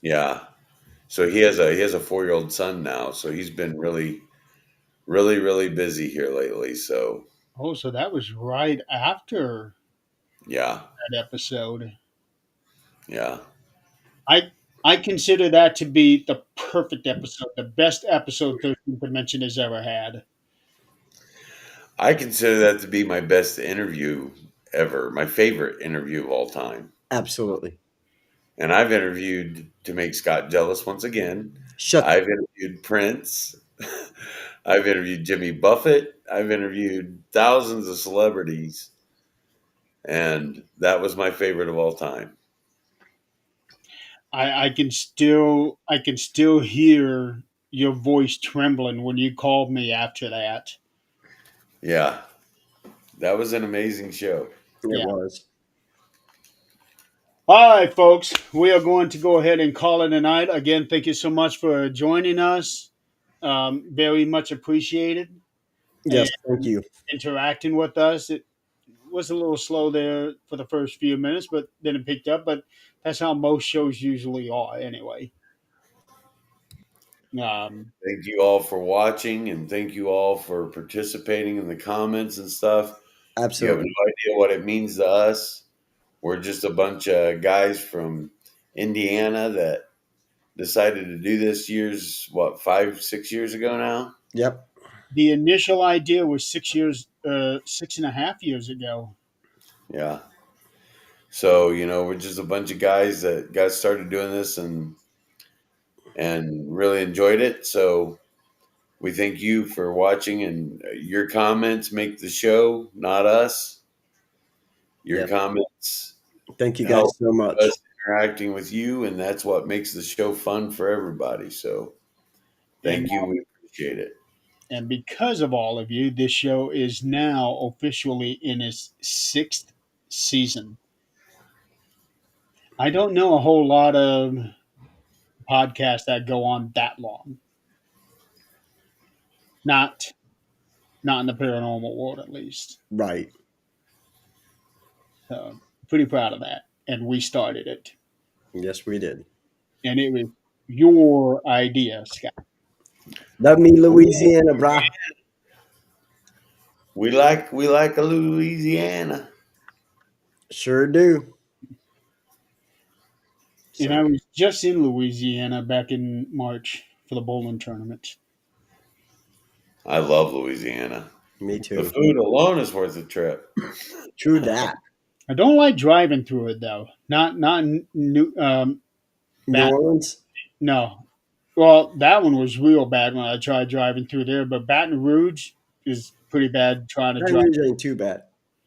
yeah. So he has a 4-year-old son now. So he's been really, really, really busy here lately. So Oh, so that was right after yeah. that episode. Yeah. I I consider that to be the perfect episode, the best episode 13th Dimension has ever had. I consider that to be my best interview ever, my favorite interview of all time. Absolutely. And I've interviewed, to make Scott jealous once again, Shut. I've interviewed Prince. I've interviewed Jimmy Buffett. I've interviewed thousands of celebrities. And that was my favorite of all time. I can still hear your voice trembling when you called me after that. Yeah. That was an amazing show. It Yeah. was. All right, folks, we are going to go ahead and call it a night. Again, thank you so much for joining us. Very much appreciated and Yes. Thank you. interacting with us. It was a little slow there for the first few minutes, but then it picked up. But that's how most shows usually are, anyway. Um, Thank you all for watching and thank you all for participating in the comments and stuff. You have no Absolutely. idea what it means to us. We're just a bunch of guys from Indiana that decided to do this 5, 6 years ago now. Yep. the initial idea was 6.5 years ago. Yeah. So, we're just a bunch of guys that got started doing this and really enjoyed it. So we thank you for watching and your comments make the show, not us. Your Yep. comments Thank you help guys so much. us interacting with you, and that's what makes the show fun for everybody. So And thank you. We appreciate it. and because of all of you, this show is now officially in its sixth season. I don't know a whole lot of podcasts that go on that long. Not not in the paranormal world, at least. Right. So pretty proud of that. and we started it, Yes, we did. and it was your idea, Scott. Love me, Ooh, Louisiana, brah. we like a Louisiana. Sure do. And I So, was just in Louisiana back in March for the bowling tournament. I love Louisiana. me The too. food alone is worth a trip. True that. I don't like driving through it though. Not New New Bat. Orleans, No. Well, that one was real bad when I tried driving through there, but Baton Rouge is pretty bad trying to Baton drive. Rouge ain't too bad.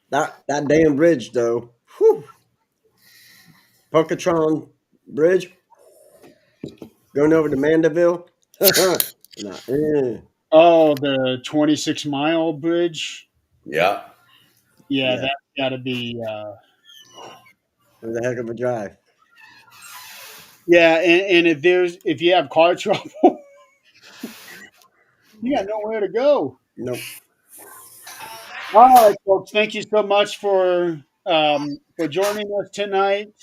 That damn bridge though. Whew. Pocatron Bridge going over to Mandeville. Nah, Oh, the 26-mile bridge. Yeah. Yeah, yeah, that's got to be. it was a heck of a drive. Yeah, and if you have car trouble, you got nowhere to go. Nope. All right, folks. Thank you so much for joining us tonight.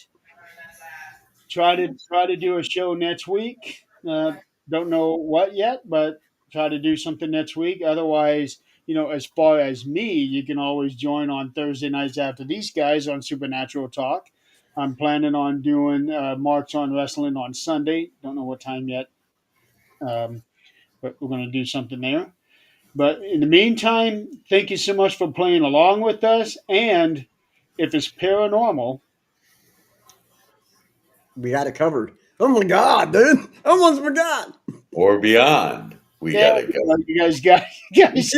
Try to do a show next week. Don't know what yet, but try to do something next week. Otherwise, as far as me, you can always join on Thursday nights after these guys on Supernatural Talk. I'm planning on doing Marks on Wrestling on Sunday. Don't know what time yet, um, but we're going to do something there. But in the meantime, thank you so much for playing along with us. And if it's paranormal, We got it covered. Oh my god, dude! I almost forgot. Or beyond. We yeah, got to go. you guys got you guys.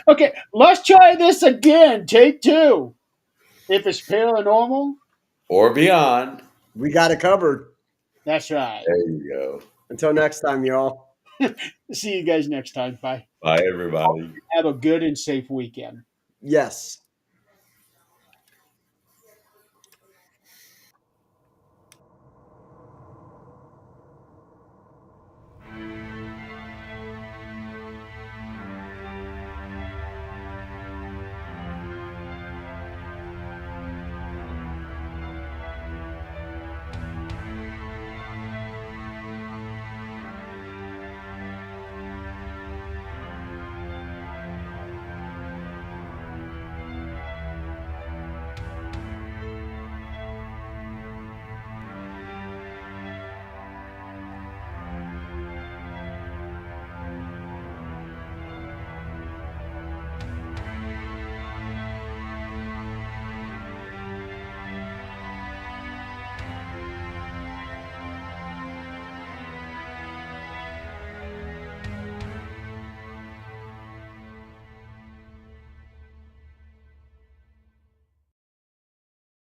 Okay, let's try this again. Take two. If it's paranormal, Or beyond. we got it covered. that's right. There you go. Until next time, y'all. See you guys next time. Bye. Bye, everybody. Have a good and safe weekend. Yes.